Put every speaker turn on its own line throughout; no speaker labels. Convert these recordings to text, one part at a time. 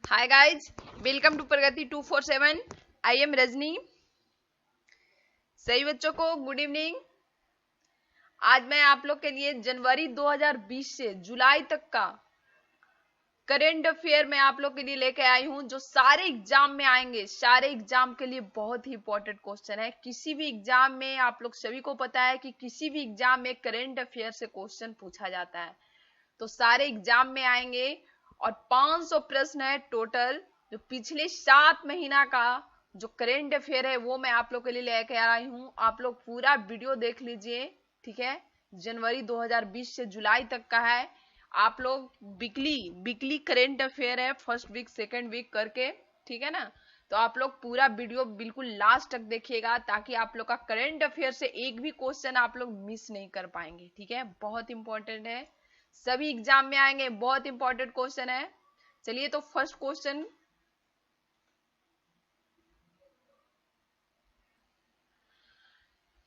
Hi guys, welcome to Pragati 247। I am Rajni. सही बच्चों को गुड इवनिंग। आज मैं आप लोग के लिए जनवरी 2020 से जुलाई तक का करेंट अफेयर में आप लोग के लिए लेके आई हूं, जो सारे एग्जाम में आएंगे। सारे एग्जाम के लिए बहुत ही इंपॉर्टेंट क्वेश्चन है। किसी भी एग्जाम में आप लोग सभी को पता है कि किसी भी एग्जाम में करेंट अफेयर से क्वेश्चन पूछा जाता है, तो सारे एग्जाम में आएंगे। और 500 प्रश्न है टोटल, जो पिछले 7 महीना का जो करेंट अफेयर है वो मैं आप लोग के लिए लेकर आई हूं। आप लोग पूरा वीडियो देख लीजिए, ठीक है। जनवरी 2020 से जुलाई तक का है। आप लोग वीकली करेंट अफेयर है, फर्स्ट वीक सेकेंड वीक करके, ठीक है ना। तो आप लोग पूरा वीडियो बिल्कुल लास्ट तक देखिएगा, ताकि आप लोग का करेंट अफेयर से एक भी क्वेश्चन आप लोग मिस नहीं कर पाएंगे, ठीक है। बहुत इंपॉर्टेंट है, सभी एग्जाम में आएंगे, बहुत इंपॉर्टेंट क्वेश्चन है। चलिए तो फर्स्ट क्वेश्चन,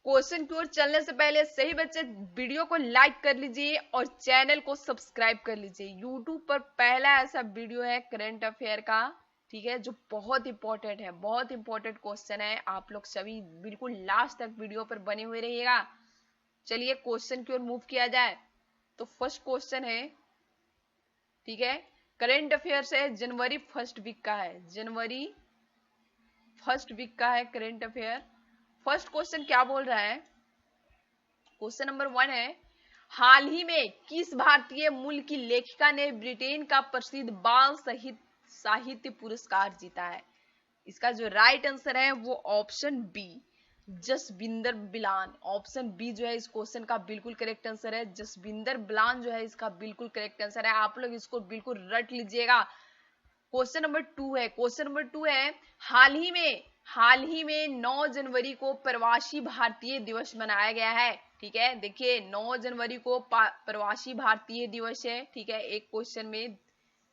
क्वेश्चन की ओर चलने से पहले सही बच्चे वीडियो को लाइक कर लीजिए और चैनल को सब्सक्राइब कर लीजिए। यूट्यूब पर पहला ऐसा वीडियो है करंट अफेयर का, ठीक है, जो बहुत इंपॉर्टेंट है, बहुत इंपॉर्टेंट क्वेश्चन है। आप लोग सभी बिल्कुल लास्ट तक वीडियो पर बने हुए रहिएगा। चलिए क्वेश्चन की ओर मूव किया जाए। तो फर्स्ट क्वेश्चन है, ठीक है, करंट अफेयर से जनवरी फर्स्ट वीक का है, जनवरी फर्स्ट वीक का है करंट अफेयर। फर्स्ट क्वेश्चन क्या बोल रहा है? क्वेश्चन नंबर 1 है, हाल ही में किस भारतीय मूल की लेखिका ने ब्रिटेन का प्रसिद्ध बाल साहित्य पुरस्कार जीता है? इसका जो राइट आंसर है वो option B, Jasvinder Bilan. Option B जो है इस क्वेश्चन का बिल्कुल करेक्ट आंसर है। जसविंदर बिलान जो है इसका बिल्कुल करेक्ट आंसर है। आप लोग इसको बिल्कुल रट लीजिएगा। क्वेश्चन नंबर 2 है, क्वेश्चन नंबर 2 है, हाल ही में 9 जनवरी को प्रवासी भारतीय दिवस मनाया गया है, ठीक है। देखिए 9 जनवरी को प्रवासी भारतीय दिवस है, ठीक है। एक क्वेश्चन में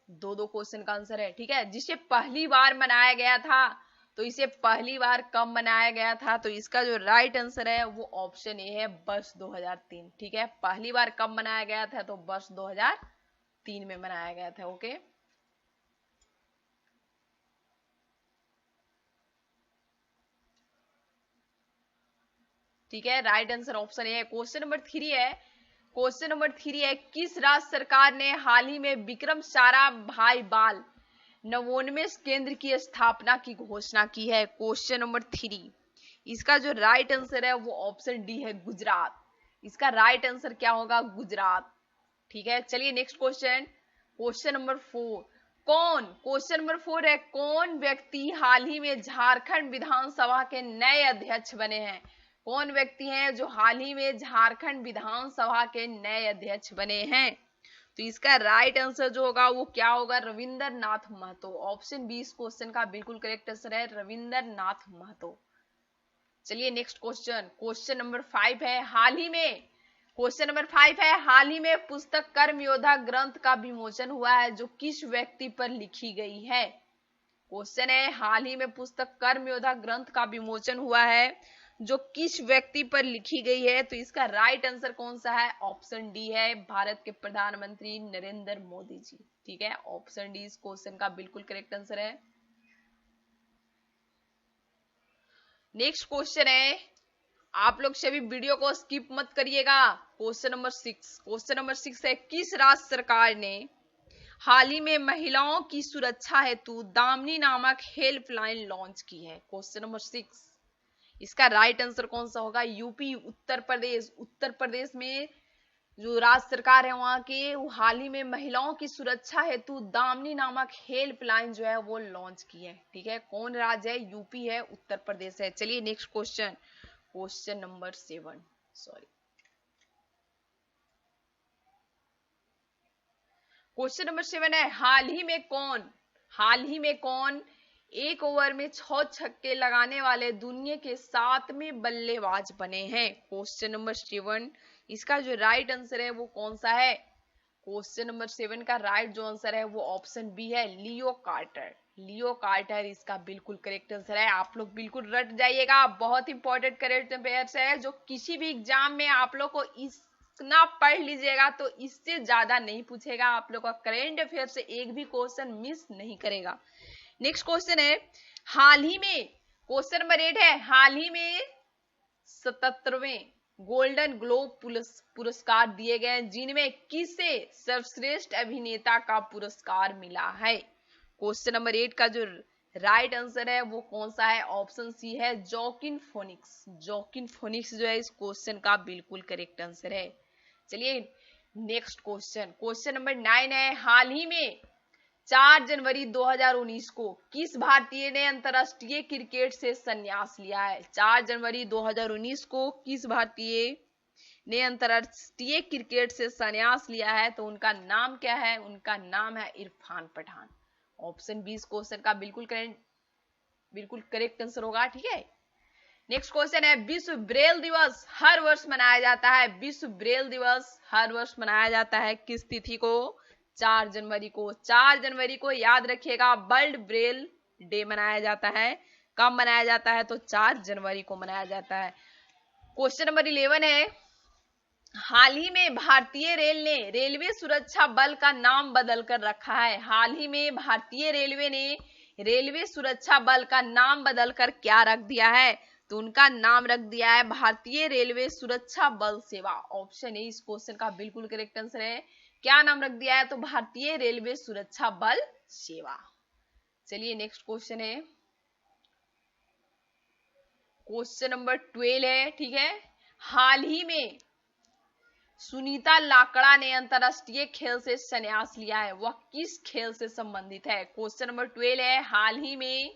दो क्वेश्चन का आंसर है, ठीक है। जिसे पहली बार मनाया गया था, तो इसे पहली बार कब मनाया गया था? तो इसका जो राइट आंसर है वो ऑप्शन ए है, वर्ष 2003, ठीक है। पहली बार कब मनाया गया था? तो वर्ष 2003 में मनाया गया था। ओके, ठीक है, राइट आंसर ऑप्शन ए है। क्वेश्चन नंबर 3 है, क्वेश्चन नंबर 3 है, किस राज्य सरकार ने हाल ही में विक्रम साराभाई बाल नवोन्मेष केंद्र की स्थापना की घोषणा की है? क्वेश्चन नंबर 3, इसका जो राइट आंसर है वो ऑप्शन डी है, गुजरात। इसका राइट आंसर क्या होगा? गुजरात, ठीक है। चलिए next question, question number 4, question number 4 है, कौन व्यक्ति हाल ही में झारखंड विधानसभा के नए अध्यक्ष बने हैं? कौन व्यक्ति हैं जो हाल ही में झारखंड विधानसभा के नए अध्यक्ष बने हैं? तो इसका राइट आंसर जो होगा वो क्या होगा? रविंद्र नाथ महतो। ऑप्शन बी इस क्वेश्चन का बिल्कुल करेक्ट आंसर है, रविंद्र नाथ महतो। चलिए नेक्स्ट क्वेश्चन, क्वेश्चन नंबर 5 है, क्वेश्चन नंबर 5 है, हाल ही में पुस्तक कर्म योद्धा ग्रंथ का विमोचन हुआ है, जो किस व्यक्ति पर लिखी गई है? क्वेश्चन है, हाल ही में पुस्तक कर्म योद्धा ग्रंथ का विमोचन हुआ है, जो किस व्यक्ति पर लिखी गई है? तो इसका राइट आंसर कौन सा है? ऑप्शन डी है, भारत के प्रधानमंत्री नरेंद्र मोदी जी, ठीक है। ऑप्शन डी इस क्वेश्चन का बिल्कुल करेक्ट आंसर है। नेक्स्ट क्वेश्चन है, आप लोग सभी वीडियो को स्किप मत करिएगा। क्वेश्चन नंबर 6, क्वेश्चन नंबर 6 है, किस राज्य सरकार ने हाल ही में महिलाओं की सुरक्षा हेतु दामिनी नामक हेल्पलाइन लॉन्च की है? क्वेश्चन नंबर 6, इसका राइट आंसर कौन सा होगा? यूपी, उत्तर प्रदेश। उत्तर प्रदेश में जो राज्य सरकार है वहां के, वो हाल ही में महिलाओं की सुरक्षा हेतु दामिनी नामक हेल्पलाइन जो है वो लॉन्च की है, ठीक है। कौन राज्य है? यूपी है, उत्तर प्रदेश है। चलिए next question, question number 7, sorry, question number 7 है, हाल ही में कौन एक ओवर में 6 छक्के लगाने वाले दुनिया के 7वें बल्लेबाज बने हैं? क्वेश्चन नंबर 7, इसका जो राइट आंसर है वो कौन सा है? क्वेश्चन नंबर 7 का राइट जो आंसर है वो ऑप्शन बी है, लियो कार्टर। लियो कार्टर इसका बिल्कुल करेक्ट आंसर है। आप लोग बिल्कुल रट जाइएगा, बहुत इंपॉर्टेंट करेक्ट अफेयर्स है, जो किसी भी एग्जाम में आप लोग को इस इतना पढ़ लीजिएगा तो इससे ज्यादा नहीं पूछेगा, आप लोग का करेंट अफेयर से एक भी क्वेश्चन मिस नहीं करेगा। नेक्स्ट क्वेश्चन है, हाल ही में, क्वेश्चन नंबर 8 है, हाल ही में 77वें गोल्डन ग्लोब पुरस्कार दिए गए, जिनमें किसे सर्वश्रेष्ठ अभिनेता का पुरस्कार मिला है। क्वेश्चन नंबर 8 का जो राइट आंसर है वो कौन सा है, ऑप्शन सी है जोकिन फोनिक्स। जोकिन फोनिक्स जो है इस क्वेश्चन का बिल्कुल करेक्ट आंसर है। चलिए नेक्स्ट क्वेश्चन, क्वेश्चन नंबर 9 है, हाल ही में 4 जनवरी 2019 को किस भारतीय ने अंतरराष्ट्रीय क्रिकेट से संन्यास लिया है। 4 जनवरी 2019 को किस भारतीय ने अंतरराष्ट्रीय क्रिकेट से संन्यास लिया है, तो उनका नाम क्या है, उनका नाम है इरफान पठान। ऑप्शन 20 क्वेश्चन का बिल्कुल करेक्ट आंसर होगा, ठीक है। नेक्स्ट क्वेश्चन है, विश्व ब्रेल दिवस हर वर्ष मनाया जाता है, विश्व ब्रेल दिवस हर वर्ष मनाया जाता है किस तिथि को, 4 जनवरी को। 4 जनवरी को याद रखिएगा वर्ल्ड ब्रेल डे मनाया जाता है। कब मनाया जाता है, तो 4 जनवरी को मनाया जाता है। क्वेश्चन नंबर 11 है, हाल ही में भारतीय रेल ने रेलवे सुरक्षा बल का नाम बदल कर रखा है। हाल ही में भारतीय रेलवे ने रेलवे सुरक्षा बल का नाम बदलकर क्या रख दिया है, तो उनका नाम रख दिया है भारतीय रेलवे सुरक्षा बल सेवा। ऑप्शन ए इस क्वेश्चन का बिल्कुल करेक्ट आंसर है। क्या नाम रख दिया है, तो भारतीय रेलवे सुरक्षा बल सेवा। चलिए नेक्स्ट क्वेश्चन है, क्वेश्चन नंबर 12 है, ठीक है। हाल ही में सुनीता लाकड़ा ने अंतरराष्ट्रीय खेल से संन्यास लिया है, वह किस खेल से संबंधित है। क्वेश्चन नंबर 12 है, हाल ही में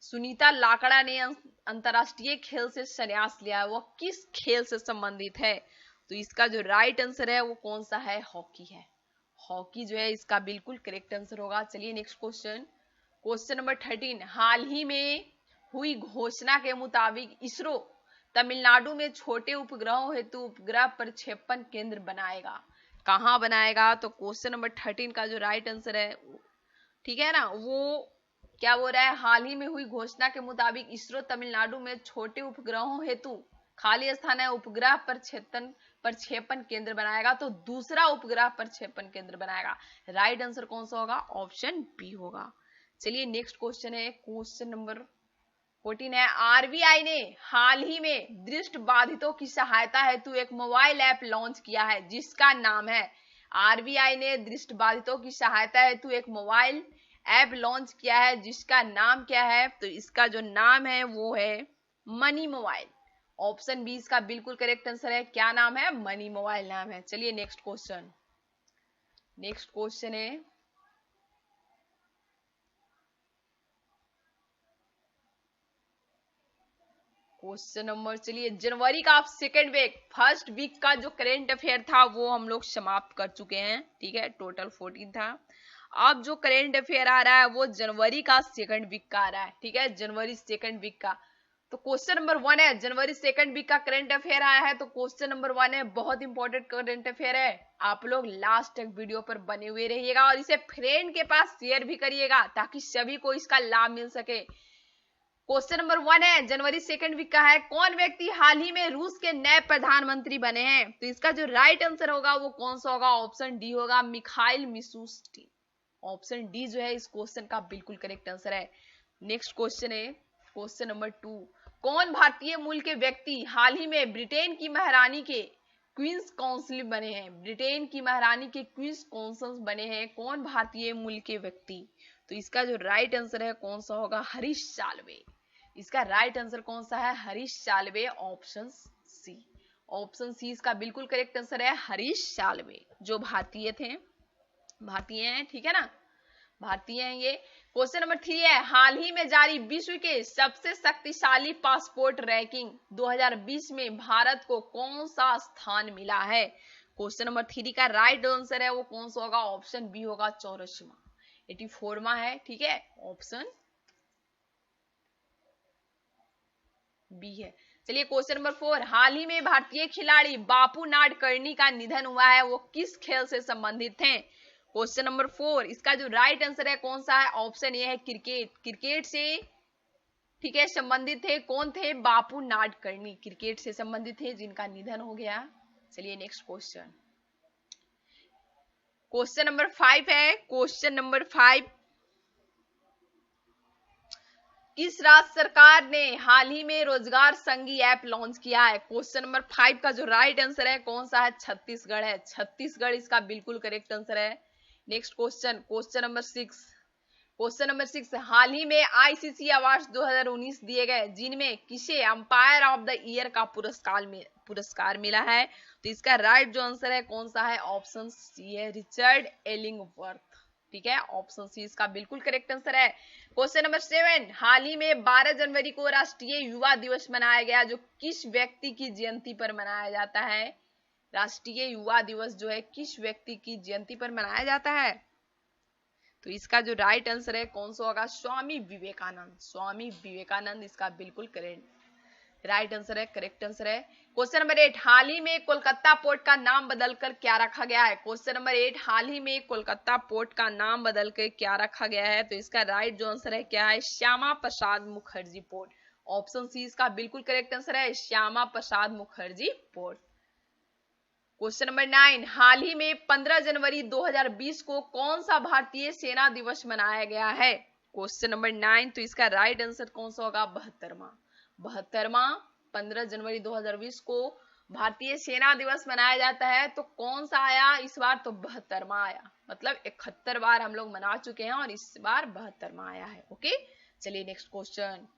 सुनीता लाकड़ा ने अंतरराष्ट्रीय खेल से संन्यास लिया है, वह किस खेल से संबंधित है, तो इसका जो राइट आंसर है वो कौन सा है, हॉकी है। हॉकी जो है इसका बिल्कुल करेक्ट आंसर होगा। चलिए नेक्स्ट क्वेश्चन, क्वेश्चन नंबर 13, हाल ही में हुई घोषणा के मुताबिक इसरो तमिलनाडु में छोटे उपग्रहों हेतु उपग्रह प्रक्षेपण केंद्र बनाएगा। कहां बनाएगा, तो क्वेश्चन नंबर 13 का जो राइट आंसर है, ठीक है ना, वो क्या बोल रहा है, हाल ही में हुई घोषणा के मुताबिक इसरो तमिलनाडु में छोटे उपग्रहों हेतु खाली स्थान है उपग्रह प्रक्षेपण केंद्र बनाएगा, तो दूसरा उपग्रह प्रक्षेपण केंद्र बनाएगा। राइट आंसर कौन सा होगा, ऑप्शन बी होगा। चलिए नेक्स्ट क्वेश्चन है, क्वेश्चन नंबर 14 है, आरबीआई ने हाल ही में दृष्टि बाधितों की सहायता हेतु एक मोबाइल ऐप लॉन्च किया है, जिसका नाम है, आरबीआई ने दृष्टि बाधितों की सहायता हेतु एक मोबाइल ऐप लॉन्च किया है, जिसका नाम क्या है, तो इसका जो नाम है वो है मनी मोबाइल। ऑप्शन 20 का बिल्कुल करेक्ट आंसर है। क्या नाम है, मनी मोबाइल नाम है। चलिए नेक्स्ट क्वेश्चन, नेक्स्ट क्वेश्चन है, क्वेश्चन नंबर, चलिए जनवरी का आप सेकेंड वीक, फर्स्ट वीक का जो करेंट अफेयर था वो हम लोग समाप्त कर चुके हैं, ठीक है, टोटल 14 था। अब जो करेंट अफेयर आ रहा है वो जनवरी का सेकंड वीक का आ रहा है, ठीक है, जनवरी सेकंड वीक का। तो क्वेश्चन नंबर 1 है, जनवरी सेकंड वीक का करंट अफेयर आया है, तो क्वेश्चन नंबर 1 है, बहुत इंपॉर्टेंट करंट अफेयर है। आप लोग लास्ट तक वीडियो पर बने हुए रहिएगा और इसे फ्रेंड के पास शेयर भी करिएगा ताकि सभी को इसका लाभ मिल सके। क्वेश्चन नंबर 1 है, जनवरी सेकंड वीक का है, कौन व्यक्ति हाल ही में रूस के नए प्रधानमंत्री बने हैं, तो इसका जो राइट आंसर होगा वो कौन सा होगा, ऑप्शन डी होगा, मिखाइल मिशुस्तिन। ऑप्शन डी जो है इस क्वेश्चन का बिल्कुल करेक्ट आंसर है। नेक्स्ट क्वेश्चन है, क्वेश्चन नंबर 2, कौन भारतीय मूल के व्यक्ति हाल ही में ब्रिटेन की महारानी के क्वींस काउंसिल बने हैं, ब्रिटेन की महारानी के क्वींस काउंसिल बने हैं, कौन भारतीय मूल के व्यक्ति, तो इसका जो राइट आंसर है कौन सा होगा, हरीश साल्वे। इसका राइट आंसर कौन सा है, Harish Salve, option C. Option C इसका बिल्कुल करेक्ट आंसर है, हरीश साल्वे, जो भारतीय थे, भारतीय हैं, ठीक है ना, भारतीय हैं ये। क्वेश्चन नंबर 3 है, हाल ही में जारी विश्व के सबसे शक्तिशाली पासपोर्ट रैंकिंग 2020 में भारत को कौन सा स्थान मिला है। क्वेश्चन नंबर 3 का राइट आंसर है वो कौन सा होगा, ऑप्शन बी होगा, 84वां है, ठीक है, ऑप्शन बी है। चलिए क्वेश्चन नंबर 4, हाल ही में भारतीय खिलाड़ी बापू नाडकर्णी का निधन हुआ है, वो किस खेल से संबंधित थे। क्वेश्चन नंबर 4 इसका जो राइट आंसर है कौन सा है, ऑप्शन ए है, क्रिकेट, क्रिकेट से, ठीक है, संबंधित थे, कौन थे, बापू नाडकर्णी, क्रिकेट से संबंधित थे जिनका निधन हो गया। चलिए नेक्स्ट क्वेश्चन, क्वेश्चन नंबर 5 है। क्वेश्चन नंबर 5, किस राज्य सरकार ने हाल ही में रोजगार संगी ऐप लॉन्च किया है? क्वेश्चन नंबर 5 का जो राइट आंसर है कौन सा है? छत्तीसगढ़ है। छत्तीसगढ़ इसका बिल्कुल करेक्ट आंसर है। Next question, question number 6, question number 6, हाल ही में आईसीसी अवार्ड 2019 दिए गए, जिनमें किसे अंपायर ऑफ द ईयर का पुरस्कार मिला है? तो इसका राइट जो आंसर है कौन सा है? ऑप्शन सी है, रिचर्ड एलिंगवर्थ। ठीक है, ऑप्शन सी इसका बिल्कुल करेक्ट आंसर है। क्वेश्चन नंबर 7, हाल ही में 12 जनवरी को राष्ट्रीय युवा दिवस मनाया गया, जो किस व्यक्ति की जयंती पर मनाया जाता है? राष्ट्रीय युवा दिवस जो है किस व्यक्ति की जयंती पर मनाया जाता है? तो इसका जो राइट आंसर है कौन सा होगा? स्वामी विवेकानंद। स्वामी विवेकानंद इसका बिल्कुल करेक्ट राइट आंसर है, करेक्ट आंसर है। क्वेश्चन नंबर 8, हाल ही में कोलकाता पोर्ट का नाम बदलकर क्या रखा गया है? क्वेश्चन नंबर 8, हाल ही में कोलकाता पोर्ट का नाम बदलकर क्या रखा गया है? तो इसका राइट जो आंसर है क्या है? Shyama Prasad Mukherjee port. Option C इसका बिल्कुल करेक्ट आंसर है, Shyama Prasad Mukherjee port. Question number 9, हाल ही में 15 जनवरी 2020 को कौन सा भारतीय सेना दिवस मनाया गया है? क्वेश्चन नंबर 9, तो इसका राइट आंसर कौन सा होगा? 72वां 15 जनवरी 2020 को भारतीय सेना दिवस मनाया जाता है। तो कौन सा आया इस बार? तो 72वां आया, मतलब 71 बार हम लोग मना चुके हैं और इस बार 72वां आया है। ओके, चलिए नेक्स्ट क्वेश्चन,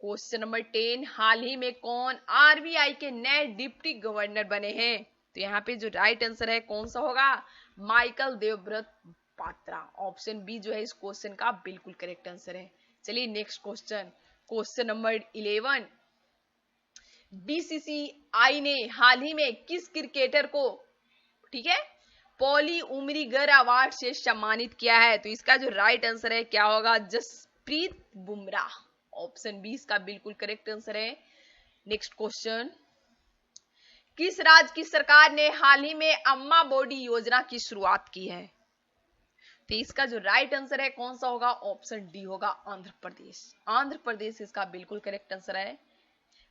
क्वेश्चन नंबर 10, हाल ही में कौन आरबीआई के नए डिप्टी गवर्नर बने हैं? तो यहाँ पे जो राइट आंसर है कौन सा होगा? Michael Debabrata Patra. Option B जो है इस क्वेश्चन का बिल्कुल करेक्ट आंसर है। चलिए next question, question number 11, BCCI ने हाल ही में किस क्रिकेटर को, ठीक है, पॉली उमरीगर अवार्ड से सम्मानित किया है? तो इसका जो राइट आंसर है क्या होगा? जसप्रीत बुमराह। ऑप्शन बी इसका बिल्कुल करेक्ट आंसर है। नेक्स्ट क्वेश्चन, किस राज्य की सरकार ने हाल ही में अम्मा बोडी योजना की शुरुआत की है? तो इसका जो राइट आंसर है कौन सा होगा? ऑप्शन डी होगा, आंध्र प्रदेश। आंध्र प्रदेश इसका बिल्कुल करेक्ट आंसर है।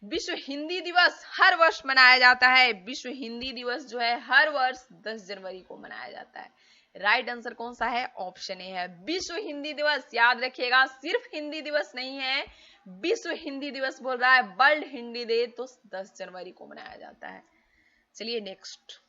विश्व हिंदी दिवस हर वर्ष मनाया जाता है। विश्व हिंदी दिवस जो है हर वर्ष 10 जनवरी को मनाया जाता है। राइट आंसर कौन सा है? ऑप्शन ए है, विश्व हिंदी दिवस। याद रखिएगा, सिर्फ हिंदी दिवस नहीं है, विश्व हिंदी दिवस बोल रहा है, वर्ल्ड हिंदी डे तो 10 जनवरी को मनाया जाता है। चलिए नेक्स्ट,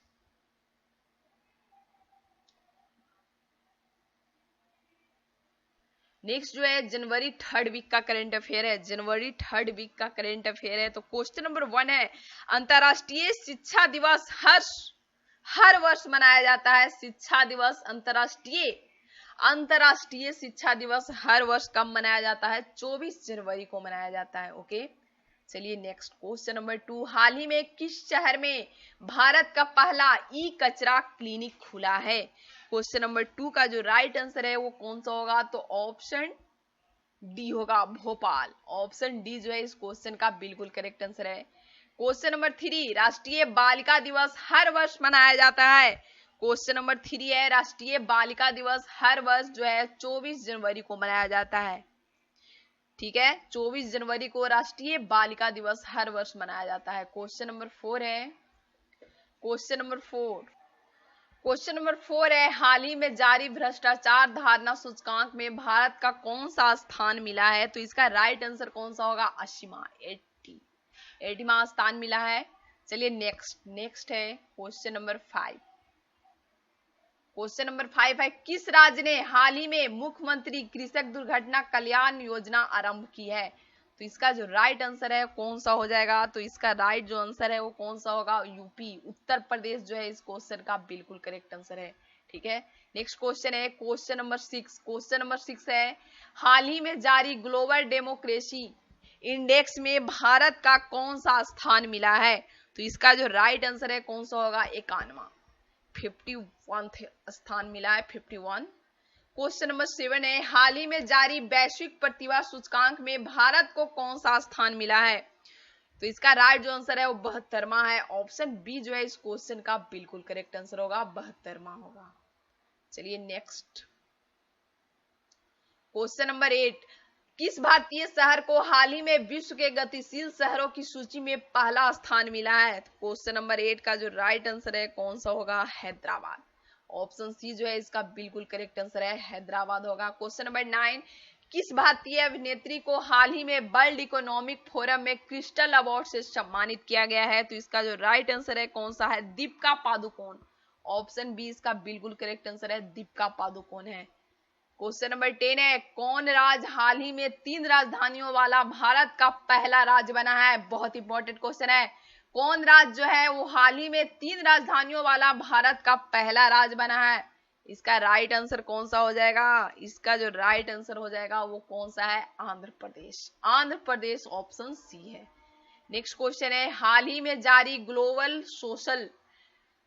नेक्स्ट जो है जनवरी 3rd वीक का करंट अफेयर है। जनवरी 3rd वीक का करंट अफेयर है। तो क्वेश्चन नंबर 1 है, अंतरराष्ट्रीय शिक्षा दिवस हर वर्ष मनाया जाता है। शिक्षा दिवस, अंतरराष्ट्रीय शिक्षा दिवस हर वर्ष कब मनाया जाता है? 24 जनवरी को मनाया जाता है। ओके, चलिए नेक्स्ट, क्वेश्चन नंबर 2, हाल ही में किस शहर में भारत का पहला ई कचरा क्लिनिक खुला है? क्वेश्चन नंबर 2 का जो राइट आंसर है वो कौन सा होगा? तो ऑप्शन डी होगा, भोपाल। ऑप्शन डी जो है इस क्वेश्चन का बिल्कुल करेक्ट आंसर है। क्वेश्चन नंबर 3, राष्ट्रीय बालिका दिवस हर वर्ष मनाया जाता है। क्वेश्चन नंबर 3 है, राष्ट्रीय बालिका दिवस हर वर्ष जो है 24 जनवरी को मनाया जाता है। ठीक है, 24 जनवरी को राष्ट्रीय बालिका दिवस हर वर्ष मनाया जाता है। क्वेश्चन नंबर 4 है, क्वेश्चन नंबर 4 है, हाल ही में जारी भ्रष्टाचार धारणा सूचकांक में भारत का कौन सा स्थान मिला है? तो इसका राइट आंसर कौन सा होगा? 80वां स्थान मिला है। चलिए नेक्स्ट है क्वेश्चन नंबर 5। क्वेश्चन नंबर 5 है, किस राज्य ने हाल ही में मुख्यमंत्री कृषक दुर्घटना कल्याण योजना आरंभ की है? तो इसका जो राइट आंसर है कौन सा हो जाएगा? तो इसका राइट जो आंसर है वो कौन सा होगा? यूपी, उत्तर प्रदेश जो है इस क्वेश्चन का बिल्कुल करेक्ट आंसर है। ठीक है, नेक्स्ट क्वेश्चन है क्वेश्चन नंबर 6। क्वेश्चन नंबर 6 है, हाल ही में जारी ग्लोबल डेमोक्रेसी इंडेक्स में भारत का कौन सा स्थान मिला है? तो इसका जो राइट आंसर है कौन सा होगा? 51 स्थान मिला है, 51। क्वेश्चन नंबर 7 है, हाल ही में जारी वैश्विक प्रतिभा सूचकांक में भारत को कौन सा स्थान मिला है? तो इसका राइट जो आंसर है वो 72वां है। ऑप्शन बी जो है इस क्वेश्चन का बिल्कुल करेक्ट आंसर होगा, 72वां होगा। चलिए नेक्स्ट, क्वेश्चन नंबर 8, किस भारतीय शहर को हाल ही में विश्व के गतिशील शहरों की सूची में पहला स्थान मिला है? क्वेश्चन नंबर 8 का जो राइट आंसर है कौन सा होगा? हैदराबाद। ऑप्शन सी जो है इसका बिल्कुल करेक्ट आंसर है, हैदराबाद होगा। क्वेश्चन नंबर 9, किस भारतीय अभिनेत्री को हाल ही में वर्ल्ड इकोनॉमिक फोरम में क्रिस्टल अवार्ड से सम्मानित किया गया है? तो इसका जो राइट आंसर है कौन सा है? दीपिका पादुकोण। ऑप्शन बी इसका बिल्कुल करेक्ट आंसर है, दीपिका पादुकोण है। क्वेश्चन नंबर 10 है, कौन राज्य हाल ही में 3 राजधानियों वाला भारत का पहला राज्य बना है? बहुत इंपॉर्टेंट क्वेश्चन है। कौन राज्य जो है वो हाल ही में 3 राजधानियों वाला भारत का पहला राज्य बना है? इसका राइट आंसर कौन सा हो जाएगा? इसका जो राइट आंसर हो जाएगा वो कौन सा है? आंध्र प्रदेश। आंध्र प्रदेश ऑप्शन सी है। नेक्स्ट क्वेश्चन है, हाल ही में जारी ग्लोबल सोशल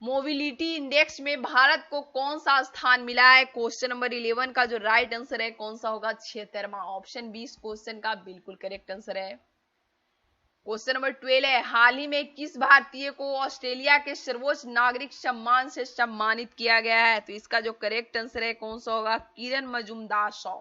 मोबिलिटी इंडेक्स में भारत को कौन सा स्थान मिला है? क्वेश्चन नंबर 11 का जो राइट आंसर है कौन सा होगा? 76वां। ऑप्शन 20 क्वेश्चन का बिल्कुल करेक्ट आंसर है। क्वेश्चन नंबर 12 है, हाल ही में किस भारतीय को ऑस्ट्रेलिया के सर्वोच्च नागरिक सम्मान से सम्मानित किया गया है? तो इसका जो करेक्ट आंसर है कौन सा होगा? किरण मजूमदार शॉ।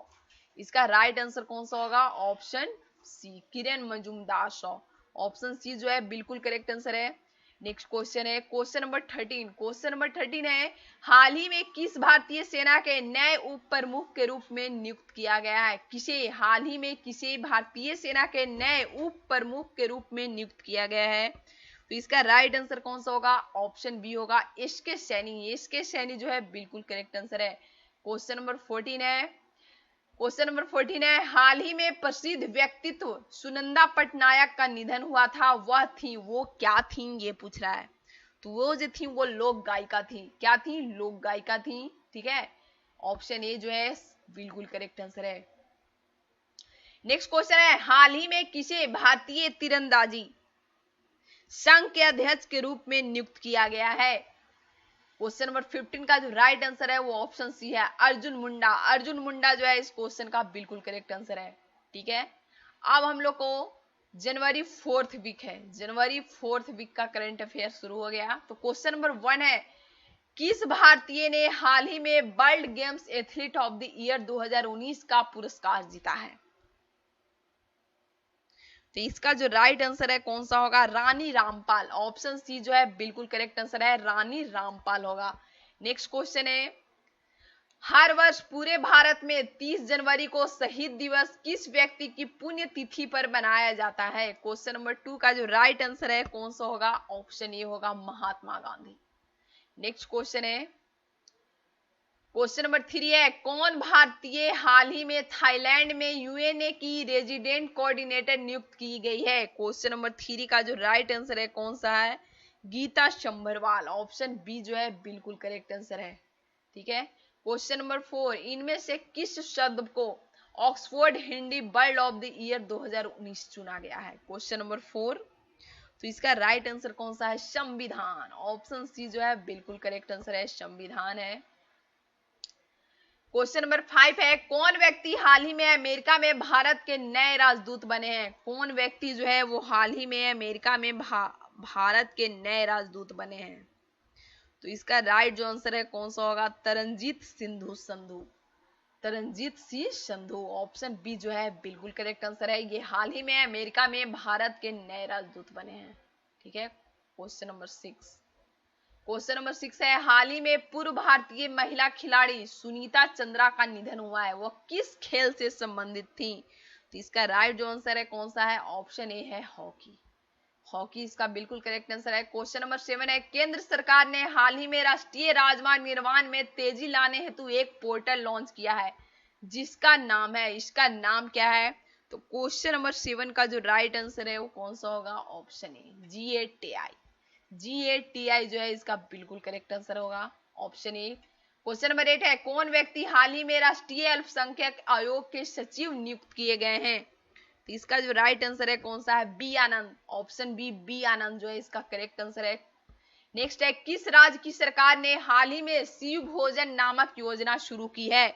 इसका राइट आंसर कौन सा होगा? ऑप्शन सी, किरण मजूमदार शॉ। ऑप्शन सी जो है बिल्कुल करेक्ट आंसर है। नेक्स्ट क्वेश्चन है क्वेश्चन नंबर 13। क्वेश्चन नंबर 13 है, हाल ही में किस भारतीय सेना के नए उप प्रमुख के रूप में नियुक्त किया गया है? किसे हाल ही में किसे भारतीय सेना के नए उप प्रमुख के रूप में नियुक्त किया गया है? तो इसका राइट आंसर कौन सा होगा? ऑप्शन बी होगा, एस के सैनी। एस के सैनी जो है बिल्कुल करेक्ट आंसर है। क्वेश्चन नंबर 14 है, क्वेश्चन नंबर 14 है, हाल ही में प्रसिद्ध व्यक्तित्व सुनंदा पटनायक का निधन हुआ था, वह थी, वो क्या थी ये पूछ रहा है। तो वो जो थी वो लोक गायिका थी। क्या थी? लोक गायिका थी। ठीक है, ऑप्शन ए जो है बिल्कुल करेक्ट आंसर है। नेक्स्ट क्वेश्चन है, हाल ही में किसे भारतीय तीरंदाजी संघ के अध्यक्ष के रूप में नियुक्त किया गया है? क्वेश्चन नंबर 15 का जो राइट आंसर है वो ऑप्शन सी है, अर्जुन मुंडा। अर्जुन मुंडा जो है इस क्वेश्चन का बिल्कुल करेक्ट आंसर है। ठीक है, अब हम लोग को जनवरी 4th वीक है, जनवरी 4th वीक का करंट अफेयर शुरू हो गया। तो क्वेश्चन नंबर 1 है, किस भारतीय ने हाल ही में world games athlete of the year 2019 का पुरस्कार जीता है? तो इसका जो राइट आंसर है कौन सा होगा? रानी रामपाल। ऑप्शन सी जो है बिल्कुल करेक्ट आंसर है, रानी रामपाल होगा। नेक्स्ट क्वेश्चन है, हर वर्ष पूरे भारत में 30 जनवरी को शहीद दिवस किस व्यक्ति की पुण्य तिथि पर मनाया जाता है? क्वेश्चन नंबर 2 का जो राइट आंसर है कौन सा होगा? ऑप्शन ए होगा, महात्मा गांधी। नेक्स्ट क्वेश्चन है, क्वेश्चन नंबर 3 है, कौन भारतीय हाल ही में थाईलैंड में यूएनए की रेजिडेंट कोऑर्डिनेटर नियुक्त की गई है? क्वेश्चन नंबर 3 का जो राइट आंसर है कौन सा है? गीता शंभरवाल। ऑप्शन बी जो है बिल्कुल करेक्ट आंसर है। ठीक है, क्वेश्चन नंबर 4, इनमें से किस शब्द को Oxford Hindi word of the year 2019 चुना गया है? क्वेश्चन नंबर 4, तो इसका राइट आंसर कौन सा है? संविधान। ऑप्शन सी जो है बिल्कुल करेक्ट आंसर है, संविधान है। क्वेश्चन नंबर 5 है, कौन व्यक्ति हाल ही में अमेरिका में भारत के नए राजदूत बने हैं? कौन व्यक्ति जो है वो हाल ही में अमेरिका में भारत के नए राजदूत बने हैं? तो इसका राइट जो आंसर है कौन सा होगा? तरनजीत सिंधु संधू। तरनजीत सिंह संधू। ऑप्शन बी जो है बिल्कुल करेक्ट आंसर है, ये हाल ही में अमेरिका में भारत के नए राजदूत बने हैं। ठीक है, क्वेश्चन नंबर 6। क्वेश्चन नंबर 6 है, हाल ही में पूर्व भारतीय महिला खिलाड़ी सुनीता चंद्रा का निधन हुआ है, वो किस खेल से संबंधित थी? तो इसका राइट जो आंसर है कौन सा है? ऑप्शन ए है, हॉकी। हॉकी इसका बिल्कुल करेक्ट आंसर है। क्वेश्चन नंबर 7 है, केंद्र सरकार ने हाल ही में राष्ट्रीय राजमार्ग निर्माण में तेजी लाने हेतु एक पोर्टल लॉन्च किया है, जिसका नाम है, इसका नाम क्या है? तो क्वेश्चन नंबर 7 का जो राइट आंसर है वो कौन सा होगा? Option A, GATI। GATI जो है इसका बिल्कुल करेक्ट आंसर होगा, ऑप्शन ए। क्वेश्चन नंबर 8 है, कौन व्यक्ति हाल ही में राष्ट्रीय अल्पसंख्यक आयोग के सचिव नियुक्त किए गए हैं? तो इसका जो राइट आंसर है कौन सा है? बी आनंद। ऑप्शन बी आनंद जो है इसका करेक्ट आंसर है। नेक्स्ट है, किस राज्य की सरकार ने हाल ही में शिव भोजन नामक योजना शुरू की है?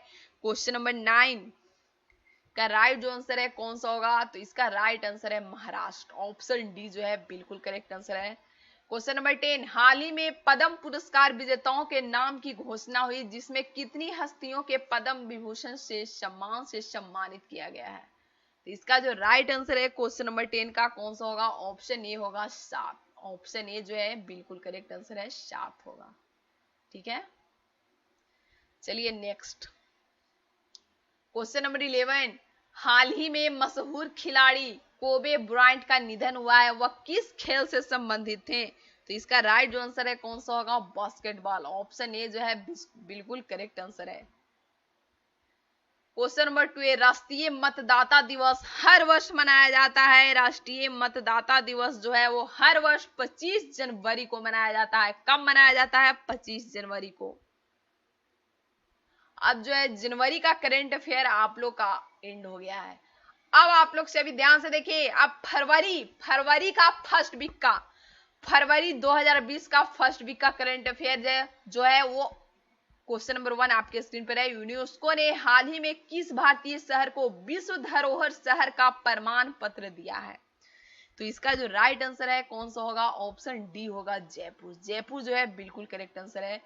क्वेश्चन नंबर 9 का राइट जो आंसर है कौन सा होगा? तो इसका राइट आंसर है महाराष्ट्र। ऑप्शन डी जो है बिल्कुल करेक्ट आंसर है। क्वेश्चन नंबर 10, हाल ही में पद्म पुरस्कार विजेताओं के नाम की घोषणा हुई, जिसमें कितनी हस्तियों के पद्म विभूषण से सम्मानित किया गया है? तो इसका जो राइट आंसर है क्वेश्चन नंबर 10 का कौन सा होगा? ऑप्शन ए होगा 7। ऑप्शन ए जो है बिल्कुल करेक्ट आंसर है, 7 होगा। ठीक है, चलिए नेक्स्ट क्वेश्चन नंबर 11। हाल ही में मशहूर खिलाड़ी कोबे ब्रायंट का निधन हुआ है, वह किस खेल से संबंधित थे? तो इसका राइट जो आंसर है कौन सा होगा? बास्केटबॉल। ऑप्शन ए जो है बिल्कुल करेक्ट आंसर है। क्वेश्चन नंबर 2 राष्ट्रीय मतदाता दिवस हर वर्ष मनाया जाता है। राष्ट्रीय मतदाता दिवस जो है वो हर वर्ष 25 जनवरी को मनाया जाता है। कब मनाया जाता है? 25 जनवरी को। अब जो है जनवरी का करंट अफेयर आप लोग का एंड हो गया है। अब आप लोग सभी ध्यान से देखिए, अब फरवरी का फर्स्ट वीक का, फरवरी 2020 का फर्स्ट वीक का करंट अफेयर जो है वो क्वेश्चन नंबर 1 आपके स्क्रीन पर है। यूनेस्को ने हाल ही में किस भारतीय शहर को विश्व धरोहर शहर का प्रमाण पत्र दिया है? तो इसका जो राइट आंसर है कौन सा होगा? ऑप्शन डी होगा, जयपुर। जयपुर जो है बिल्कुल करेक्ट आंसर है।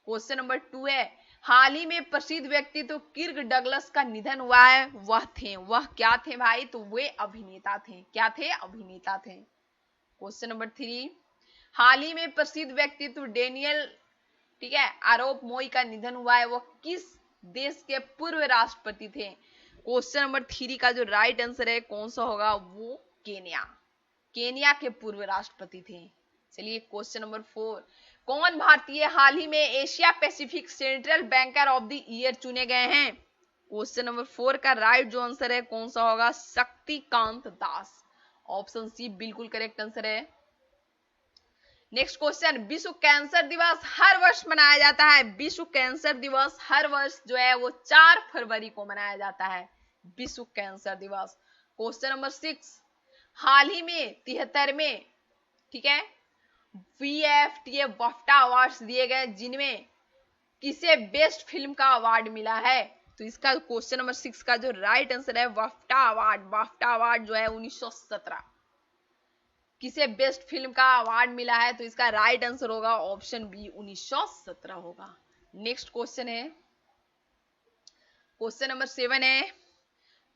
क्वेश्चन नंबर 2 है, हाल ही में प्रसिद्ध व्यक्तित्व किर्क डगलस का निधन हुआ है, वह क्या थे भाई? तो वे अभिनेता थे। क्या थे? अभिनेता थे। क्वेश्चन नंबर 3, हाल ही में प्रसिद्ध व्यक्तित्व डेनियल, ठीक है, आरोप मोई का निधन हुआ है, वो किस देश के पूर्व राष्ट्रपति थे? क्वेश्चन नंबर 3 का जो राइट आंसर है कौन सा होगा? वो केनिया के पूर्व राष्ट्रपति थे। चलिए क्वेश्चन नंबर 4, कौन भारतीय हाल ही में Asia Pacific central banker of the year चुने गए हैं? क्वेश्चन नंबर 4 का राइट जो आंसर है कौन सा होगा? शक्तिकांत दास। ऑप्शन सी बिल्कुल करेक्ट आंसर है। नेक्स्ट क्वेश्चन, विश्व कैंसर दिवस हर वर्ष मनाया जाता है। विश्व कैंसर दिवस हर वर्ष जो है वो 4 फरवरी को मनाया जाता है, विश्व कैंसर दिवस। क्वेश्चन नंबर 6, हाल ही में 73वें, ठीक है, VFTA बाफ्टा अवार्ड्स दिए गए, जिनमें किसे बेस्ट फिल्म का अवार्ड मिला है? तो इसका क्वेश्चन नंबर 6 का जो राइट आंसर है बाफ्टा अवार्ड जो है 1917, किसे बेस्ट फिल्म का अवार्ड मिला है? तो इसका राइट आंसर होगा ऑप्शन बी, 1917 होगा। नेक्स्ट क्वेश्चन है, क्वेश्चन नंबर 7 है,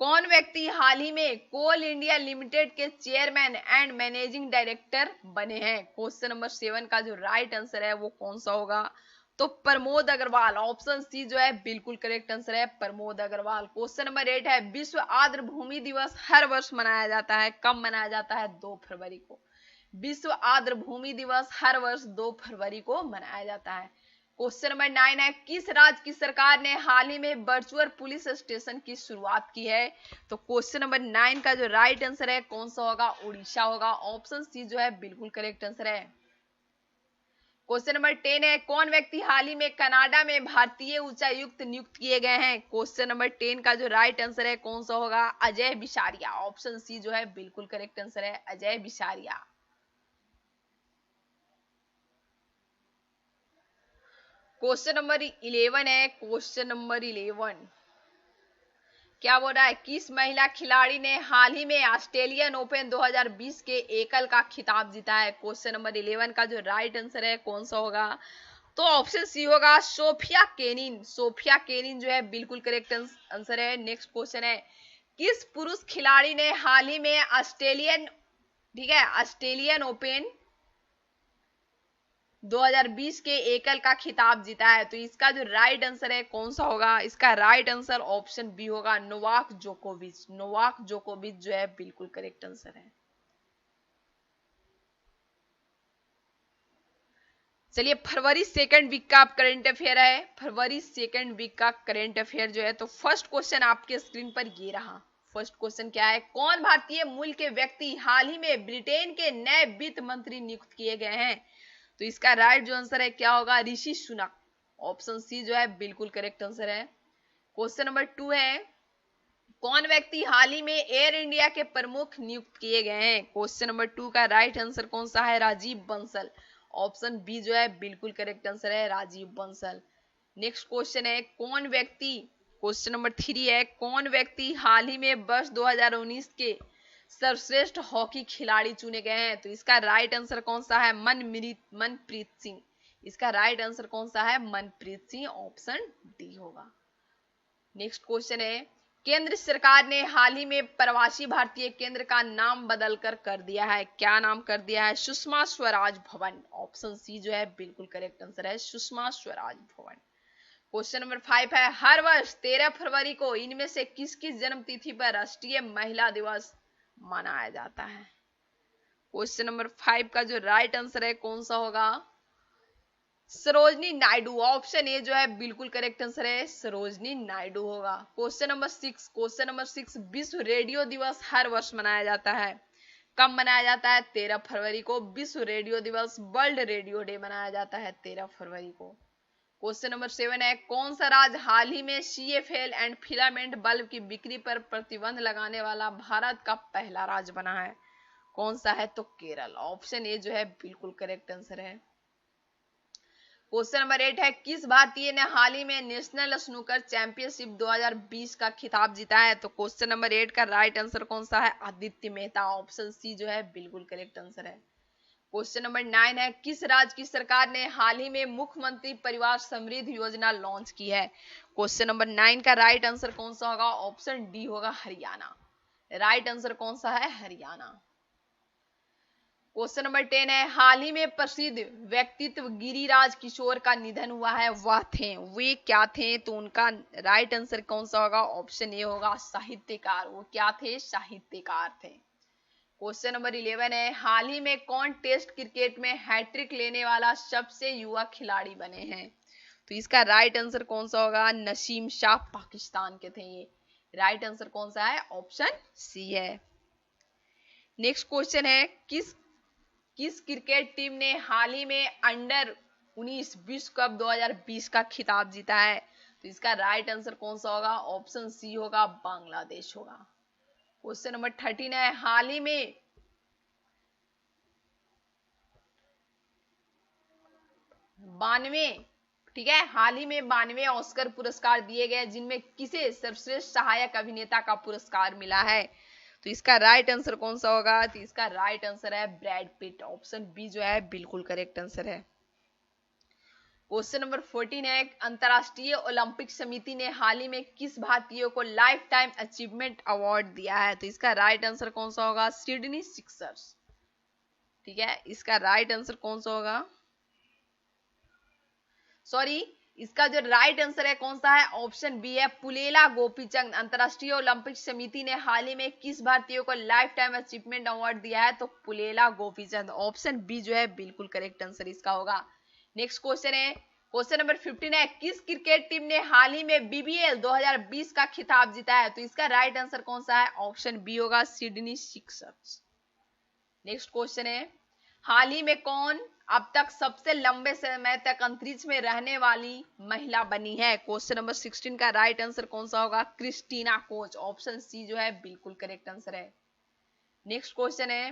कौन व्यक्ति हाल ही में कोल इंडिया लिमिटेड के चेयरमैन एंड मैनेजिंग डायरेक्टर बने हैं? क्वेश्चन नंबर 7 का जो राइट आंसर है वो कौन सा होगा? तो प्रमोद अग्रवाल। ऑप्शन सी जो है बिल्कुल करेक्ट आंसर है, प्रमोद अग्रवाल। क्वेश्चन नंबर 8 है, विश्व आर्द्र भूमि दिवस हर वर्ष मनाया जाता है, कब मनाया जाता है? 2 फरवरी को। विश्व आर्द्र भूमि दिवस हर वर्ष 2 फरवरी को मनाया जाता है। क्वेश्चन नंबर 9 है, किस राज्य की सरकार ने हाल ही में वर्चुअल पुलिस स्टेशन की शुरुआत की है? तो क्वेश्चन नंबर 9 का जो राइट आंसर है कौन सा होगा? उड़ीसा होगा। ऑप्शन सी जो है बिल्कुल करेक्ट आंसर है। क्वेश्चन नंबर 10 है, कौन व्यक्ति हाल ही में कनाडा में भारतीय उच्चायुक्त नियुक्त किए गए हैं? क्वेश्चन नंबर 10 का जो राइट आंसर है कौन सा होगा? अजय बिसारिया। ऑप्शन सी जो है बिल्कुल करेक्ट आंसर है, अजय बिसारिया। क्वेश्चन नंबर 11 है, क्वेश्चन नंबर 11 क्या बोल रहा है, किस महिला खिलाड़ी ने हाल ही में ऑस्ट्रेलियन ओपन 2020 के एकल का खिताब जीता है? क्वेश्चन नंबर 11 का जो राइट आंसर है कौन सा होगा? तो ऑप्शन सी होगा, सोफिया केनिन। सोफिया केनिन जो है बिल्कुल करेक्ट आंसर है। नेक्स्ट क्वेश्चन है, किस पुरुष खिलाड़ी ने हाल ही में ऑस्ट्रेलियन, ठीक है, ऑस्ट्रेलियन ओपन 2020 के एकल का खिताब जीता है? तो इसका जो राइट आंसर है कौन सा होगा? इसका राइट आंसर ऑप्शन बी होगा, नोवाक जोकोविच। नोवाक जोकोविच जो है बिल्कुल करेक्ट आंसर है। चलिए फरवरी सेकंड वीक का करंट अफेयर है। फरवरी सेकंड वीक का करंट अफेयर जो है, तो फर्स्ट क्वेश्चन आपके स्क्रीन पर ये रहा। फर्स्ट क्वेश्चन क्या है, कौन भारतीय मूल के व्यक्ति हाल ही में ब्रिटेन के नए वित्त मंत्री नियुक्त किए गए हैं? तो इसका राइट जो आंसर है क्या होगा? ऋषि सुनक। ऑप्शन सी जो है बिल्कुल करेक्ट आंसर है। क्वेश्चन नंबर 2 है, कौन व्यक्ति हाल ही में एयर इंडिया के प्रमुख नियुक्त किए गए हैं? क्वेश्चन नंबर 2 का राइट आंसर कौन सा है? राजीव बंसल। ऑप्शन बी जो है बिल्कुल करेक्ट आंसर है, राजीव बंसल। नेक्स्ट क्वेश्चन है, कौन व्यक्ति, क्वेश्चन नंबर 3 है, कौन व्यक्ति हाल ही में वर्ष 2019 के सर्वश्रेष्ठ हॉकी खिलाड़ी चुने गए हैं? तो इसका राइट आंसर कौन सा है? मनप्रीत सिंह। इसका राइट आंसर कौन सा है? मनप्रीत सिंह। ऑप्शन डी होगा। नेक्स्ट क्वेश्चन है, केंद्र सरकार ने हाल ही में प्रवासी भारतीय केंद्र का नाम बदलकर कर दिया है। क्या नाम कर दिया है? सुषमा स्वराज भवन। ऑप्शन सी जो है बिल्कुल करेक्ट आंसर है, सुषमा स्वराज भवन। क्वेश्चन नंबर 5 है, हर वर्ष 13 फरवरी को इनमें से किसकी जन्म तिथि पर राष्ट्रीय महिला दिवस मनाया जाता है? क्वेश्चन नंबर 5 का जो राइट आंसर है कौन सा होगा? सरोजनी नायडू। ऑप्शन ए जो है बिल्कुल करेक्ट आंसर है, सरोजनी नायडू होगा। क्वेश्चन नंबर 6 विश्व रेडियो दिवस हर वर्ष मनाया जाता है। कब मनाया जाता है? 13 फरवरी को विश्व रेडियो दिवस, वर्ल्ड रेडियो डे मनाया जाता है 13 फरवरी को। क्वेश्चन नंबर 7 है, कौन सा राज्य हाल ही में CFL एंड फिलामेंट बल्ब की बिक्री पर प्रतिबंध लगाने वाला भारत का पहला राज्य बना है? कौन सा है? तो केरल। ऑप्शन ए जो है बिल्कुल करेक्ट आंसर है। क्वेश्चन नंबर 8 है, किस भारतीय ने हाल ही में नेशनल स्नूकर चैंपियनशिप 2020 का खिताब जीता है? तो क्वेश्चन नंबर 8 का राइट आंसर कौन सा है? आदित्य मेहता। ऑप्शन सी जो है बिल्कुल करेक्ट आंसर है। क्वेश्चन नंबर 9 है, किस राज्य की सरकार ने हाल ही में मुख्यमंत्री परिवार समृद्धि योजना लॉन्च की है? क्वेश्चन नंबर 9 का राइट आंसर कौन सा होगा? ऑप्शन डी होगा, हरियाणा। राइट आंसर कौन सा है? हरियाणा। क्वेश्चन नंबर 10 है, हाल ही में प्रसिद्ध व्यक्तित्व गिरिराज किशोर का निधन हुआ है, वे क्या थे? तो उनका राइट आंसर कौन सा होगा? ऑप्शन ए होगा, साहित्यकार। वो क्या थे? साहित्यकार थे। क्वेश्चन नंबर 11 है, हाल ही में कौन टेस्ट क्रिकेट में हैट्रिक लेने वाला सबसे युवा खिलाड़ी बने हैं? तो इसका राइट आंसर कौन सा होगा? नसीम शाह, पाकिस्तान के थे ये। राइट आंसर कौन सा है? ऑप्शन सी है। नेक्स्ट क्वेश्चन है, किस क्रिकेट टीम ने हाल ही में अंडर 19 विश्व कप 2020 का खिताब जीता है? तो इसका राइट आंसर कौन सा होगा? ऑप्शन सी होगा, बांग्लादेश होगा। क्वेश्चन नंबर 13 है, हाल ही में हाल ही में 92 ऑस्कर पुरस्कार दिए गए, जिनमें किसे सर्वश्रेष्ठ सहायक अभिनेता का पुरस्कार मिला है? तो इसका राइट आंसर कौन सा होगा? तो इसका राइट आंसर है ब्रैड पिट। ऑप्शन बी जो है बिल्कुल करेक्ट आंसर है। क्वेश्चन नंबर 14 है, अंतरराष्ट्रीय ओलंपिक समिति ने हाल ही में किस भारतीय को लाइफ टाइम अचीवमेंट अवार्ड दिया है? तो इसका राइट आंसर कौन सा होगा? Sydney Sixers. ठीक है, इसका राइट आंसर कौन सा होगा? इसका जो राइट आंसर है कौन सा है? ऑप्शन बी है, पुलेला गोपीचंद। अंतरराष्ट्रीय ओलंपिक समिति ने हाल ही में किस भारतीय को लाइफ टाइम अचीवमेंट अवार्ड दिया है? तो पुलेला गोपीचंद। ऑप्शन बी जो है बिल्कुल करेक्ट आंसर इसका होगा। नेक्स्ट क्वेश्चन है, क्वेश्चन नंबर 15 है, किस क्रिकेट टीम ने हाल ही में BBL 2020 का खिताब जीता है? तो इसका राइट आंसर कौन सा है? ऑप्शन बी होगा, सिडनी सिक्सर्स। नेक्स्ट क्वेश्चन है, हाल ही में कौन अब तक सबसे लंबे समय तक अंतरिक्ष में रहने वाली महिला बनी है? क्वेश्चन नंबर 16 का राइट आंसर कौन सा होगा? Christina Koch. ऑप्शन सी जो है बिल्कुल करेक्ट आंसर है। नेक्स्ट क्वेश्चन है,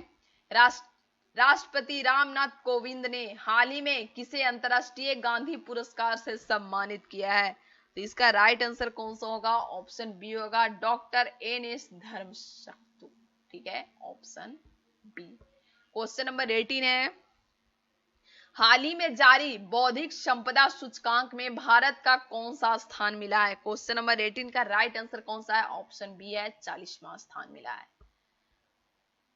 राष्ट्रपति रामनाथ कोविंद ने हाल ही में किसे अंतरराष्ट्रीय गांधी पुरस्कार से सम्मानित किया है? तो इसका राइट आंसर कौन सा होगा? ऑप्शन बी होगा, डॉक्टर NS धर्मशक्तु। ठीक है, ऑप्शन बी। क्वेश्चन नंबर 18 है, हाल ही में जारी बौद्धिक संपदा सूचकांक में भारत का कौन सा स्थान मिला है? क्वेश्चन नंबर 18 का राइट आंसर कौन सा है? ऑप्शन बी है, 40वां स्थान मिला है।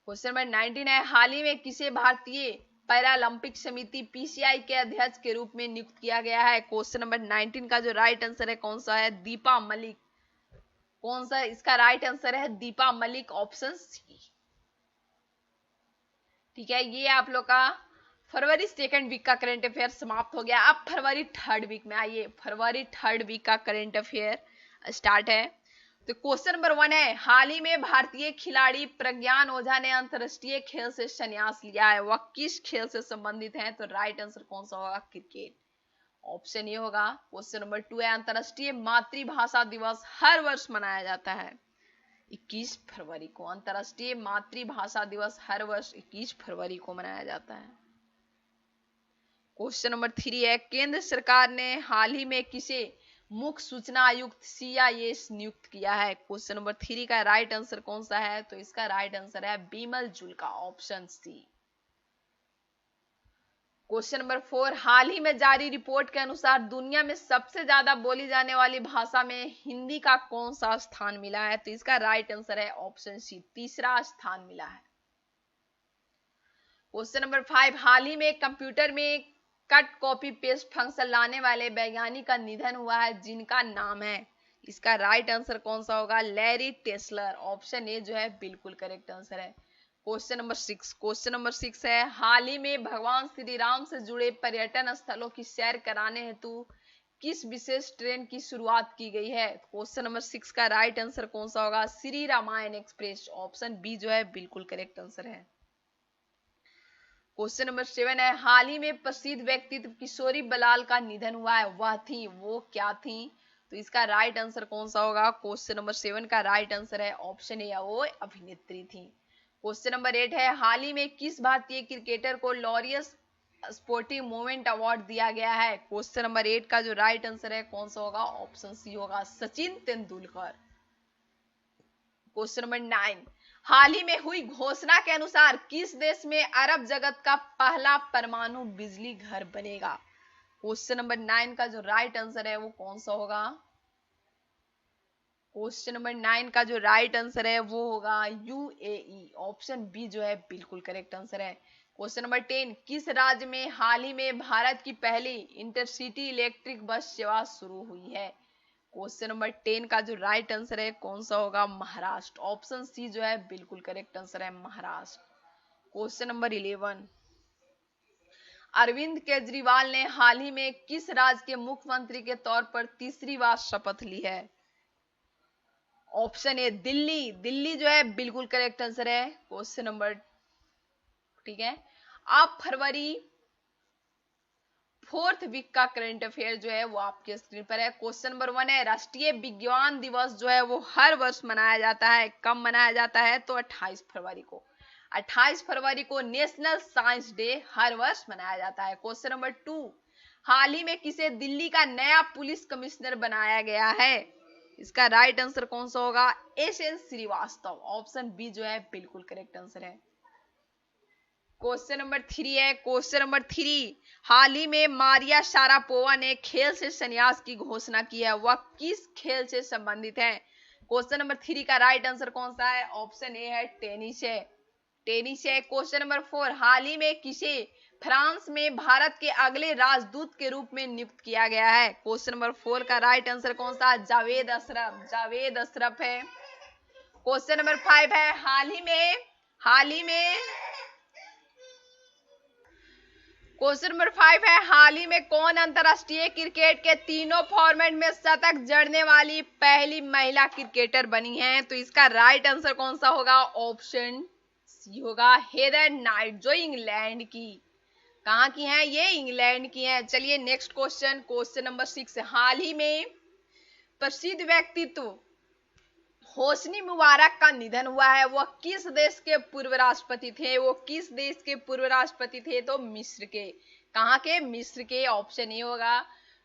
क्वेश्चन नंबर 19 है, हाल ही में किसे भारतीय पैरालंपिक समिति PCI के अध्यक्ष के रूप में नियुक्त किया गया है? क्वेश्चन नंबर 19 का जो राइट आंसर है कौन सा है? दीपा मलिक। कौन सा इसका राइट आंसर है? दीपा मलिक। Option C. ठीक है, ये आप लोग का फरवरी सेकंड वीक का करंट अफेयर समाप्त हो गया। अब फरवरी थर्ड वीक में आइए, फरवरी थर्ड वीक का करंट अफेयर स्टार्ट है। तो क्वेश्चन नंबर 1 है, हाल ही में भारतीय खिलाड़ी प्रज्ञान ओझा ने अंतरराष्ट्रीय खेल से संन्यास लिया है, वह किस खेल से संबंधित है? तो राइट आंसर कौन सा होगा? क्रिकेट। ऑप्शन ये होगा। क्वेश्चन नंबर 2 है, अंतरराष्ट्रीय मातृभाषा दिवस हर वर्ष मनाया जाता है 21 फरवरी को। अंतरराष्ट्रीय मातृभाषा दिवस हर वर्ष 21 फरवरी को मनाया जाता है। क्वेश्चन नंबर 3 है, केंद्र सरकार ने हाल ही में किसे मुख्य सूचना आयुक्त CIS नियुक्त किया है? क्वेश्चन नंबर 3 का राइट आंसर कौन सा है? तो इसका राइट आंसर है Bimal Julka. Option C. Question number 4, हाल ही में जारी रिपोर्ट के अनुसार दुनिया में सबसे ज्यादा बोली जाने वाली भाषा में हिंदी का कौन सा स्थान मिला है? तो इसका राइट आंसर है ऑप्शन सी, तीसरा स्थान मिला है। क्वेश्चन नंबर 5, हाल ही में कंप्यूटर में कट कॉपी पेस्ट फंक्शन लाने वाले वैज्ञानिक का निधन हुआ है, जिनका नाम है? इसका राइट आंसर कौन सा होगा? Larry Tesler. ऑप्शन ए जो है बिल्कुल करेक्ट आंसर है। क्वेश्चन नंबर 6 है, हाल ही में भगवान श्री राम से जुड़े पर्यटन स्थलों की सैर कराने हेतु किस विशेष ट्रेन की शुरुआत की गई है? क्वेश्चन नंबर 6 का राइट आंसर कौन सा होगा? Shri Ramayana express. Option B जो है बिल्कुल करेक्ट आंसर है। क्वेश्चन नंबर 7 है, हाल ही में प्रसिद्ध व्यक्तित्व किशोरी बलाल का निधन हुआ है, वह थी, वो क्या थी? तो इसका राइट आंसर कौन सा होगा? क्वेश्चन नंबर 7 का राइट आंसर है ऑप्शन ए, वो अभिनेत्री थी। क्वेश्चन नंबर 8 है, हाल ही में किस भारतीय क्रिकेटर को लॉरियस स्पोर्टिंग मोमेंट अवार्ड दिया गया है? क्वेश्चन नंबर 8 का जो राइट आंसर है कौन सा होगा? ऑप्शन सी होगा, सचिन तेंदुलकर। क्वेश्चन नंबर 9, हाल ही में हुई घोषणा के अनुसार किस देश में अरब जगत का पहला परमाणु बिजली घर बनेगा? क्वेश्चन नंबर 9 का जो राइट आंसर है वो कौन सा होगा? क्वेश्चन नंबर 9 का जो राइट आंसर है वो होगा यूएई। ऑप्शन बी जो है बिल्कुल करेक्ट आंसर है। क्वेश्चन नंबर 10, किस राज्य में हाल ही में भारत की पहली इंटरसिटी इलेक्ट्रिक बस सेवा शुरू हुई है? क्वेश्चन नंबर 10 का जो राइट आंसर है कौन सा होगा? महाराष्ट्र। ऑप्शन सी जो है बिल्कुल करेक्ट आंसर है, महाराष्ट्र। क्वेश्चन नंबर 11, अरविंद केजरीवाल ने हाल ही में किस राज्य के मुख्यमंत्री के तौर पर तीसरी बार शपथ ली है? Option A Delhi. दिल्ली जो है बिल्कुल करेक्ट आंसर है। क्वेश्चन नंबर, ठीक है, आप फरवरी 4th वीक का करंट अफेयर जो है वो आपके स्क्रीन पर है। क्वेश्चन नंबर 1 है, राष्ट्रीय विज्ञान दिवस जो है वो हर वर्ष मनाया जाता है, कब मनाया जाता है? तो 28 फरवरी को। 28 फरवरी को नेशनल साइंस डे हर वर्ष मनाया जाता है। क्वेश्चन नंबर 2, हाल ही में किसे दिल्ली का नया पुलिस कमिश्नर बनाया गया है? इसका राइट आंसर कौन सा होगा? एस.एन. श्रीवास्तव। ऑप्शन बी जो है बिल्कुल करेक्ट आंसर है। क्वेश्चन नंबर 3 है, क्वेश्चन नंबर 3, हाल ही में मारिया शारापोवा ने खेल से संन्यास की घोषणा की है, वह किस खेल से संबंधित है? क्वेश्चन नंबर 3 का राइट आंसर कौन सा है? ऑप्शन ए है टेनिस है, टेनिस है। क्वेश्चन नंबर 4, हाल ही में किसे फ्रांस में भारत के अगले राजदूत के रूप में नियुक्त किया गया है? क्वेश्चन नंबर 4 का राइट आंसर कौन सा? जावेद अशरफ। जावेद अशरफ है। क्वेश्चन नंबर 5 है, क्वेश्चन नंबर 5 है, हाल ही में कौन अंतरराष्ट्रीय क्रिकेट के तीनों फॉर्मेट में शतक जड़ने वाली पहली महिला क्रिकेटर बनी है? तो इसका राइट आंसर कौन सा होगा? ऑप्शन सी होगा, हेदर नाइट, जो इंग्लैंड की, कहां की हैं ये? इंग्लैंड की हैं। चलिए नेक्स्ट क्वेश्चन, क्वेश्चन नंबर 6, हाल ही में प्रसिद्ध व्यक्तित्व होस्नी मुबारक का निधन हुआ है, वह किस देश के पूर्व राष्ट्रपति थे? वो किस देश के पूर्व राष्ट्रपति थे? तो मिस्र के। कहां के? मिस्र के। ऑप्शन ए होगा।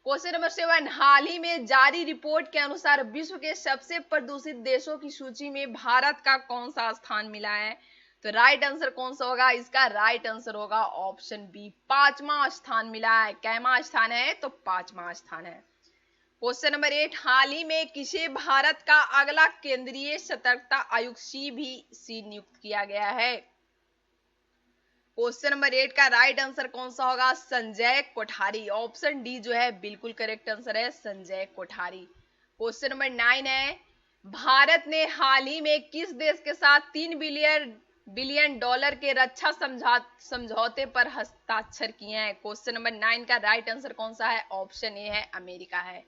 क्वेश्चन नंबर 7, हाल ही में जारी रिपोर्ट के अनुसार विश्व के सबसे प्रदूषित देशों की सूची में भारत का कौन सा स्थान मिला है? तो राइट आंसर कौन सा होगा? इसका राइट आंसर होगा ऑप्शन बी, 5वां स्थान मिला है। कैमा स्थान है? तो 5वां स्थान है। क्वेश्चन नंबर 8, हाल ही में किसे भारत का अगला केंद्रीय सतर्कता आयुक्त CBC नियुक्त किया गया है? क्वेश्चन नंबर 8 का राइट आंसर कौन सा होगा? संजय कोठारी। ऑप्शन डी जो है बिल्कुल करेक्ट आंसर है, संजय कोठारी। क्वेश्चन नंबर 9 है, भारत ने हाल ही में किस देश के साथ 3 बिलियन डॉलर के रक्षा समझौते पर हस्ताक्षर किए हैं? क्वेश्चन नंबर 9 का राइट आंसर कौन सा है? ऑप्शन ए है, अमेरिका है।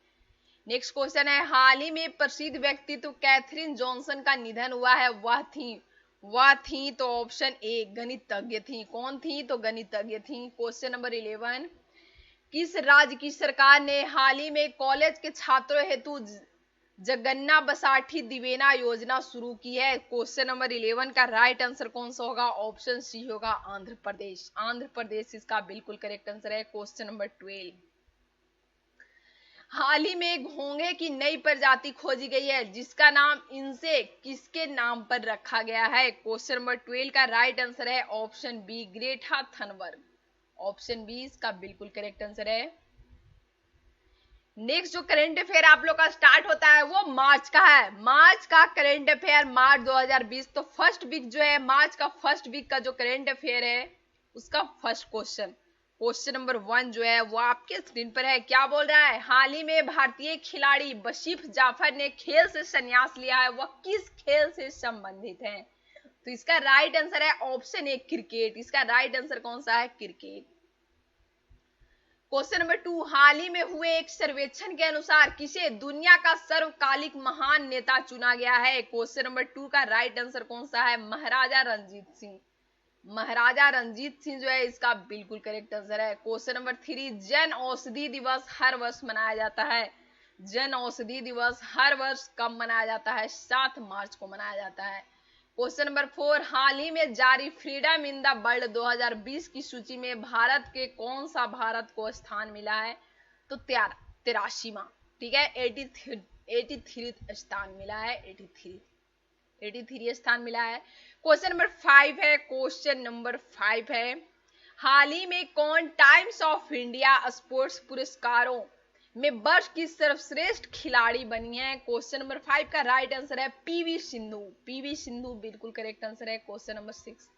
नेक्स्ट क्वेश्चन है, हाल ही में प्रसिद्ध व्यक्तित्व कैथरीन जॉनसन का निधन हुआ है, वह थी तो ऑप्शन ए गणितज्ञ थी। कौन थी? तो गणितज्ञ थी। क्वेश्चन नंबर 11, किस राज्य की सरकार ने हाल ही में कॉलेज के छात्रों हेतु जगन्ना बसाठी दिवेना योजना शुरू की है? क्वेश्चन नंबर 11 का राइट आंसर कौन सा होगा? ऑप्शन सी होगा, आंध्र प्रदेश। आंध्र प्रदेश इसका बिल्कुल करेक्ट आंसर है। क्वेश्चन नंबर 12, हाल ही में घोंघे की नई प्रजाति खोजी गई है, जिसका नाम इनसे किसके नाम पर रखा गया है? क्वेश्चन नंबर 12 का राइट आंसर है option B, Greta Thunberg. Option B इसका बिल्कुल करेक्ट आंसर है। नेक्स्ट जो करंट अफेयर आप लोग का स्टार्ट होता है वो मार्च का है। मार्च का करंट अफेयर मार्च 2020। तो फर्स्ट वीक जो है मार्च का फर्स्ट वीक का जो करंट अफेयर है उसका फर्स्ट क्वेश्चन नंबर 1 जो है वो आपके स्क्रीन पर है। क्या बोल रहा है, हाल ही में भारतीय खिलाड़ी वसीफ जाफर ने खेल से संन्यास लिया है, वह किस खेल से संबंधित है? तो इसका राइट आंसर है ऑप्शन ए क्रिकेट। इसका राइट आंसर कौन सा है, क्रिकेट। क्वेश्चन नंबर 2, हाल ही में हुए एक सर्वेक्षण के अनुसार किसे दुनिया का सर्वकालिक महान नेता चुना गया है? क्वेश्चन नंबर 2 का राइट आंसर कौन सा है, महाराजा रणजीत सिंह। महाराजा रणजीत सिंह जो है इसका बिल्कुल करेक्ट आंसर है। क्वेश्चन नंबर 3, जन औषधि दिवस हर वर्ष मनाया जाता है। जन औषधि दिवस हर वर्ष कब मनाया जाता है? 7 मार्च को मनाया जाता है। क्वेश्चन नंबर 4, हाल ही में जारी फ्रीडम इन द वर्ल्ड 2020 की सूची में भारत के कौन सा भारत को स्थान मिला है? तो 83वां, ठीक है, 83 स्थान मिला है, 83 स्थान मिला है। क्वेश्चन नंबर 5 है, क्वेश्चन नंबर 5 है, हाल ही में कौन टाइम्स ऑफ इंडिया स्पोर्ट्स पुरस्कारों में वर्ष की सर्वश्रेष्ठ खिलाड़ी बनी है? क्वेश्चन नंबर 5 का राइट आंसर है पीवी सिंधु। पीवी सिंधु बिल्कुल करेक्ट आंसर है। क्वेश्चन नंबर 6,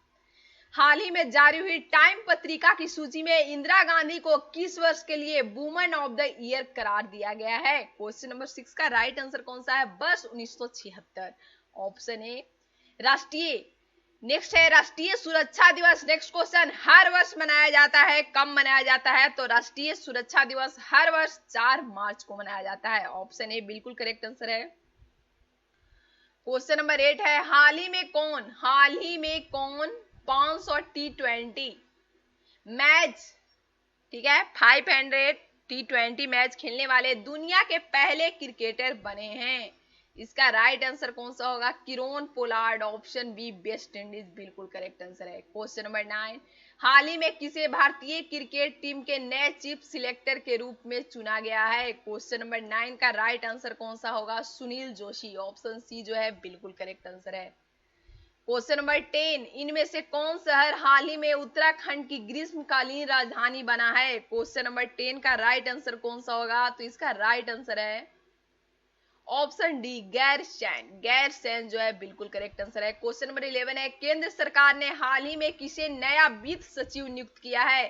हाल ही में जारी हुई टाइम पत्रिका की सूची में इंदिरा गांधी को किस वर्ष के लिए वुमेन ऑफ द ईयर करार दिया गया है? क्वेश्चन नंबर 6 का राइट आंसर कौन सा है, वर्ष 1976, ऑप्शन ए राष्ट्रीय। नेक्स्ट है राष्ट्रीय सुरक्षा दिवस। नेक्स्ट क्वेश्चन, हर वर्ष मनाया जाता है, कब मनाया जाता है? तो राष्ट्रीय सुरक्षा दिवस हर वर्ष 4 मार्च को मनाया जाता है, ऑप्शन ए बिल्कुल करेक्ट आंसर है। क्वेश्चन नंबर 8 है, हाल ही में कौन 500 T20 मैच, ठीक है, 500 T20 मैच खेलने वाले दुनिया के पहले क्रिकेटर बने हैं? इसका राइट आंसर कौन सा होगा, Kieron Pollard, option B West Indies बिल्कुल करेक्ट आंसर है। क्वेश्चन नंबर 9, हाल ही में किसे भारतीय क्रिकेट टीम के नए चीफ सिलेक्टर के रूप में चुना गया है? क्वेश्चन नंबर 9 का राइट आंसर कौन सा होगा, सुनील जोशी, ऑप्शन सी जो है बिल्कुल करेक्ट आंसर है। क्वेश्चन नंबर 10, इनमें से कौन शहर हाल ही में उत्तराखंड की ग्रीष्मकालीन राजधानी बना है? क्वेश्चन नंबर 10 का राइट आंसर कौन सा होगा, तो इसका राइट आंसर है ऑप्शन डी गैरसैंण जो है बिल्कुल करेक्ट आंसर है। क्वेश्चन नंबर 11 है, केंद्र सरकार ने हाल ही में किसे नया वित्त सचिव नियुक्त किया है?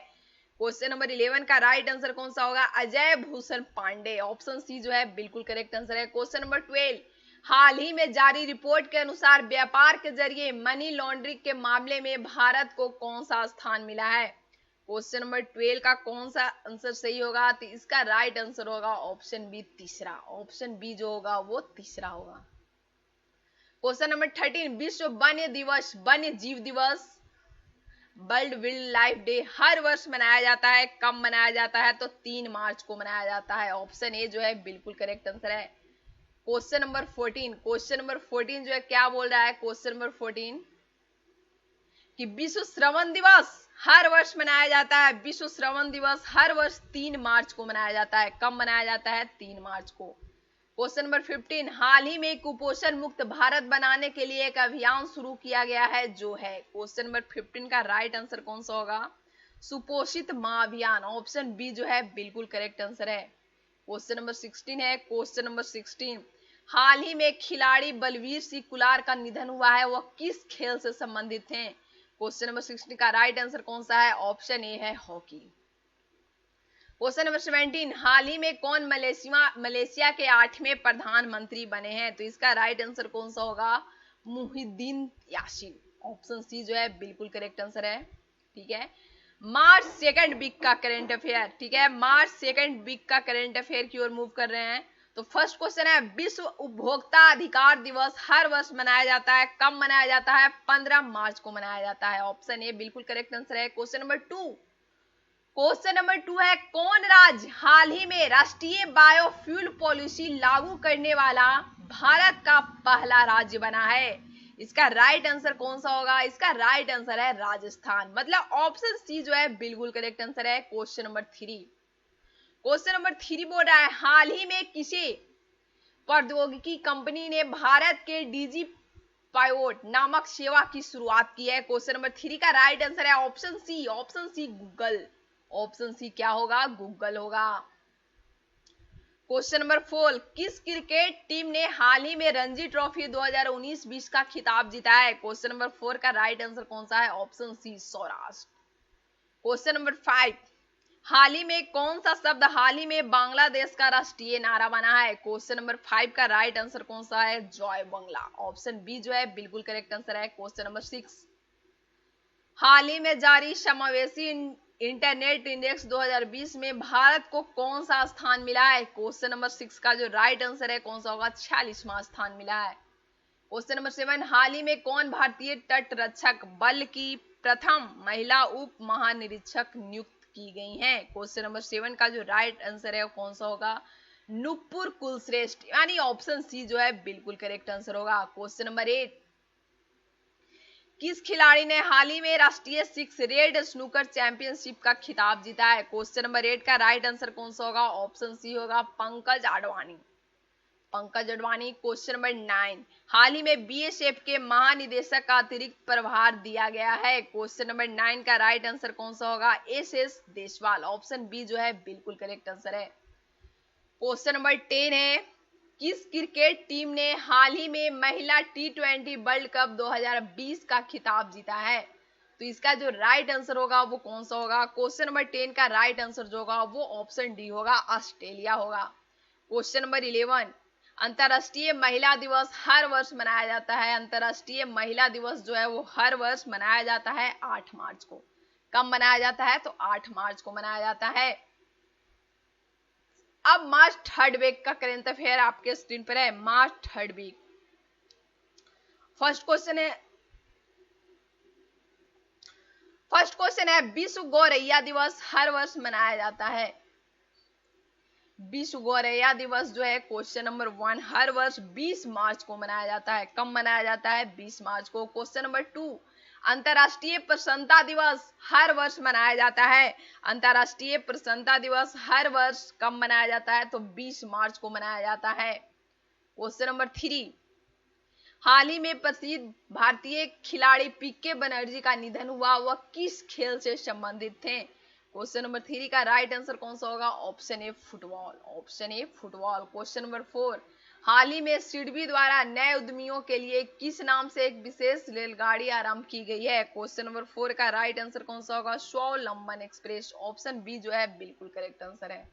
क्वेश्चन नंबर 11 का राइट आंसर कौन सा होगा, अजय भूषण पांडे, ऑप्शन सी जो है बिल्कुल करेक्ट आंसर है। क्वेश्चन नंबर 12, हाल ही में जारी रिपोर्ट के अनुसार व्यापार के जरिए मनी लॉन्ड्रिंग के मामले में भारत को कौन सा स्थान मिला है? क्वेश्चन नंबर 12 का कौन सा आंसर सही होगा, तो इसका राइट आंसर होगा ऑप्शन बी तीसरा, ऑप्शन बी जो होगा वो तीसरा होगा। क्वेश्चन नंबर 13, विश्व वन्य जीव दिवस वर्ल्ड वाइल्ड लाइफ डे हर वर्ष मनाया जाता है, कब मनाया जाता है? तो 3 मार्च को मनाया जाता है, ऑप्शन ए जो है बिल्कुल करेक्ट आंसर है। क्वेश्चन नंबर 14 जो है क्या बोल रहा है, क्वेश्चन नंबर 14 कि विश्व श्रवण दिवस हर वर्ष मनाया जाता है। विश्व श्रवण दिवस हर वर्ष 3 मार्च को मनाया जाता है, कब मनाया जाता है? 3 मार्च को। क्वेश्चन नंबर 15, हाल ही में कुपोषण मुक्त भारत बनाने के लिए एक अभियान शुरू किया गया है, जो है? क्वेश्चन नंबर 15 का राइट आंसर कौन सा होगा, सुपोषित मां अभियान, ऑप्शन बी जो है बिल्कुल करेक्ट आंसर है। क्वेश्चन नंबर 16 है, क्वेश्चन नंबर 16, हाल ही में खिलाड़ी बलवीर सिंह कुलार का निधन हुआ है, वह किस खेल से संबंधित हैं? क्वेश्चन नंबर 16 का राइट आंसर कौन सा है, ऑप्शन ए है हॉकी। क्वेश्चन नंबर 17, हाल ही में कौन मलेशिया के 8वें प्रधानमंत्री बने हैं? तो इसका राइट आंसर कौन सा होगा, मुहिद्दीन यासीन, ऑप्शन सी जो है बिल्कुल करेक्ट आंसर है। ठीक है, मार्च 2nd वीक का करंट अफेयर, ठीक है, मार्च 2nd वीक का करंट अफेयर की ओर मूव कर रहे हैं। तो फर्स्ट क्वेश्चन है, विश्व उपभोक्ता अधिकार दिवस हर वर्ष मनाया जाता है, कब मनाया जाता है? 15 मार्च को मनाया जाता है, ऑप्शन ए बिल्कुल करेक्ट आंसर है। क्वेश्चन नंबर 2 है, कौन राज्य हाल ही में राष्ट्रीय बायोफ्यूल पॉलिसी लागू करने वाला भारत का पहला राज्य बना है? इसका राइट आंसर कौन सा होगा, इसका राइट आंसर है राजस्थान, मतलब ऑप्शन सी जो है बिल्कुल करेक्ट आंसर है। क्वेश्चन नंबर 3 बोल रहा है, हाल ही में किसी प्रौद्योगिकी कंपनी ने भारत के डीजी पायोट नामक सेवा की शुरुआत की है? क्वेश्चन नंबर 3 का राइट आंसर है option C Google, option C क्या होगा? गूगल होगा। क्वेश्चन नंबर 4, किस क्रिकेट टीम ने हाल ही में रणजी ट्रॉफी 2019-20 का खिताब जीता है? क्वेश्चन नंबर 4 का राइट आंसर कौन सा है? Option C Saurashtra. Question number 5, हाल ही में कौन सा शब्द हाल ही में बांग्लादेश का राष्ट्रीय नारा बना है? क्वेश्चन नंबर 5 का राइट आंसर कौन सा है? जय बांग्ला। ऑप्शन बी जो है बिल्कुल करेक्ट आंसर है। क्वेश्चन नंबर 6, हाल ही में जारी समावेशी इंटरनेट इंडेक्स 2020 में भारत को कौन सा स्थान मिला है? क्वेश्चन नंबर 6 का जो राइट आंसर है कौन सा होगा? 46वां स्थान मिला है। क्वेश्चन नंबर 7, हाल ही में कौन भारतीय तट रक्षक बल की प्रथम महिला उप महानिरीक्षक नियुक्त की गई हैं? क्वेश्चन नंबर 7 का जो राइट आंसर है कौन सा होगा? नुपुर कुलश्रेष्ठ, यानी ऑप्शन सी जो है बिल्कुल करेक्ट आंसर होगा। क्वेश्चन नंबर 8, किस खिलाड़ी ने हाल ही में राष्ट्रीय सिक्स रेड स्नूकर चैंपियनशिप का खिताब जीता है? क्वेश्चन नंबर 8 का राइट आंसर कौन सा होगा? ऑप्शन सी होगा पंकज आडवाणी। पंकज आडवाणी। क्वेश्चन नंबर 9, हाल ही में बीएसएफ के महानिदेशक का अतिरिक्त प्रभार दिया गया है? क्वेश्चन नंबर 9 का राइट आंसर कौन सा होगा? एस देशवाल। ऑप्शन बी जो है बिल्कुल करेक्ट आंसर है। क्वेश्चन नंबर 10 है, किस क्रिकेट टीम ने हाल ही में महिला T20 वर्ल्ड कप 2020 का खिताब जीता है? तो इसका जो राइट आंसर होगा वो कौन सा होगा? क्वेश्चन नंबर 10 का राइट आंसर जो होगा वो ऑप्शन डी होगा, ऑस्ट्रेलिया होगा। क्वेश्चन नंबर 11, अंतर्राष्ट्रीय महिला दिवस हर वर्ष मनाया जाता है। अंतर्राष्ट्रीय महिला दिवस जो है वो हर वर्ष मनाया जाता है 8 मार्च को। कब मनाया जाता है? तो 8 मार्च को मनाया जाता है। अब मार्च थर्ड वीक का करेंट अफेयर आपके स्क्रीन पर है। मार्च थर्ड वीक, फर्स्ट क्वेश्चन है विश्व गौरैया दिवस हर वर्ष मनाया जाता है। विश्व गौरैया दिवस जो है क्वेश्चन नंबर 1 हर वर्ष 20 मार्च को मनाया जाता है। कब मनाया जाता है? 20 मार्च को। क्वेश्चन नंबर 2, अंतर्राष्ट्रीय प्रसन्नता दिवस हर वर्ष मनाया जाता है। अंतर्राष्ट्रीय प्रसन्नता दिवस हर वर्ष कब मनाया जाता है? तो 20 मार्च को मनाया जाता है। क्वेश्चन नंबर 3, हाल ही में प्रसिद्ध भारतीय खिलाड़ी पीके बनर्जी का निधन हुआ, वह किस खेल से संबंधित थे? क्वेश्चन नंबर 3 का राइट आंसर कौन सा होगा? Option A football. Option A football. Question number 4, हाल ही में सिडबी द्वारा नए उद्यमियों के लिए किस नाम से एक विशेष रेलगाड़ी आरंभ की गई है? क्वेश्चन नंबर 4 का राइट आंसर कौन सा होगा? स्वावलंबन एक्सप्रेस। ऑप्शन बी जो है बिल्कुल करेक्ट आंसर है।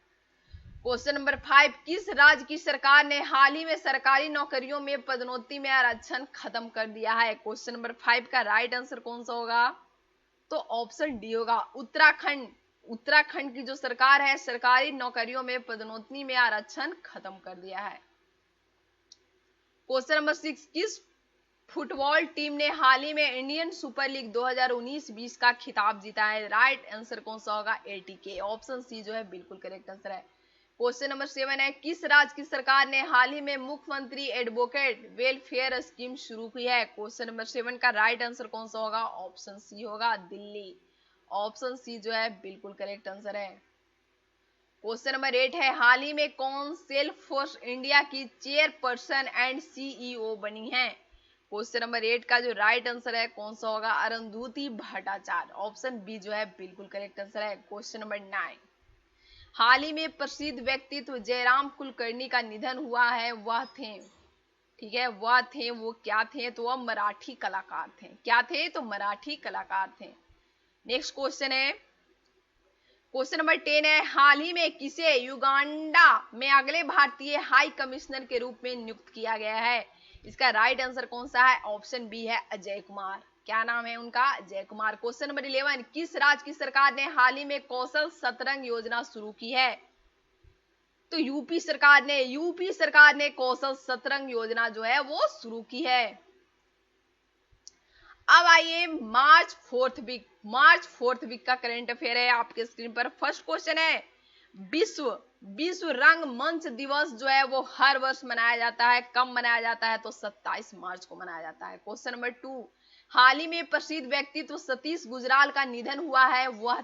क्वेश्चन नंबर 5, किस राज्य की सरकार ने हाल ही में सरकारी नौकरियों में पदोन्नति में आरक्षण खत्म कर दिया है? क्वेश्चन नंबर 5 का राइट आंसर कौन सा होगा? तो ऑप्शन डी होगा, उत्तराखंड। उत्तराखंड की जो सरकार है सरकारी नौकरियों में पदोन्नति में आरक्षण खत्म कर दिया है। क्वेश्चन नंबर 6, किस फुटबॉल टीम ने हाल ही में इंडियन सुपर लीग 2019-20 का खिताब जीता है? राइट आंसर कौन सा होगा? एटीके। ऑप्शन सी जो है बिल्कुल करेक्ट आंसर है। क्वेश्चन नंबर 7 है, किस राज्य की सरकार ने हाल ही में मुख्यमंत्री एडवोकेट वेलफेयर स्कीम शुरू की है? क्वेश्चन नंबर 7 का राइट आंसर कौन सा होगा? ऑप्शन सी होगा, दिल्ली। ऑप्शन सी जो है बिल्कुल करेक्ट आंसर है। क्वेश्चन नंबर 8 है, हाल ही में कौन सेल्फ फोर्स इंडिया की चेयरपर्सन एंड सीईओ बनी है? क्वेश्चन नंबर 8 का जो राइट आंसर है कौन सा होगा? अरुंधति भट्टाचार्य। ऑप्शन बी जो है बिल्कुल करेक्ट आंसर है। क्वेश्चन नंबर 9, हाल ही में प्रसिद्ध व्यक्तित्व जयराम कुलकर्णी का निधन हुआ है, वह थे, ठीक है, वह थे, वो क्या थे? तो वह मराठी कलाकार थे। क्या थे? तो मराठी कलाकार थे। नेक्स्ट क्वेश्चन है, क्वेश्चन नंबर 10 है, हाल ही में किसे युगांडा में अगले भारतीय हाई कमिश्नर के रूप में नियुक्त किया गया है? इसका राइट आंसर कौन सा है? ऑप्शन बी है, अजय कुमार। क्या नाम है उनका? अजय कुमार। क्वेश्चन नंबर 11, किस राज्य की सरकार ने हाल ही में कौशल सतरंग योजना शुरू की है? तो यूपी सरकार ने कौशल सतरंग योजना जो है वो शुरू की है। अब आइए मार्च फोर्थ वीक का करंट अफेयर है आपके स्क्रीन पर। फर्स्ट क्वेश्चन है, विश्व रंगमंच दिवस जो है वो हर वर्ष मनाया जाता है। कब मनाया जाता है? तो 27 मार्च को मनाया जाता है। क्वेश्चन नंबर 2, हाल ही में प्रसिद्ध व्यक्तित्व सतीश गुजराल का निधन हुआ है, वह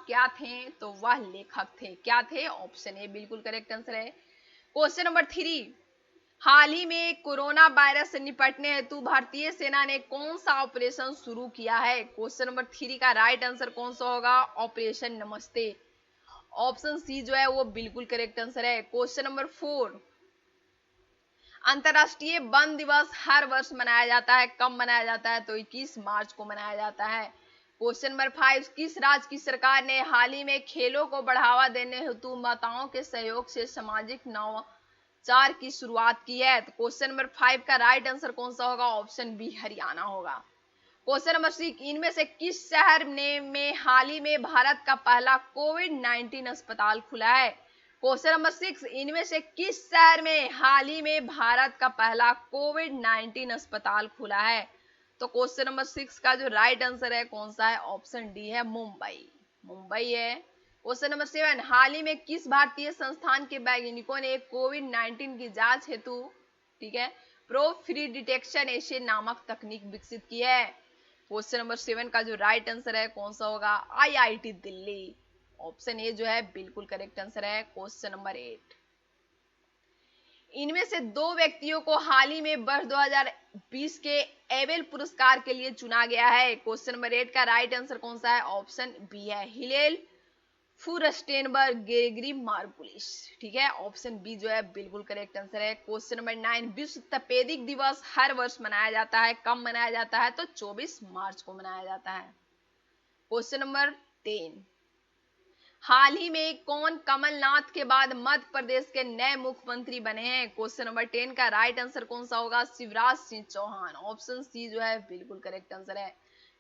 क्या थे? तो वह लेखक थे। क्या थे? ऑप्शन ए बिल्कुल करेक्ट आंसर है। क्वेश्चन नंबर 3, हाल ही में कोरोना वायरस से निपटने हेतु भारतीय सेना ने कौन सा ऑपरेशन शुरू किया है? क्वेश्चन नंबर 3 का राइट आंसर कौन सा होगा? ऑपरेशन नमस्ते। ऑप्शन सी जो है वो बिल्कुल करेक्ट आंसर है। क्वेश्चन नंबर 4, अंतरराष्ट्रीय वन दिवस हर वर्ष मनाया जाता है, कब मनाया जाता है? तो 21 मार्च को मनाया जाता है। क्वेश्चन नंबर 5, किस राज्य की सरकार ने हाल ही में खेलों को बढ़ावा देने हेतु माताओं के सहयोग से सामाजिक नवाचार की शुरुआत की है? तो क्वेश्चन नंबर 5 का राइट आंसर कौन सा होगा? ऑप्शन बी हरियाणा होगा। क्वेश्चन नंबर 6, इनमें से किस शहर में हाल ही में भारत का पहला कोविड-19 अस्पताल खुला है? क्वेश्चन नंबर 6, इनमें से किस शहर में हाल ही में भारत का पहला कोविड-19 अस्पताल खुला है? तो क्वेश्चन नंबर 6 का जो राइट आंसर है कौन सा है? ऑप्शन डी है मुंबई। मुंबई है। क्वेश्चन नंबर 7, हाल ही में किस भारतीय संस्थान के वैज्ञानिकों ने कोविड-19 की जांच हेतु, ठीक है, प्रो फ्री डिटेक्शन एसे नामक तकनीक विकसित की है? क्वेश्चन नंबर 7 का जो राइट आंसर है कौन सा होगा? आईआईटी दिल्ली। ऑप्शन ए जो है बिल्कुल करेक्ट आंसर है। क्वेश्चन नंबर 8, इनमें से दो व्यक्तियों को हाल ही में वर्ष 2020 के एबेल पुरस्कार के लिए चुना गया है। क्वेश्चन नंबर 8 का राइट आंसर कौन सा है? ऑप्शन बी है हिलेल फुरस्टेनबर्ग गेगरी मार्गुलिस। ठीक है, ऑप्शन बी जो है बिल्कुल करेक्ट आंसर है। क्वेश्चन नंबर 9, विश्व तपेदिक दिवस हर वर्ष मनाया जाता है, कब मनाया जाता है? तो 24 मार्च को मनाया जाता है। क्वेश्चन नंबर 10, हाल ही में कौन कमलनाथ के बाद मध्य प्रदेश के नए मुख्यमंत्री बने हैं? क्वेश्चन नंबर 10 का राइट आंसर कौन सा होगा? शिवराज सिंह चौहान। ऑप्शन सी जो है बिल्कुल करेक्ट आंसर है।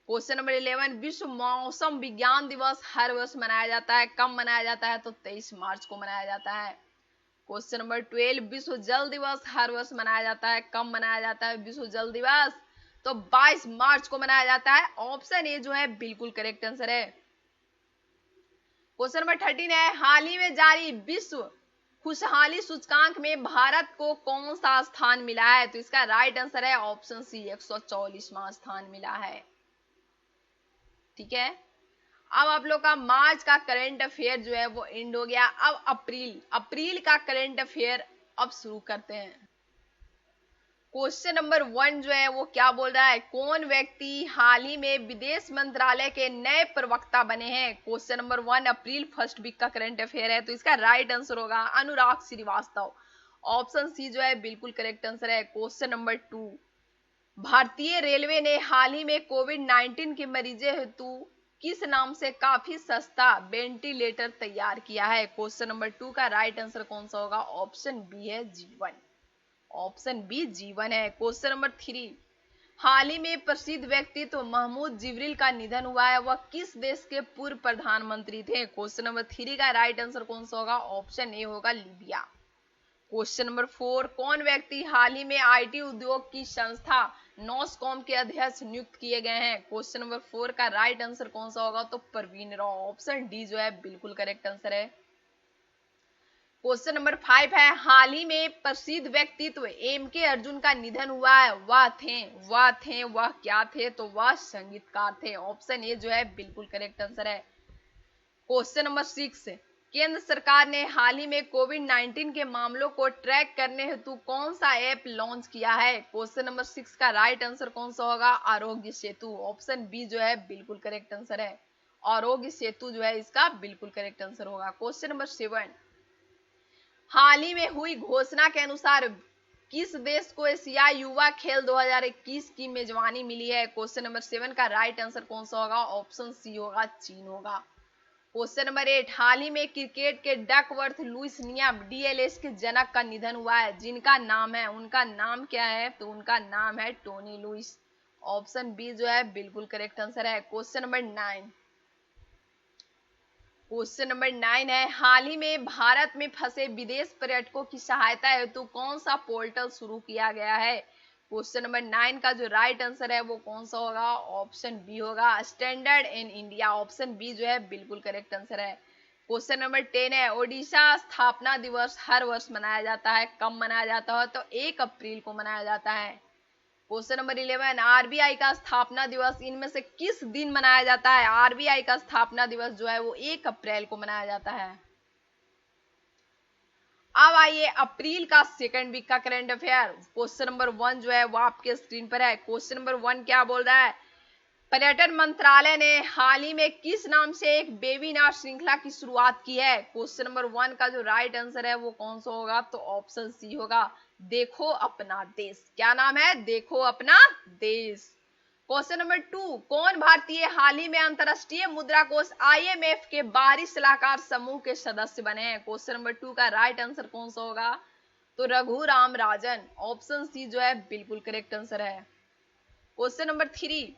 क्वेश्चन नंबर 11, विश्व मौसम विज्ञान दिवस हर वर्ष मनाया जाता है, कब मनाया जाता है? तो 23 मार्च को मनाया जाता है। क्वेश्चन नंबर 12, विश्व जल दिवस हर वर्ष मनाया जाता है, कब मनाया जाता है विश्व जल दिवस? तो 22 मार्च को मनाया जाता है। ऑप्शन ए जो है बिल्कुल करेक्ट आंसर है। क्वेश्चन नंबर 13 है, हाल ही में जारी विश्व खुशहाली सूचकांक में भारत को कौन सा स्थान मिला है? तो इसका राइट आंसर है ऑप्शन सी 144वां स्थान मिला है। ठीक है, अब आप लोग का मार्च का करंट अफेयर जो है वो एंड हो गया। अब अप्रैल का करंट अफेयर अब शुरू करते हैं। क्वेश्चन नंबर 1 जो है वो क्या बोल रहा है? कौन व्यक्ति हाल ही में विदेश मंत्रालय के नए प्रवक्ता बने हैं? Question number 1 April first week का करंट अफेयर है, तो इसका राइट आंसर होगा अनुराग श्रीवास्तव। ऑप्शन सी जो है बिल्कुल करेक्ट आंसर है। क्वेश्चन नंबर 2, भारतीय रेलवे ने हाल ही में कोविड-19 के मरीजों हेतु किस नाम से काफी सस्ता वेंटिलेटर तैयार किया है? क्वेश्चन नंबर 2 का राइट आंसर कौन सा होगा? ऑप्शन बी है जीवन। ऑप्शन बी जीवन है। क्वेश्चन नंबर 3, हाल ही में प्रसिद्ध व्यक्तित्व महमूद जिब्रील का निधन हुआ है, वह किस देश के पूर्व प्रधानमंत्री थे? क्वेश्चन नंबर 3 का राइट आंसर कौन सा होगा? ऑप्शन ए होगा लीबिया। क्वेश्चन नंबर 4, कौन व्यक्ति हाल ही में आईटी उद्योग की संस्था नॉसकॉम के अध्यक्ष नियुक्त किए गए हैं? क्वेश्चन नंबर 4 का राइट आंसर कौन सा होगा? तो परवीन राव। ऑप्शन डी जो है बिल्कुल करेक्ट आंसर है। क्वेश्चन नंबर 5 है, हाल ही में प्रसिद्ध व्यक्तित्व एम के अर्जुन का निधन हुआ है, वह क्या थे? तो वह संगीतकार थे। ऑप्शन ए जो है बिल्कुल करेक्ट आंसर है। क्वेश्चन नंबर 6, केंद्र सरकार ने हाल ही में कोविड-19 के मामलों को ट्रैक करने हेतु कौन सा ऐप लॉन्च किया है? क्वेश्चन नंबर 6 का राइट आंसर कौन सा होगा? आरोग्य सेतु। ऑप्शन बी जो है बिल्कुल करेक्ट आंसर है। आरोग्य सेतु जो है इसका बिल्कुल करेक्ट आंसर होगा। क्वेश्चन नंबर 7, हाल ही में हुई घोषणा के अनुसार किस देश को एशियाई युवा खेल 2021 की मेजबानी मिली है? क्वेश्चन नंबर 7 का राइट आंसर कौन सा होगा? ऑप्शन सी होगा चीन होगा। क्वेश्चन नंबर 8, हाल ही में क्रिकेट के डकवर्थ लुईस नियम डीएलएस के जनक का निधन हुआ है, जिनका नाम है, उनका नाम क्या है? तो उनका नाम है टोनी लुईस। ऑप्शन बी जो है बिल्कुल करेक्ट आंसर है। क्वेश्चन नंबर 9 है, हाल ही में भारत में फंसे विदेश पर्यटकों की सहायता हेतु कौन सा पोर्टल शुरू किया गया है? क्वेश्चन नंबर 9 का जो राइट आंसर है वो कौन सा होगा? ऑप्शन बी होगा standard in India. Option B जो है बिल्कुल करेक्ट आंसर है। क्वेश्चन नंबर 10 है, ओडिशा स्थापना दिवस हर वर्ष मनाया जाता है, कब मनाया जाता है? तो 1 अप्रैल को मनाया जाता है। क्वेश्चन नंबर 11, आरबीआई का स्थापना दिवस इनमें से किस दिन मनाया जाता है? आरबीआई का स्थापना दिवस जो है वो 1 अप्रैल को मनाया जाता है। अब आइए अप्रैल का सेकंड वीक का करंट अफेयर। क्वेश्चन नंबर 1 जो है वो आपके स्क्रीन पर है। क्वेश्चन नंबर 1 क्या बोल रहा है, पर्यटन मंत्रालय ने हाल ही में किस नाम से एक वेबिनार श्रृंखला की शुरुआत की है। क्वेश्चन नंबर 1 का जो राइट आंसर है वो कौन सा होगा, तो ऑप्शन सी होगा, देखो अपना देश। क्या नाम है, देखो अपना देश। क्वेश्चन नंबर 2, कौन भारतीय हाल ही में अंतरराष्ट्रीय मुद्रा कोष IMF के बाहरी सलाहकार समूह के सदस्य बने हैं। क्वेश्चन नंबर 2 का राइट आंसर कौन सा होगा, तो रघुराम राजन। ऑप्शन सी जो है बिल्कुल करेक्ट आंसर है। क्वेश्चन नंबर 3,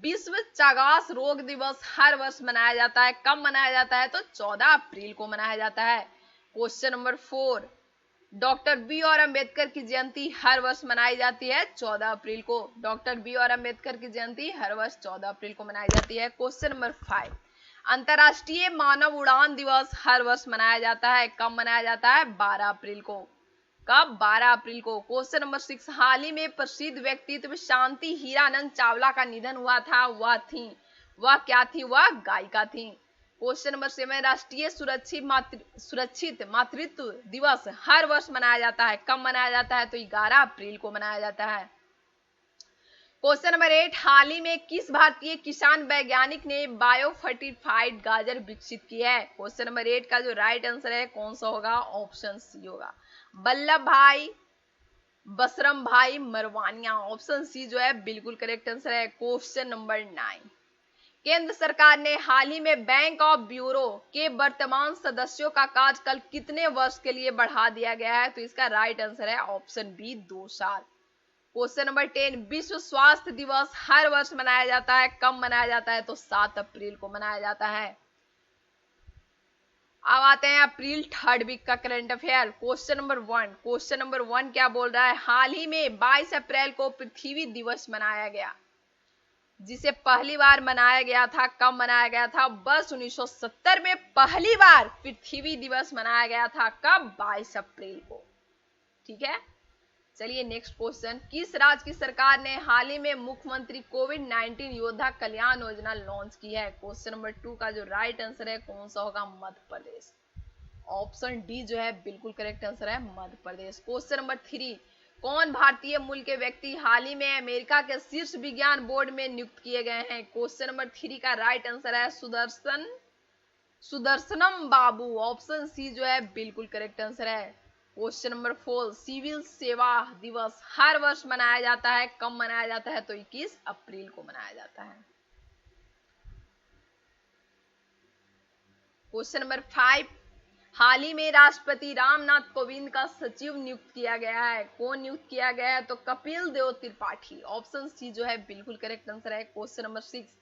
विश्व चागास रोग दिवस हर वर्ष मनाया जाता है, कब मनाया जाता है, तो 14 अप्रैल को मनाया जाता है। Question number 4, doctor B R Ambedkar की जयंती हर वर्ष मनाई जाती है 14 अप्रैल को। डॉक्टर बी आर अम्बेडकर की जयंती हर वर्ष 14 अप्रैल को मनाई जाती है। क्वेश्चन नंबर 5, अंतर्राष्ट्रीय मानव उड़ान दिवस हर वर्ष मनाया जाता है, कब मनाया जाता है, 12 अप्रैल को। कब, 12 अप्रैल को। क्वेश्चन नंबर 6, हाल ही में प्रसिद्ध व्यक्तित्व शांति हीरानंद चावला का निधन हुआ था, वह क्या थी, वह गायिका थी। क्वेश्चन नंबर 7, राष्ट्रीय सुरक्षित मातृत्व दिवस हर वर्ष मनाया जाता है, कब मनाया जाता है, तो 11 अप्रैल को मनाया जाता है। क्वेश्चन नंबर 8, हाल ही में किस भारतीय किसान वैज्ञानिक ने बायोफर्टिफाइड गाजर विकसित की है। क्वेश्चन नंबर 8 का जो राइट आंसर है कौन सा होगा, ऑप्शन सी होगा, वल्लभ भाई बसरम भाई मरवानिया। ऑप्शन सी जो है बिल्कुल करेक्ट आंसर है। क्वेश्चन नंबर 9, केंद्र सरकार ने हाल ही में बैंक ऑफ ब्यूरो के वर्तमान सदस्यों का कार्यकाल कितने वर्ष के लिए बढ़ा दिया गया है, तो इसका राइट आंसर है ऑप्शन बी, 2 साल। क्वेश्चन नंबर 10, विश्व स्वास्थ्य दिवस हर वर्ष मनाया जाता है, कब मनाया जाता है, तो 7 अप्रैल को मनाया जाता है। अब आते हैं अप्रैल थर्ड वीक का करंट अफेयर। क्वेश्चन नंबर 1 क्या बोल रहा है, हाल ही में 22 अप्रैल को पृथ्वी दिवस मनाया गया, जिसे पहली बार मनाया गया था, कब मनाया गया था, वर्ष 1970 में पहली बार पृथ्वी दिवस मनाया गया था, कब, 22 अप्रैल को। ठीक है, चलिए नेक्स्ट क्वेश्चन, किस राज्य की सरकार ने हाल ही में मुख्यमंत्री कोविड-19 योद्धा कल्याण योजना लॉन्च की है। क्वेश्चन नंबर 2 का जो राइट आंसर है कौन सा होगा, मध्य प्रदेश। ऑप्शन डी जो है बिल्कुल करेक्ट आंसर है, मध्य प्रदेश। क्वेश्चन नंबर 3, कौन भारतीय मूल के व्यक्ति हाल ही में अमेरिका के शीर्ष विज्ञान बोर्ड में नियुक्त किए गए हैं। क्वेश्चन नंबर 3 का राइट आंसर है सुदर्शनम बाबू। ऑप्शन सी जो है बिल्कुल करेक्ट आंसर है। क्वेश्चन नंबर 4, सिविल सेवा दिवस हर वर्ष मनाया जाता है, कब मनाया जाता है, तो 21 अप्रैल को मनाया जाता है। क्वेश्चन नंबर 5, हाल ही में राष्ट्रपति रामनाथ कोविंद का सचिव नियुक्त किया गया है, कौन नियुक्त किया गया है, तो कपिल देव त्रिपाठी। ऑप्शन सी जो है बिल्कुल करेक्ट आंसर है। क्वेश्चन नंबर 6,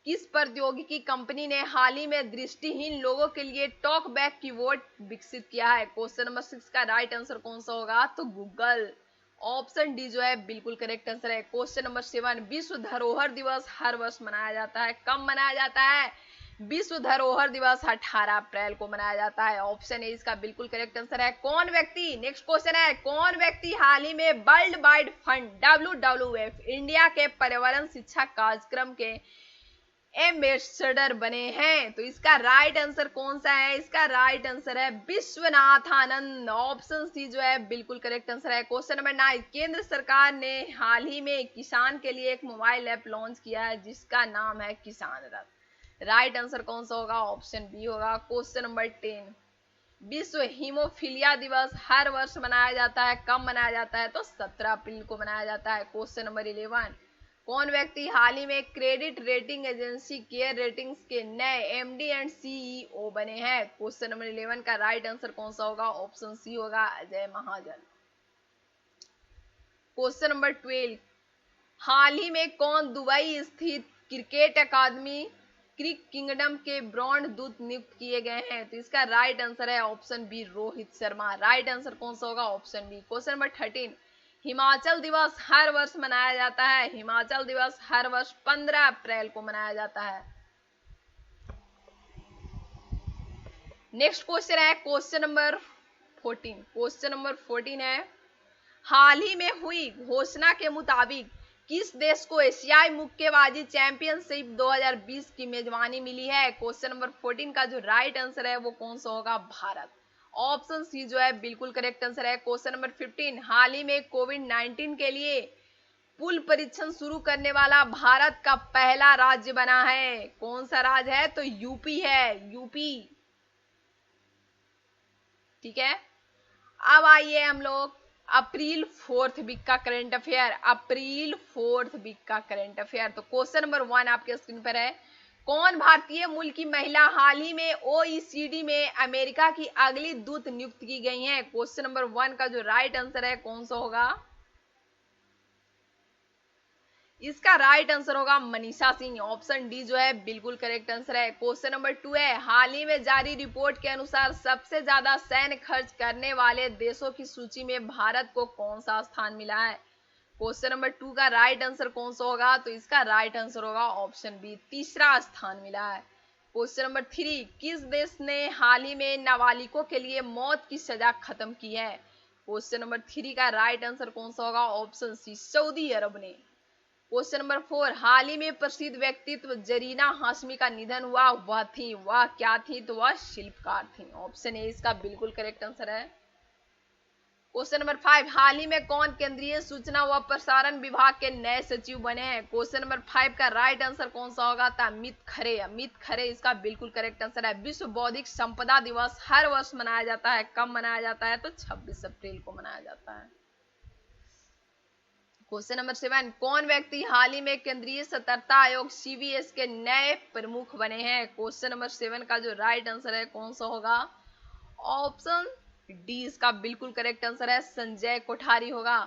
किस प्रौद्योगिकी कंपनी ने हाल ही में दृष्टिहीन लोगों के लिए टॉक बैक कीबोर्ड विकसित किया है। क्वेश्चन नंबर 6 का राइट आंसर कौन सा होगा, तो गूगल। ऑप्शन डी जो है बिल्कुल करेक्ट आंसर है। क्वेश्चन नंबर 7, विश्व धरोहर दिवस हर वर्ष मनाया जाता है, कब मनाया जाता है, विश्व धरोहर दिवस 18 अप्रैल को मनाया जाता है। ऑप्शन ए इसका बिल्कुल करेक्ट आंसर है। कौन व्यक्ति, नेक्स्ट क्वेश्चन है, कौन व्यक्ति हाल ही में world wide fund WWF India के पर्यावरण शिक्षा कार्यक्रम के एम्बेसडर बने हैं, तो इसका राइट आंसर कौन सा है, इसका राइट आंसर है विश्वनाथ आनंद। ऑप्शन सी जो है बिल्कुल करेक्ट आंसर है। क्वेश्चन नंबर 9, केंद्र सरकार ने हाल ही में किसान के लिए एक मोबाइल ऐप लॉन्च किया है जिसका नाम है किसान रथ। राइट आंसर कौन सा होगा, ऑप्शन बी होगा। क्वेश्चन नंबर 10, विश्व हीमोफीलिया दिवस हर वर्ष मनाया जाता है, कब मनाया जाता है, तो 17 अप्रैल को मनाया जाता है। क्वेश्चन नंबर 11, कौन व्यक्ति हाल ही में credit rating agency care ratings के नए MD एंड CEO बने हैं। क्वेश्चन नंबर 11 का राइट आंसर कौन सा होगा, ऑप्शन सी होगा, अजय महाजन। क्वेश्चन नंबर 12, हाल ही में कौन दुबई स्थित क्रिकेट अकादमी क्रिक किंगडम के ब्रॉन्ड दूत नियुक्त किए गए हैं, तो इसका राइट आंसर है option B, Rohit Sharma. Right answer कौन सा होगा, option B. Question number 13, Himachal दिवस हर वर्ष मनाया जाता है, हिमाचल दिवस हर वर्ष 15 अप्रैल को मनाया जाता है। नेक्स्ट क्वेश्चन है क्वेश्चन नंबर 14। क्वेश्चन नंबर 14 है, हाल ही में हुई घोषणा के मुताबिक किस देश को एशियाई मुक्केबाजी चैंपियनशिप 2020 की मेजबानी मिली है। क्वेश्चन नंबर 14 का जो राइट आंसर है वो कौन सा होगा, भारत। ऑप्शन सी जो है बिल्कुल करेक्ट आंसर है। क्वेश्चन नंबर 15, हाल ही में कोविड-19 के लिए पुल परीक्षण शुरू करने वाला भारत का पहला राज्य बना है। कौन सा राज्य है? तो यूपी है, यूपी। ठीक है, अब आइए हम लोग अप्रैल 4th वीक का करंट अफेयर, अप्रैल 4th वीक का करंट अफेयर। तो क्वेश्चन नंबर 1 आपके स्क्रीन पर है, कौन भारतीय मूल की महिला हाल ही में ओईसीडी में अमेरिका की अगली दूत नियुक्त की गई हैं? क्वेश्चन नंबर 1 का जो राइट आंसर है कौन सा होगा? इसका राइट आंसर होगा मनीषा सिंह, ऑप्शन डी जो है बिल्कुल करेक्ट आंसर है। क्वेश्चन नंबर 2 है, हाल ही में जारी रिपोर्ट के अनुसार सबसे ज्यादा सैन्य खर्च करने वाले देशों की सूची में भारत को कौन सा स्थान मिला है? क्वेश्चन नंबर 2 का राइट आंसर कौन सा होगा? तो इसका राइट आंसर होगा ऑप्शन बी, तीसरा स्थान मिला है। क्वेश्चन नंबर 3, किस देश ने हाल ही में नाबालिगों के लिए मौत की सजा खत्म की है? क्वेश्चन नंबर 3 का राइट आंसर कौन सा होगा? ऑप्शन सी, सऊदी अरब ने। क्वेश्चन नंबर 4, हाल ही में प्रसिद्ध व्यक्तित्व जरीना हाशमी का निधन हुआ, वह क्या थी? तो वह शिल्पकार थी, ऑप्शन ए इसका बिल्कुल करेक्ट आंसर है। क्वेश्चन नंबर 5, हाल ही में कौन केंद्रीय सूचना व प्रसारण विभाग के नए सचिव बने हैं? क्वेश्चन नंबर 5 का राइट आंसर कौन सा होगा? तो अमित खरे, अमित खरे इसका बिल्कुल करेक्ट आंसर है। विश्व बौद्धिक संपदा दिवस हर वर्ष मनाया जाता है, कब मनाया जाता है? तो 26 अप्रैल को मनाया जाता है। क्वेश्चन नंबर 7, कौन व्यक्ति हाल ही में केंद्रीय सतर्कता आयोग सीबीएस के नए प्रमुख बने हैं? क्वेश्चन नंबर 7 का जो राइट आंसर है कौन सा होगा? ऑप्शन डी इसका बिल्कुल करेक्ट आंसर है, संजय कोठारी होगा।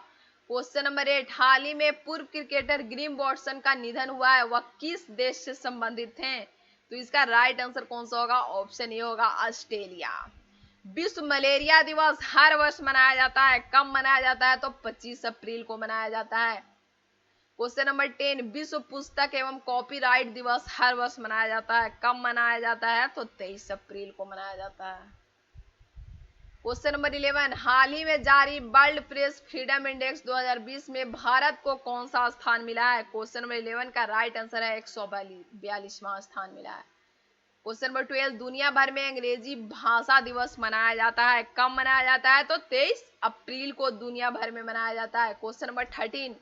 क्वेश्चन नंबर 8, हाल ही में पूर्व क्रिकेटर ग्रीम वॉटसन का निधन हुआ है, वह किस देश से संबंधित हैं? तो इसका राइट आंसर कौन सा होगा? ऑप्शन ए होगा, ऑस्ट्रेलिया। विश्व मलेरिया दिवस हर वर्ष मनाया जाता है, कब मनाया जाता है? तो 25 अप्रैल को मनाया जाता है। क्वेश्चन नंबर 10, विश्व पुस्तक एवं कॉपीराइट दिवस हर वर्ष मनाया जाता है, कब मनाया जाता है? तो 23 अप्रैल को मनाया जाता है। क्वेश्चन नंबर 11, हाल ही में जारी वर्ल्ड प्रेस फ्रीडम इंडेक्स 2020 में भारत को कौन सा स्थान मिला है? क्वेश्चन नंबर 11 का राइट आंसर है 142वां स्थान मिला है। क्वेश्चन नंबर 12, दुनिया भर में अंग्रेजी भाषा दिवस मनाया जाता है, कब मनाया जाता है? तो 23 अप्रैल को दुनिया भर में मनाया जाता है। क्वेश्चन नंबर 13,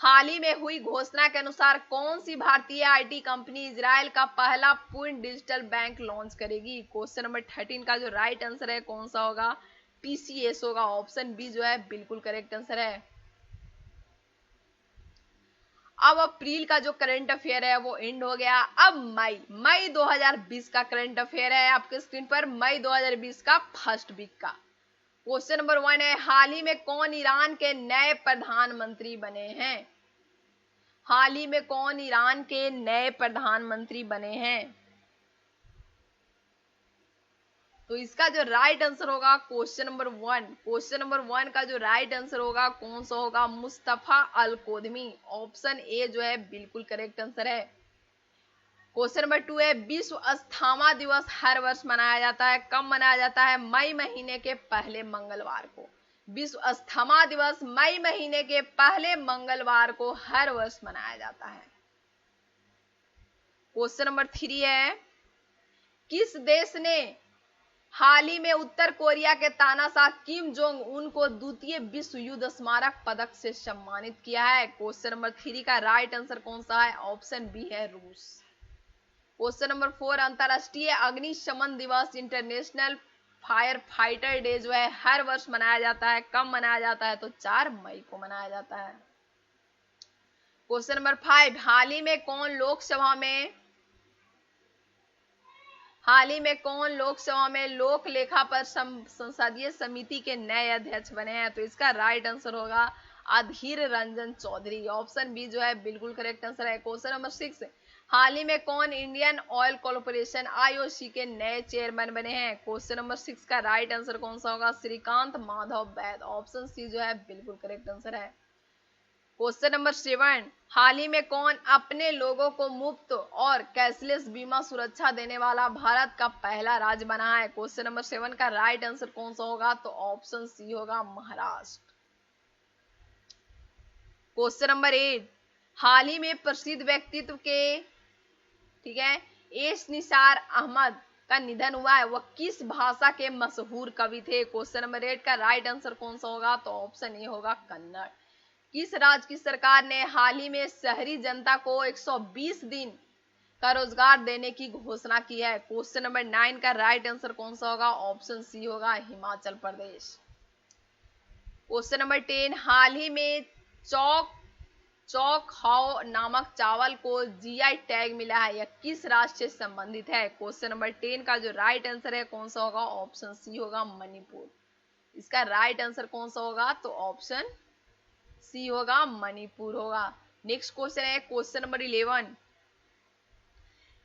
हाल ही में हुई घोषणा के अनुसार कौन सी भारतीय आईटी कंपनी इजराइल का पहला पूर्ण डिजिटल बैंक लॉन्च करेगी? क्वेश्चन नंबर 13 का जो राइट आंसर है कौन सा होगा? टीसीएस होगा, ऑप्शन बी जो है बिल्कुल करेक्ट आंसर है। अब अप्रैल का जो करंट अफेयर है वो एंड हो गया। अब मई 2020 का करंट अफेयर है आपके स्क्रीन पर, मई 2020 का फर्स्ट वीक का। क्वेश्चन नंबर 1 है, हाल ही में कौन ईरान के नए प्रधानमंत्री बने हैं? हाल ही में कौन ईरान के नए प्रधानमंत्री बने हैं? तो इसका जो राइट आंसर होगा क्वेश्चन नंबर 1, क्वेश्चन नंबर 1 का जो राइट आंसर होगा कौन सा होगा? मुस्तफा अल कोदमी, ऑप्शन ए जो है बिल्कुल करेक्ट आंसर है। क्वेश्चन नंबर 2 है, विश्व अस्थमा दिवस हर वर्ष मनाया जाता है, कब मनाया जाता है? मई महीने के पहले मंगलवार को। विश्व अस्थमा दिवस मई महीने के पहले मंगलवार को हर वर्ष मनाया जाता है। क्वेश्चन नंबर 3 है, किस देश ने हाल ही में उत्तर कोरिया के तानाशाह किम जोंग उन को द्वितीय विश्व युद्ध स्मारक पदक से सम्मानित किया है? क्वेश्चन नंबर 3 का राइट आंसर कौन सा है? ऑप्शन बी है, रूस। क्वेश्चन नंबर 4, अंतरराष्ट्रीय अग्निशमन दिवस इंटरनेशनल फायर फाइटर डे जो है हर वर्ष मनाया जाता है, कब मनाया जाता है? तो 4 मई को मनाया जाता है। क्वेश्चन नंबर 5, हाल ही में कौन लोकसभा में लोक लेखा पर संसदीय समिति के नए अध्यक्ष बने हैं? तो इसका राइट आंसर होगा अधीर रंजन चौधरी, ऑप्शन बी जो है बिल्कुल करेक्ट आंसर है। क्वेश्चन नंबर 6, हाल ही में कौन इंडियन ऑयल कॉर्पोरेशन आईओसी के नए चेयरमैन बने हैं? क्वेश्चन नंबर 6 का राइट आंसर कौन सा होगा? श्रीकांत माधव वैद, ऑप्शन सी जो है बिल्कुल करेक्ट आंसर है। क्वेश्चन नंबर 7, हाल ही में कौन अपने लोगों को मुफ्त और कैशलेस बीमा सुरक्षा देने वाला भारत का पहला राज्य बना है? क्वेश्चन नंबर 7 का राइट आंसर कौन सा होगा? तो ऑप्शन सी होगा, महाराष्ट्र। क्वेश्चन नंबर 8, हाल ही में प्रसिद्ध व्यक्तित्व के, ठीक है, एस निसार अहमद का निधन हुआ है वह किस भाषा के मशहूर कवि थे? क्वेश्चन नंबर 8 का राइट आंसर कौन सा होगा? तो ऑप्शन ए होगा कन्नड़। किस राज्य की सरकार ने हाल ही में शहरी जनता को 120 दिन का रोजगार देने की घोषणा की है? क्वेश्चन नंबर 9 का राइट आंसर कौन सा होगा? ऑप्शन सी होगा हिमाचल प्रदेश। क्वेश्चन नंबर 10 हाल ही में चौक हाओ नामक चावल को जीआई टैग मिला है, यह किस राज्य से संबंधित है? क्वेश्चन नंबर 10 का जो राइट आंसर है कौन सा होगा? ऑप्शन सी होगा मणिपुर। इसका राइट आंसर कौन सा होगा? तो ऑप्शन सी होगा मणिपुर होगा। नेक्स्ट क्वेश्चन है क्वेश्चन नंबर 11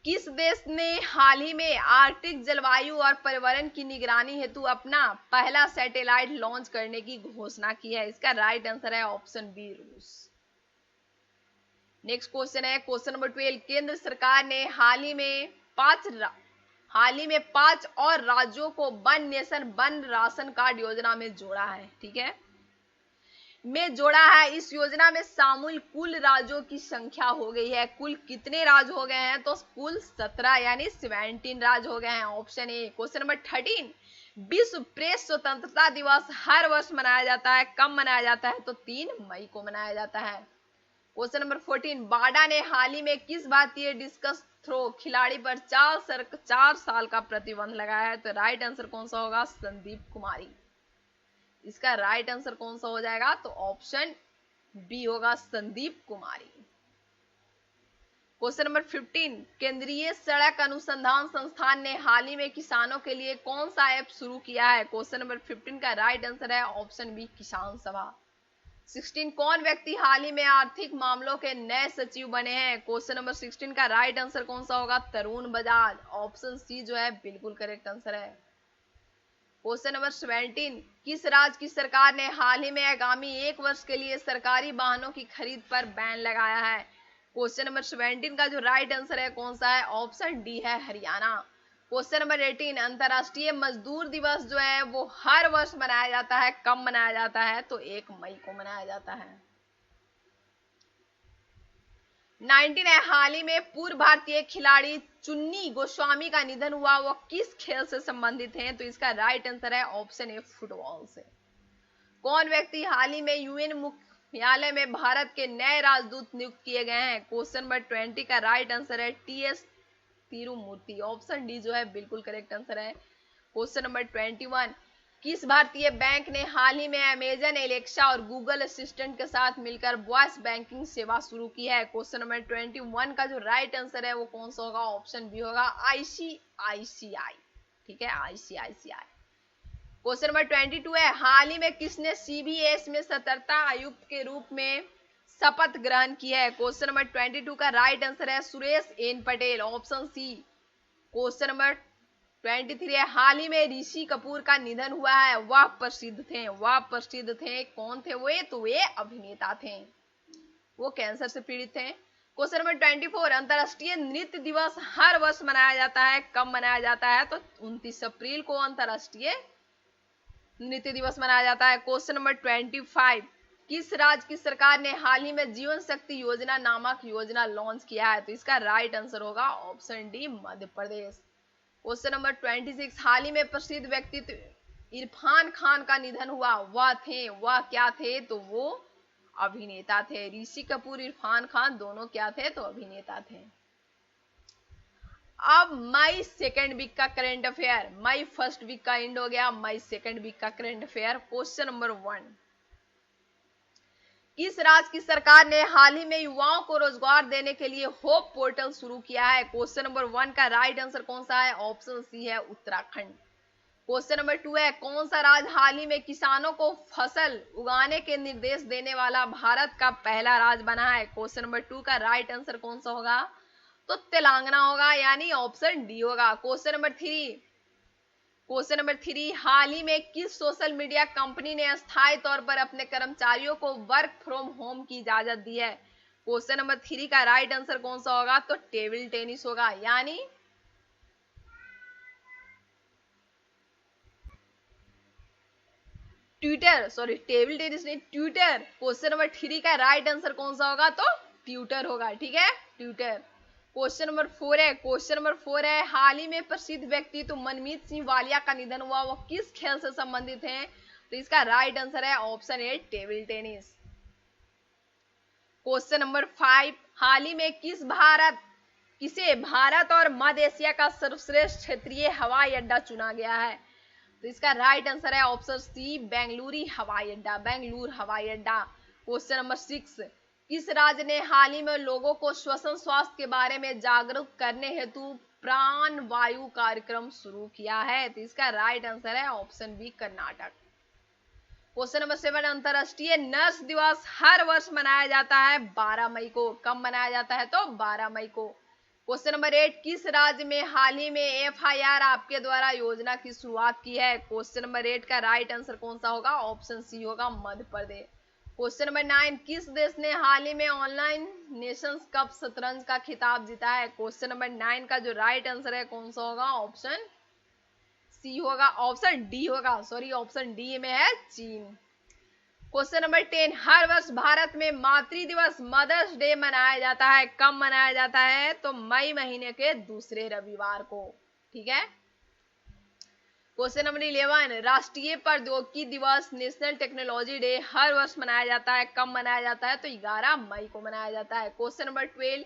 किस देश ने हाल ही में आर्कटिक जलवायु और पर्यावरण की निगरानी हेतु अपना पहला सैटेलाइट लॉन्च करने की घोषणा की है? इसका राइट आंसर है ऑप्शन बी रूस। नेक्स्ट क्वेश्चन है क्वेश्चन नंबर 12 केंद्र सरकार ने हाल ही में पांच और राज्यों को one nation one ration card योजना में जोड़ा है, ठीक है, इस योजना में शामिल कुल राज्यों की संख्या हो गई है, कुल कितने राज्य हो गए हैं? तो कुल 17 यानी 17 राज्य हो गए हैं। Option A. क्वेश्चन नंबर 13 विश्व प्रेस स्वतंत्रता दिवस हर वर्ष मनाया जाता है, कब मनाया जाता है? तो 3 मई को मनाया जाता है। क्वेश्चन नंबर 14 बाडा ने हाल ही में किस भारतीय डिस्कस थ्रो खिलाड़ी पर 4 साल का प्रतिबंध लगाया है? तो राइट आंसर कौन सा होगा? संदीप कुमारी। इसका राइट आंसर कौन सा हो जाएगा? तो ऑप्शन बी होगा संदीप कुमारी। क्वेश्चन नंबर 15 केंद्रीय सड़क अनुसंधान संस्थान ने हाल ही में किसानों के लिए कौन सा ऐप शुरू किया है? क्वेश्चन नंबर 15 का राइट आंसर है ऑप्शन बी किसान सभा। 16 कौन व्यक्ति हाल ही में आर्थिक मामलों के नए सचिव बने हैं? क्वेश्चन नंबर 16 का राइट आंसर कौन सा होगा? तरुण बजाज। ऑप्शन सी जो है बिल्कुल करेक्ट आंसर है। क्वेश्चन नंबर 17 किस राज्य की सरकार ने हाल ही में आगामी 1 वर्ष के लिए सरकारी वाहनों की खरीद पर बैन लगाया है? क्वेश्चन नंबर 17 का जो राइट आंसर है कौन सा है? ऑप्शन डी है हरियाणा। क्वेश्चन नंबर 18 अंतर्राष्ट्रीय मजदूर दिवस जो है वो हर वर्ष मनाया जाता है, कब मनाया जाता है? तो 1 मई को मनाया जाता है। 19 है हाल ही में पूर्व भारतीय खिलाड़ी चुन्नी गोस्वामी का निधन हुआ, वो किस खेल से संबंधित हैं? तो इसका राइट आंसर है ऑप्शन ए फुटबॉल से। कौन व्यक्ति हाल ही में यूएन मुख्यालय में भारत के नए राजदूत नियुक्त किए गए हैं? क्वेश्चन नंबर 20 का राइट आंसर है टीएस तिरुमूर्ति। ऑप्शन डी जो है बिल्कुल करेक्ट आंसर है। क्वेश्चन नंबर 21 किस भारतीय बैंक ने हाल ही में अमेजन एलेक्सा और गूगल असिस्टेंट के साथ मिलकर वॉइस बैंकिंग सेवा शुरू की है? क्वेश्चन नंबर 21 का जो राइट आंसर है वो कौन सा होगा? ऑप्शन बी होगा आईसीआईसीआई, ठीक है, आईसीआईसीआई। क्वेश्चन नंबर 22 है हाल ही में किसने सीबीएस में सतर्कता आयुक्त के रूप में शपथ ग्रहण की है? क्वेश्चन नंबर 22 का राइट आंसर है Suresh N Patel. Option C. Question number 23 है हाल ही में ऋषि कपूर का निधन हुआ है, वह प्रसिद्ध थे, कौन थे वे? तो वे अभिनेता थे, वो कैंसर से पीड़ित थे। क्वेश्चन नंबर 24 अंतर्राष्ट्रीय नृत्य दिवस हर वर्ष मनाया जाता है, कब मनाया जाता है? तो 29 अप्रैल को अंतर्राष्ट्रीय नृत्य दिवस मनाया जाता है। क्वेश्चन नंबर 25 किस राज्य की सरकार ने हाल ही में जीवन शक्ति योजना नामक योजना लॉन्च किया है? तो इसका राइट आंसर होगा option D Madhya Pradesh. Question number 26 हाल ही में प्रसिद्ध व्यक्तित्व इरफान खान का निधन हुआ, वह क्या थे? तो वो अभिनेता थे। ऋषि कपूर इरफान खान दोनों क्या थे? तो अभिनेता थे। अब मई सेकेंड वीक का करंट अफेयर, मई फर्स्ट वीक का एंड हो गया, मई सेकेंड वीक का करंट अफेयर। क्वेश्चन नंबर 1 किस राज्य की सरकार ने हाल ही में युवाओं को रोजगार देने के लिए होप पोर्टल शुरू किया है? क्वेश्चन नंबर 1 का राइट आंसर कौन सा है? ऑप्शन सी है उत्तराखंड। क्वेश्चन नंबर 2 है कौन सा राज्य हाल ही में किसानों को फसल उगाने के निर्देश देने वाला भारत का पहला राज्य बना है? क्वेश्चन नंबर 2 का राइट आंसर कौन सा होगा? तो तेलंगाना होगा, यानी ऑप्शन डी होगा। क्वेश्चन नंबर 3 हाल ही में किस सोशल मीडिया कंपनी ने अस्थायी तौर पर अपने कर्मचारियों को वर्क फ्रॉम होम की इजाजत दी है? क्वेश्चन नंबर 3 का राइट आंसर कौन सा होगा? तो टेबल टेनिस होगा, यानी टेबल टेनिस नहीं, ट्विटर। क्वेश्चन नंबर 3 का राइट आंसर कौन सा होगा? तो ट्विटर होगा, ठीक है, ट्विटर। क्वेश्चन नंबर 4 है, हाल ही में प्रसिद्ध व्यक्तित्व मनमीत सिंह वालिया का निधन हुआ, वो किस खेल से संबंधित हैं? तो इसका राइट आंसर है option A table tennis. Question number 5, हाल ही में किसे भारत और मध्य एशिया का सर्वश्रेष्ठ क्षेत्रीय हवाई अड्डा चुना गया है? तो इसका राइट आंसर है ऑप्शन सी बेंगलुरु हवाई अड्डा, बेंगलुरु हवाई अड्डा। क्वेश्चन नंबर 6, किस राज्य ने हाल ही में लोगों को श्वसन स्वास्थ्य के बारे में जागरूक करने हेतु प्राण वायु कार्यक्रम शुरू किया है? तो इसका राइट आंसर है option B Karnataka. Question number 7, अंतरराष्ट्रीय नर्स दिवस हर वर्ष मनाया जाता है 12 मई को। कब मनाया जाता है? तो 12 मई को। क्वेश्चन नंबर 8, किस राज्य में हाल ही में FIR आपके द्वारा योजना की शुरुआत की है? क्वेश्चन नंबर 8 का राइट आंसर कौन सा होगा? ऑप्शन सी होगा मध्य प्रदेश। क्वेश्चन नंबर 9, किस देश ने हाल ही में ऑनलाइन नेशंस कप शतरंज का खिताब जीता है? क्वेश्चन नंबर 9 का जो राइट आंसर है कौन सा होगा? ऑप्शन सी होगा, ऑप्शन डी होगा, सॉरी ऑप्शन डी में है चीन। क्वेश्चन नंबर 10, हर वर्ष भारत में मातृ दिवस मदर्स डे मनाया जाता है। कब मनाया जाता है? तो मई महीने के दूसरे रविवार को। ठीक है। क्वेश्चन नंबर 11, राष्ट्रीय प्रौद्योगिकी दिवस नेशनल टेक्नोलॉजी डे हर वर्ष मनाया जाता है। कब मनाया जाता है? तो 11 मई को मनाया जाता है। क्वेश्चन नंबर 12,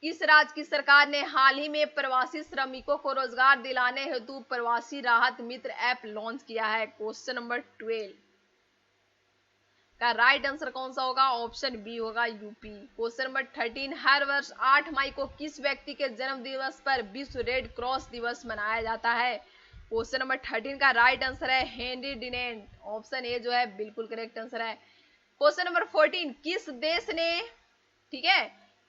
किस राज्य की सरकार ने हाल ही में प्रवासी श्रमिकों को रोजगार दिलाने हेतु प्रवासी राहत मित्र ऐप लॉन्च किया है? क्वेश्चन नंबर 12 का राइट आंसर कौन सा होगा? ऑप्शन बी होगा यूपी। क्वेश्चन नंबर 13, हर वर्ष 8 मई को किस व्यक्ति के जन्म दिवस पर विश्व रेड क्रॉस दिवस मनाया जाता है? क्वेश्चन नंबर 13 का राइट आंसर है हेनरी डिनेंट, ऑप्शन ए जो है बिल्कुल करेक्ट आंसर है। क्वेश्चन नंबर 14, किस देश ने, ठीक है,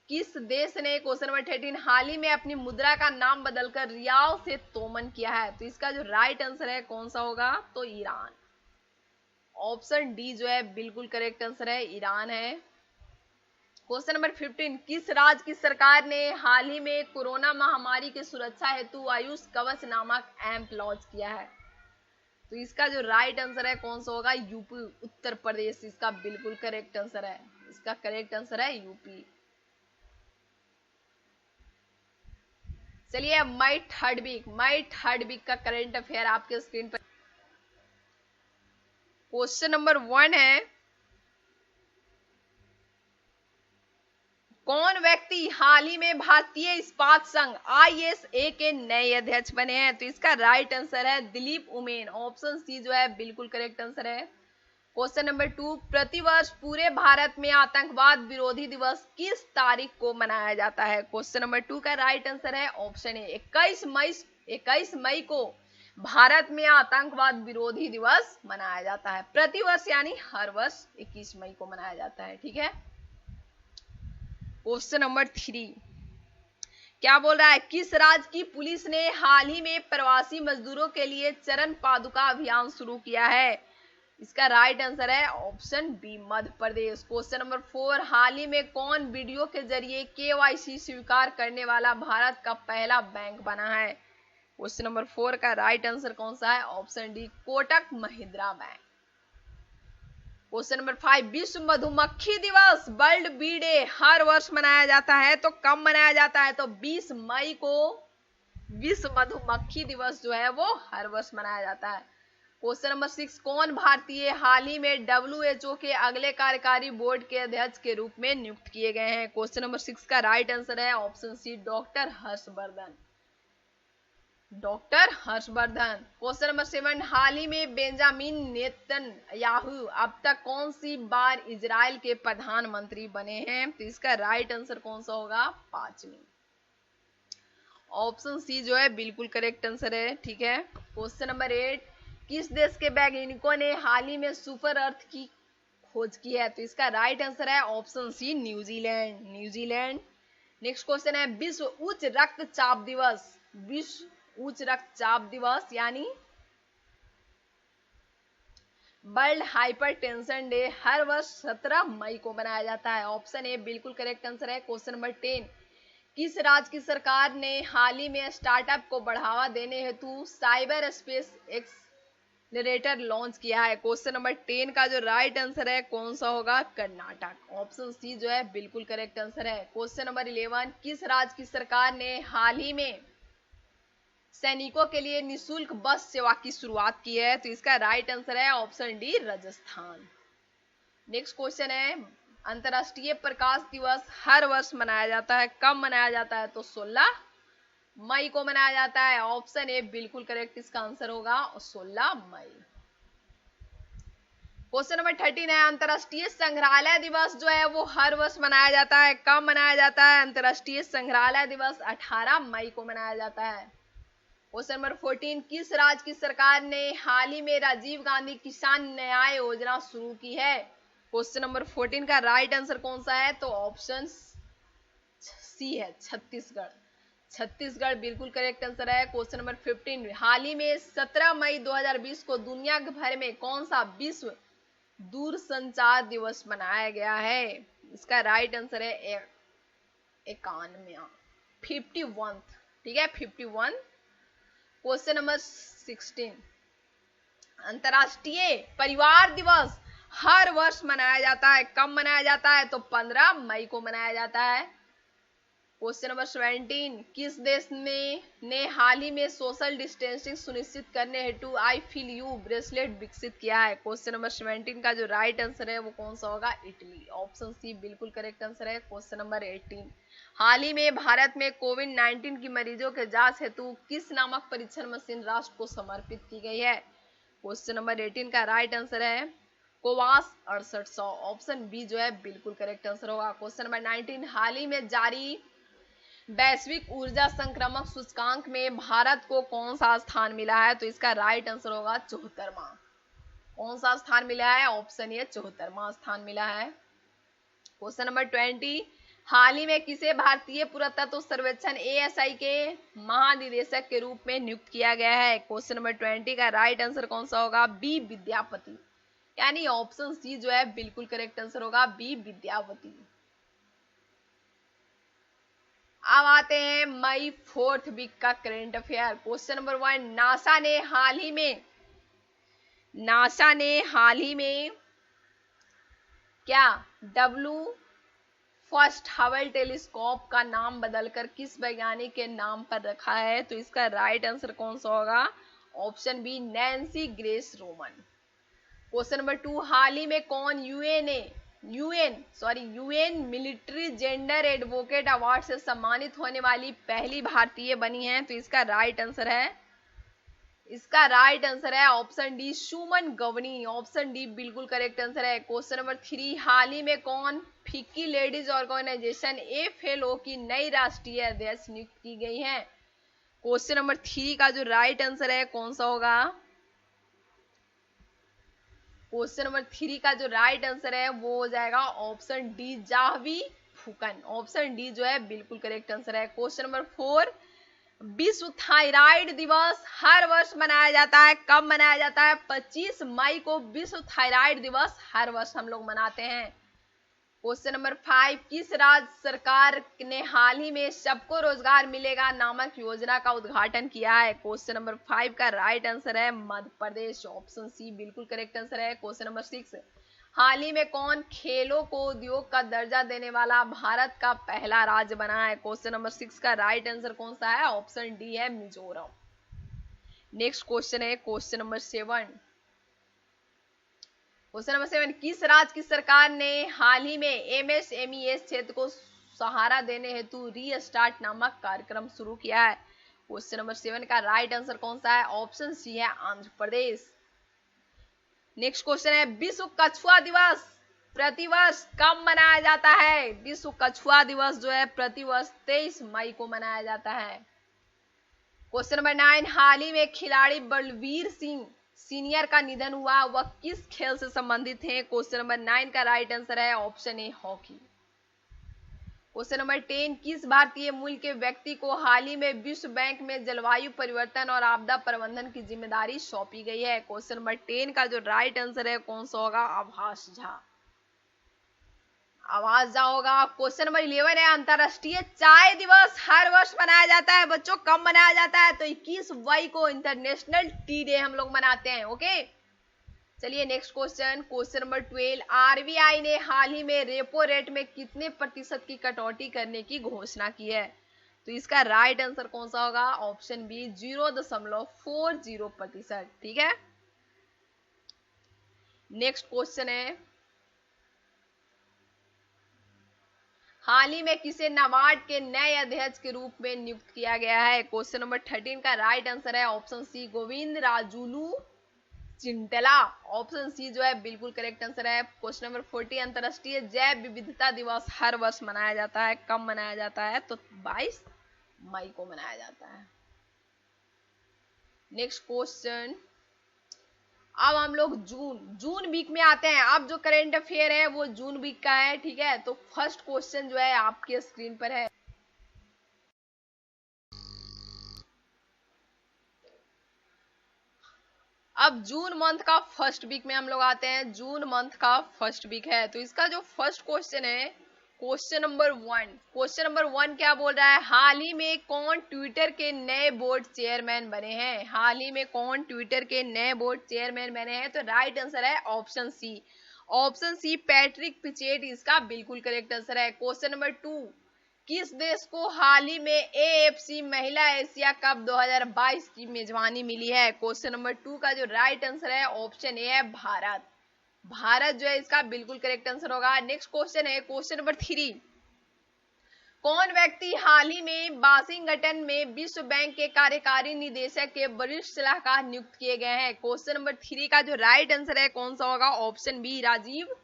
किस देश ने क्वेश्चन नंबर 13 हाल ही में अपनी मुद्रा का नाम बदलकर रियाल से तोमन किया है? तो इसका जो राइट आंसर है कौन सा होगा? तो ईरान, ऑप्शन डी जो है बिल्कुल करेक्ट आंसर है, ईरान है। क्वेश्चन नंबर 15, किस राज्य की सरकार ने हाल ही में कोरोना महामारी की सुरक्षा हेतु आयुष कवच नामक ऐप लॉन्च किया है? तो इसका जो राइट आंसर है कौन सा होगा? यूपी, उत्तर प्रदेश इसका बिल्कुल करेक्ट आंसर है। इसका करेक्ट आंसर है यूपी। चलिए मई थर्ड वीक का करंट अफेयर आपके स्क्रीन पर। क्वेश्चन नंबर 1 है, कौन व्यक्ति हाल ही में भारतीय इस्पात संघ ISA के नए अध्यक्ष बने हैं? तो इसका राइट आंसर है दिलीप उमेन, ऑप्शन सी जो है बिल्कुल करेक्ट आंसर है। क्वेश्चन नंबर 2, प्रतिवर्ष पूरे भारत में आतंकवाद विरोधी दिवस किस तारीख को मनाया जाता है? क्वेश्चन नंबर 2 का राइट आंसर है ऑप्शन ए 21 मई को भारत में आतंकवाद विरोधी दिवस मनाया जाता है। प्रतिवर्ष यानी हर वर्ष 21 मई को मनाया जाता है। ठीक है। क्वेश्चन नंबर 3 क्या बोल रहा है, किस राज्य की पुलिस ने हाल ही में प्रवासी मजदूरों के लिए चरण पादुका अभियान शुरू किया है? इसका राइट आंसर है option B Madhya Pradesh. Question number 4, हाल ही में कौन वीडियो के जरिए KYC स्वीकार करने वाला भारत का पहला बैंक बना है? क्वेश्चन नंबर 4 का राइट आंसर कौन सा है? Option D Kotak Mahindra bank. Question number 5, विश्व मधुमक्खी दिवस वर्ल्ड बी डे हर वर्ष मनाया जाता है, तो कब मनाया जाता है? तो 20 मई को विश्व मधुमक्खी दिवस जो है वो हर वर्ष मनाया जाता है। क्वेश्चन नंबर 6, कौन भारतीय हाल ही में WHO के अगले कार्यकारी बोर्ड के अध्यक्ष के रूप में नियुक्त किए गए हैं? क्वेश्चन नंबर 6 का राइट आंसर है option C doctor Harshvardhan. Question number 7, हाल ही में बेंजामिन नेतन्याहू अब तक कौन सी बार इजराइल के प्रधानमंत्री बने हैं? तो इसका राइट आंसर कौन सा होगा? 5वीं, ऑप्शन सी जो है बिल्कुल करेक्ट आंसर है। ठीक है। क्वेश्चन नंबर 8, किस देश के वैज्ञानिकों ने हाल ही में सुपर अर्थ की खोज की है? तो इसका राइट आंसर है option C New Zealand. Next question है, विश्व उच्च रक्तचाप दिवस यानी वर्ल्ड हाइपरटेंशन डे हर वर्ष 17 मई को मनाया जाता है। ऑप्शन ए बिल्कुल करेक्ट आंसर है। क्वेश्चन नंबर 10, किस राज्य की सरकार ने हाल ही में स्टार्टअप को बढ़ावा देने हेतु cyber space x refrigerator launch किया है? क्वेश्चन नंबर 10 का जो राइट आंसर है कौन सा होगा? कर्नाटक। ऑप्शन सी जो है बिल्कुल करेक्ट आंसर है। क्वेश्चन नंबर 11, किस राज्य की सरकार ने हाल ही में सैनिकों के लिए निशुल्क बस सेवा की शुरुआत की है? तो इसका राइट आंसर है option D, Rajasthan. Next question है, अंतर्राष्ट्रीय प्रकाश दिवस हर वर्ष मनाया जाता है, कब मनाया जाता है? तो 16 मई को मनाया जाता है। ऑप्शन ए बिल्कुल करेक्ट इसका आंसर होगा 16 मई। क्वेश्चन नंबर 13 है, अंतर्राष्ट्रीय संग्रहालय दिवस जो है वो हर वर्ष मनाया जाता है, कब मनाया जाता है? अंतर्राष्ट्रीय संग्रहालय दिवस 18 मई को मनाया जाता है। क्वेश्चन नंबर 14, किस राज्य की सरकार ने हाल ही में राजीव गांधी किसान न्याय योजना शुरू की है? क्वेश्चन नंबर 14 का राइट आंसर कौन सा है? तो ऑप्शन सी है, छत्तीसगढ़। छत्तीसगढ़ बिल्कुल करेक्ट आंसर है। क्वेश्चन नंबर 15, हाल ही में 17 मई 2020 को दुनिया भर में कौन सा विश्व दूरसंचार दिवस मनाया गया है? इसका राइट आंसर है 51, 51। ठीक है, 51। क्वेश्चन नंबर 16, अंतर्राष्ट्रीय परिवार दिवस हर वर्ष मनाया जाता है, कब मनाया जाता है? तो 15 मई को मनाया जाता है। क्वेश्चन नंबर 17, किस देश ने हाल ही में सोशल डिस्टेंसिंग सुनिश्चित करने हेतु आई फील यू ब्रेसलेट विकसित किया है? क्वेश्चन नंबर 17 का जो राइट आंसर है वो कौन सा होगा? इटली। ऑप्शन सी बिल्कुल करेक्ट आंसर है। क्वेश्चन नंबर 18, हाल ही में भारत में कोविड-19 की मरीजों के जांच हेतु किस नामक परीक्षण मशीन राष्ट्र को समर्पित की गई है? क्वेश्चन नंबर 18 का राइट आंसर है कोवास 6800। ऑप्शन बी जो है बिल्कुल करेक्ट आंसर होगा। क्वेश्चन नंबर 19, हाल ही में जारी वैश्विक ऊर्जा संक्रमण सूचकांक में भारत को कौन सा स्थान मिला है? तो इसका राइट आंसर होगा 74वां। कौन सा स्थान मिला है? ऑप्शन ए 74वां स्थान मिला है। क्वेश्चन नंबर 20, हाल ही में किसे भारतीय पुरातत्व सर्वेक्षण ASI के महानिदेशक के रूप में नियुक्त किया गया है? क्वेश्चन नंबर 20 का राइट आंसर कौन सा होगा? बी विद्यापति, यानी ऑप्शन सी जो है बिल्कुल करेक्ट आंसर होगा, बी विद्यापति। अब आते हैं मई 4th वीक का current affair. Question number 1, NASA ने हाल ही में क्या डब्ल्यू फर्स्ट हबल टेलीस्कोप का नाम बदलकर किस वैज्ञानिक के नाम पर रखा है? तो इसका राइट आंसर कौन सा होगा? Option B, Nancy Grace Roman. Question number 2, हाल ही में कौन UN military gender advocate award से सम्मानित होने वाली पहली भारतीय बनी है? तो इसका राइट आंसर है ऑप्शन डी, सुमन गवनी। ऑप्शन डी बिल्कुल करेक्ट आंसर है। क्वेश्चन नंबर 3, हाल ही में कौन फिक्की लेडीज ऑर्गेनाइजेशन FLO की नई राष्ट्रीय अध्यक्ष नियुक्त की गई है? क्वेश्चन नंबर 3 का जो राइट आंसर है कौन सा होगा? क्वेश्चन नंबर 3 का जो राइट आंसर है वो हो जाएगा option D, Jahnavi Phukan. Option D जो है बिल्कुल करेक्ट आंसर है। क्वेश्चन नंबर 4, विश्व थायराइड दिवस हर वर्ष मनाया जाता है, कब मनाया जाता है? 25 मई को विश्व थायराइड दिवस हर वर्ष हम लोग मनाते हैं। क्वेश्चन नंबर 5, किस राज्य सरकार ने हाल ही में सबको रोजगार मिलेगा नामक योजना का उद्घाटन किया है? क्वेश्चन नंबर 5 का राइट आंसर है मध्य प्रदेश। ऑप्शन सी बिल्कुल करेक्ट आंसर है। क्वेश्चन नंबर 6, हाल ही में कौन खेलों को उद्योग का दर्जा देने वाला भारत का पहला राज्य बना है? क्वेश्चन नंबर 6 का राइट आंसर कौन सा है? ऑप्शन डी है, मिजोरम। नेक्स्ट क्वेश्चन है क्वेश्चन नंबर 7। क्वेश्चन नंबर 7, किस राज्य की सरकार ने हाल ही में MSME क्षेत्र को सहारा देने हेतु रीस्टार्ट नामक कार्यक्रम शुरू किया है? क्वेश्चन नंबर 7 का राइट आंसर कौन सा है? ऑप्शन सी है, आंध्र प्रदेश। नेक्स्ट क्वेश्चन है, विश्व कछुआ दिवस प्रतिवर्ष कब मनाया जाता है? विश्व कछुआ दिवस जो है प्रतिवर्ष 23 मई को मनाया जाता है। क्वेश्चन नंबर 9, हाल ही में खिलाड़ी बलवीर सिंह सीनियर का निधन हुआ, वह किस खेल से संबंधित है? क्वेश्चन नंबर 9 का राइट आंसर है option A, hockey. Question number 10, किस भारतीय मूल के व्यक्ति को हाल ही में विश्व बैंक में जलवायु परिवर्तन और आपदा प्रबंधन की जिम्मेदारी सौंपी गई है? क्वेश्चन नंबर 10 का जो राइट आंसर है कौन सा होगा? आभास झा। आवाज जाओगा। क्वेश्चन नंबर 11 है, अंतरराष्ट्रीय चाय दिवस हर वर्ष मनाया जाता है बच्चों, कब मनाया जाता है? तो 21 मई को इंटरनेशनल टी डे हम लोग मनाते हैं। ओके, चलिए next question, question number 12, RBI ने हाल ही में रेपो रेट में कितने प्रतिशत की कटौती करने की घोषणा की है? तो इसका राइट आंसर कौन सा होगा? Option B 0.40%। ठीक है, नेक्स्ट क्वेश्चन है, हाल ही में किसे नाबार्ड के नए अध्यक्ष के रूप में नियुक्त किया गया है? क्वेश्चन नंबर 13 का राइट आंसर है option C Govind Rajulu Chintala. Option C जो है बिल्कुल करेक्ट आंसर है। क्वेश्चन नंबर 40, अंतरराष्ट्रीय जैव विविधता दिवस हर वर्ष मनाया जाता है, कब मनाया जाता है? तो 22 मई को मनाया जाता है। नेक्स्ट क्वेश्चन, अब हम लोग जून वीक में आते हैं। अब जो करंट अफेयर है वो जून वीक का है। ठीक है, तो फर्स्ट क्वेश्चन जो है आपके स्क्रीन पर है, अब जून मंथ का फर्स्ट वीक में हम लोग आते हैं। जून मंथ का फर्स्ट वीक है, तो इसका जो फर्स्ट क्वेश्चन है, क्वेश्चन नंबर 1, क्वेश्चन नंबर 1 क्या बोल रहा है? हाल ही में कौन ट्विटर के नए बोर्ड चेयरमैन बने हैं? हाल ही में कौन ट्विटर के नए बोर्ड चेयरमैन बने हैं? तो राइट आंसर है option C, option C Patrick Pichette इसका बिल्कुल करेक्ट आंसर है। क्वेश्चन नंबर 2, किस देश को हाल ही में एएफसी महिला एशिया कप 2022 की मेजबानी मिली है? क्वेश्चन नंबर 2 का जो राइट आंसर है ऑप्शन ए है भारत। भारत जो है इसका बिल्कुल करेक्ट आंसर होगा। नेक्स्ट क्वेश्चन है, क्वेश्चन नंबर 3, कौन व्यक्ति हाल ही में वाशिंगटन में विश्व बैंक के कार्यकारी निदेशक के वरिष्ठ सलाहकार नियुक्त किए गए हैं? क्वेश्चन नंबर 3 का जो राइट आंसर है कौन सा होगा? Option B Rajiv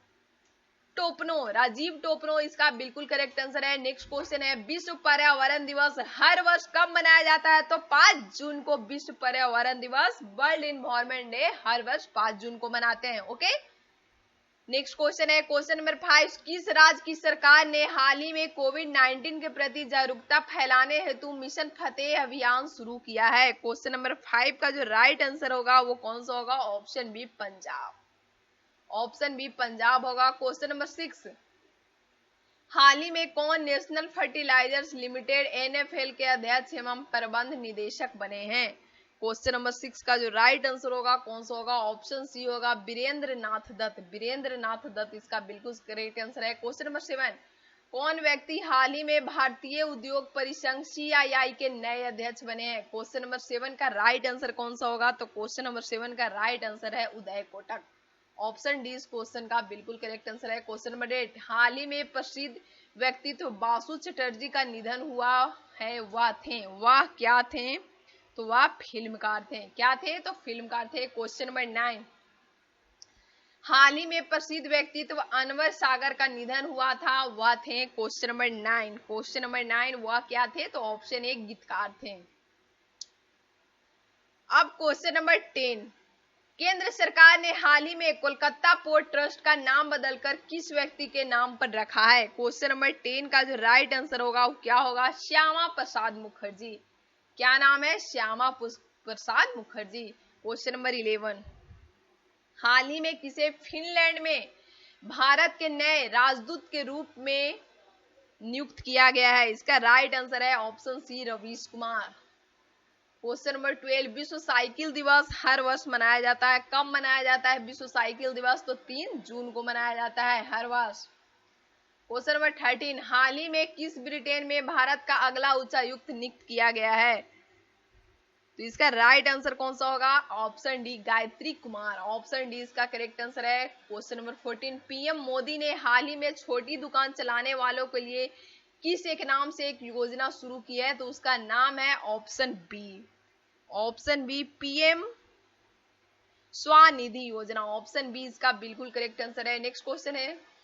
Topno. राजीव टोपनो इसका बिल्कुल करेक्ट आंसर है। नेक्स्ट क्वेश्चन है, विश्व पर्यावरण दिवस हर वर्ष कब मनाया जाता है? तो 5 जून को विश्व पर्यावरण दिवस, वर्ल्ड एनवायरनमेंट डे हर वर्ष 5 जून को मनाते हैं। ओके, नेक्स्ट क्वेश्चन है, क्वेश्चन नंबर 5, किस राज्य की सरकार ने हाल ही में कोविड-19 के प्रति जागरूकता फैलाने हेतु मिशन फतेह अभियान शुरू किया है? क्वेश्चन नंबर 5 का जो राइट आंसर होगा वो कौन सा होगा? Option B Punjab, option B Punjab होगा। क्वेश्चन नंबर 6, हाल ही में कौन नेशनल फर्टिलाइजर्स लिमिटेड एनएफएल के अध्यक्ष एवं प्रबंध निदेशक बने हैं? क्वेश्चन नंबर 6 का जो राइट आंसर होगा कौन सा होगा? ऑप्शन सी होगा वीरेंद्र नाथ दत्त। वीरेंद्र नाथ दत्त इसका बिल्कुल करेक्ट आंसर है। क्वेश्चन नंबर 7, कौन व्यक्ति हाल ही में भारतीय उद्योग परिसंघ सीआईआई के नए अध्यक्ष बने हैं? क्वेश्चन नंबर 7 का राइट आंसर कौन सा होगा? तो क्वेश्चन नंबर 7 का राइट आंसर है उदय कोटक। ऑप्शन डी इस क्वेश्चन का बिल्कुल करेक्ट आंसर है। क्वेश्चन नंबर 8, हाल ही में प्रसिद्ध व्यक्तित्व बासु चटर्जी का निधन हुआ है, वह क्या थे? तो वह फिल्मकार थे। क्या थे? तो फिल्मकार थे। क्वेश्चन नंबर 9, हाल ही में प्रसिद्ध व्यक्तित्व अनवर सागर का निधन हुआ था, वह थे? क्वेश्चन नंबर 9, क्वेश्चन नंबर 9 वह क्या थे? तो ऑप्शन ए गीतकार थे। अब क्वेश्चन नंबर 10, केंद्र सरकार ने हाल ही में कोलकाता पोर्ट ट्रस्ट का नाम बदलकर किस व्यक्ति के नाम पर रखा है? क्वेश्चन नंबर 10 का जो राइट आंसर होगा वो क्या होगा? श्यामा प्रसाद मुखर्जी। क्या नाम है? श्यामा प्रसाद मुखर्जी। क्वेश्चन नंबर 11, हाल ही में किसे फिनलैंड में भारत के नए राजदूत के रूप में नियुक्त किया गया है? इसका राइट आंसर है option C Ravish Kumar. Question number 12, विश्व साइकिल दिवस हर वर्ष मनाया जाता है, कब मनाया जाता है विश्व साइकिल दिवस? तो 3 जून को मनाया जाता है हर वर्ष। क्वेश्चन नंबर 13, हाल ही में किस ब्रिटेन में भारत का अगला उच्चायुक्त नियुक्त किया गया है? तो इसका राइट आंसर कौन सा होगा? Option D Gayatri Kumar. Option D इसका करेक्ट आंसर है। क्वेश्चन नंबर 14, पीएम मोदी ने हाल ही में छोटी दुकान चलाने वालों के लिए किस एक नाम से एक योजना शुरू की है? तो उसका नाम है option B, option B PM Svanidhi योजना। ऑप्शन बी इसका बिल्कुल करेक्ट आंसर है। नेक्स्ट क्वेश्चन है,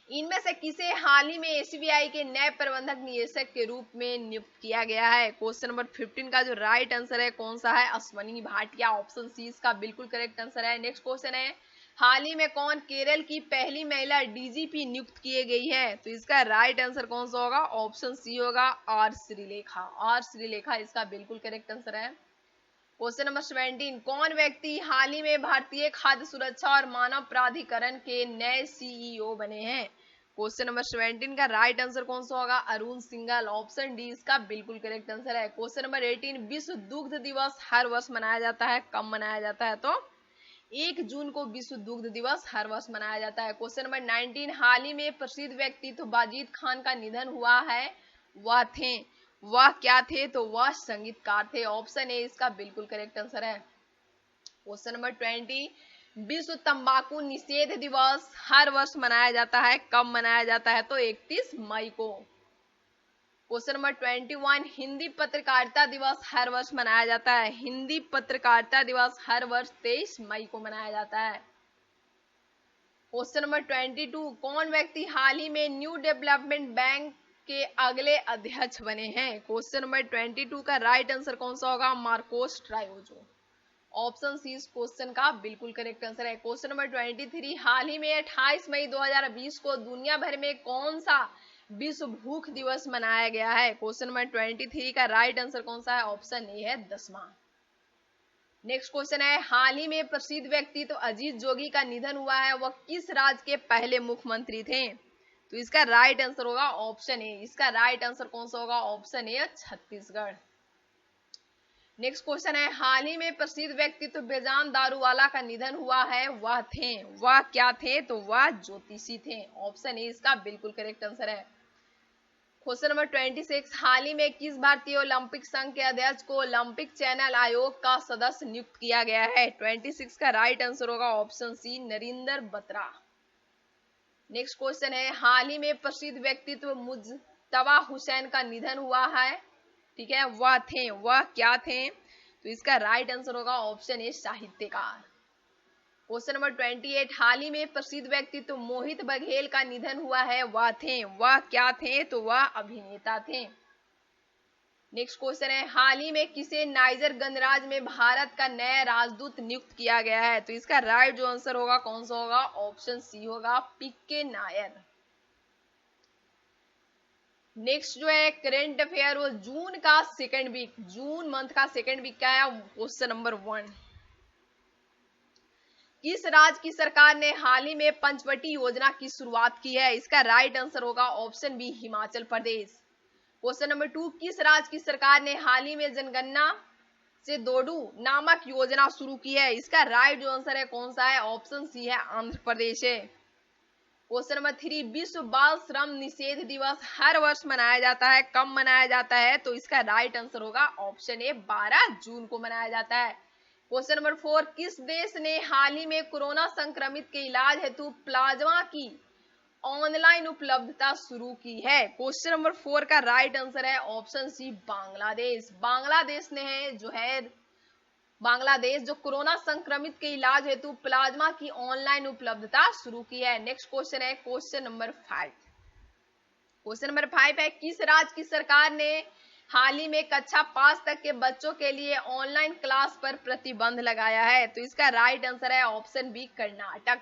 इनमें से किसे हाल ही में एसबीआई के नए प्रबंधक निदेशक के रूप में नियुक्त किया गया है? क्वेश्चन नंबर 15 का जो राइट आंसर है कौन सा है? अश्वनी भाटिया। ऑप्शन सी इसका बिल्कुल करेक्ट आंसर है। नेक्स्ट क्वेश्चन है, हाल ही में कौन केरल की पहली महिला डीजीपी नियुक्त किए गई है? तो इसका राइट आंसर कौन सा होगा? ऑप्शन सी होगा आर श्रीलेखा। आर श्रीलेखा इसका बिल्कुल करेक्ट आंसर है। क्वेश्चन नंबर 17, कौन व्यक्ति हाल ही में भारतीय खाद्य सुरक्षा और मानव प्राधिकरण के नए सीईओ बने हैं? क्वेश्चन नंबर 17 का राइट आंसर कौन सा होगा? अरुण सिंघल, ऑप्शन डी इसका बिल्कुल करेक्ट आंसर है। क्वेश्चन नंबर 18 विश्व दुग्ध दिवस हर वर्ष मनाया जाता है, कब मनाया जाता है? तो 1 जून को विश्व दुग्ध दिवस हर वर्ष मनाया जाता है। क्वेश्चन नंबर 19 हाल ही में प्रसिद्ध व्यक्तित्व वाजिद खान का निधन हुआ है, वह क्या थे? तो वह संगीतकार थे, ऑप्शन ए इसका बिल्कुल करेक्ट आंसर है। क्वेश्चन नंबर 20 विश्व तंबाकू निषेध दिवस हर वर्ष मनाया जाता है, कब मनाया जाता है? तो 31 मई को। क्वेश्चन नंबर 21 हिंदी पत्रकारिता दिवस हर वर्ष मनाया जाता है, हिंदी पत्रकारिता दिवस हर वर्ष 23 मई को मनाया जाता है। क्वेश्चन नंबर 22 कौन व्यक्ति हाल ही में न्यू डेवलपमेंट बैंक के अगले अध्यक्ष बने हैं? क्वेश्चन नंबर 22 का राइट आंसर कौन सा होगा? मार्कोस ट्रायोजो, ऑप्शन सी इस क्वेश्चन का बिल्कुल करेक्ट आंसर है। क्वेश्चन नंबर 23 हाल ही में 28 मई 2020 को दुनिया भर में कौन सा विश्व भूख दिवस मनाया गया है? क्वेश्चन नंबर 23 का राइट आंसर कौन सा है? ऑप्शन ए है 10वां। नेक्स्ट क्वेश्चन है हाल ही में प्रसिद्ध व्यक्ति तो अजीत जोगी का निधन हुआ है, वह किस राज्य के पहले मुख्यमंत्री थे? तो इसका राइट आंसर होगा ऑप्शन ए, इसका राइट आंसर कौन सा होगा? Option A Chhattisgarh. Next question है हाल ही में प्रसिद्ध व्यक्तित्व बेजान दारूवाला का निधन हुआ है, वह क्या थे? तो वह ज्योतिषी थे, ऑप्शन ए इसका बिल्कुल करेक्ट आंसर है। क्वेश्चन नंबर 26 हाल ही में किस भारतीय ओलंपिक संघ के अध्यक्ष को ओलंपिक चैनल आयोग का सदस्य नियुक्त किया गया है? 26 का राइट आंसर होगा option C Narendra Batra. Next question है हाल ही में प्रसिद्ध व्यक्तित्व मुज्तबा हुसैन का निधन हुआ है, ठीक है, वह क्या थे? तो इसका राइट आंसर होगा ऑप्शन ए साहित्यकार। क्वेश्चन नंबर 28 हाल ही में प्रसिद्ध व्यक्तित्व मोहित बघेल का निधन हुआ है, वह क्या थे? तो वह अभिनेता थे। नेक्स्ट क्वेश्चन है हाल ही में किसे नाइजर गणराज्य में भारत का नया राजदूत नियुक्त किया गया है? तो इसका राइट जो आंसर होगा कौन सा होगा? ऑप्शन सी होगा पीके नायर। नेक्स्ट जो है करेंट अफेयर वो जून का सेकेंड वीक, जून मंथ का सेकेंड वीक का है। क्वेश्चन नंबर 1 किस राज्य की सरकार ने हाल ही में पंचवटी योजना की शुरुआत की है? इसका राइट आंसर होगा option B Himachal Pradesh. Question number 2 किस राज्य की सरकार ने हाल ही में जनगणना से दोडू नामक योजना शुरू की है? इसका राइट जो आंसर है कौन सा है? ऑप्शन सी है आंध्र प्रदेश है। क्वेश्चन नंबर 3 विश्व बाल श्रम निषेध दिवस हर वर्ष मनाया जाता है, कब मनाया जाता है? तो इसका राइट आंसर होगा ऑप्शन ए 12 जून को मनाया जाता है। क्वेश्चन नंबर 4 किस देश ने हाल ही में कोरोना संक्रमित के इलाज हेतु प्लाज्मा की ऑनलाइन उपलब्धता शुरू की है? क्वेश्चन नंबर 4 का राइट आंसर है ऑप्शन सी बांग्लादेश। बांग्लादेश ने बांग्लादेश जो कोरोना संक्रमित के इलाज हेतु प्लाज्मा की ऑनलाइन उपलब्धता शुरू की है। नेक्स्ट क्वेश्चन है क्वेश्चन नंबर 5। क्वेश्चन नंबर 5 है किस राज्य की सरकार ने हाल ही में कक्षा 5 तक के बच्चों के लिए ऑनलाइन क्लास पर प्रतिबंध लगाया है? तो इसका राइट आंसर है option B Karnataka.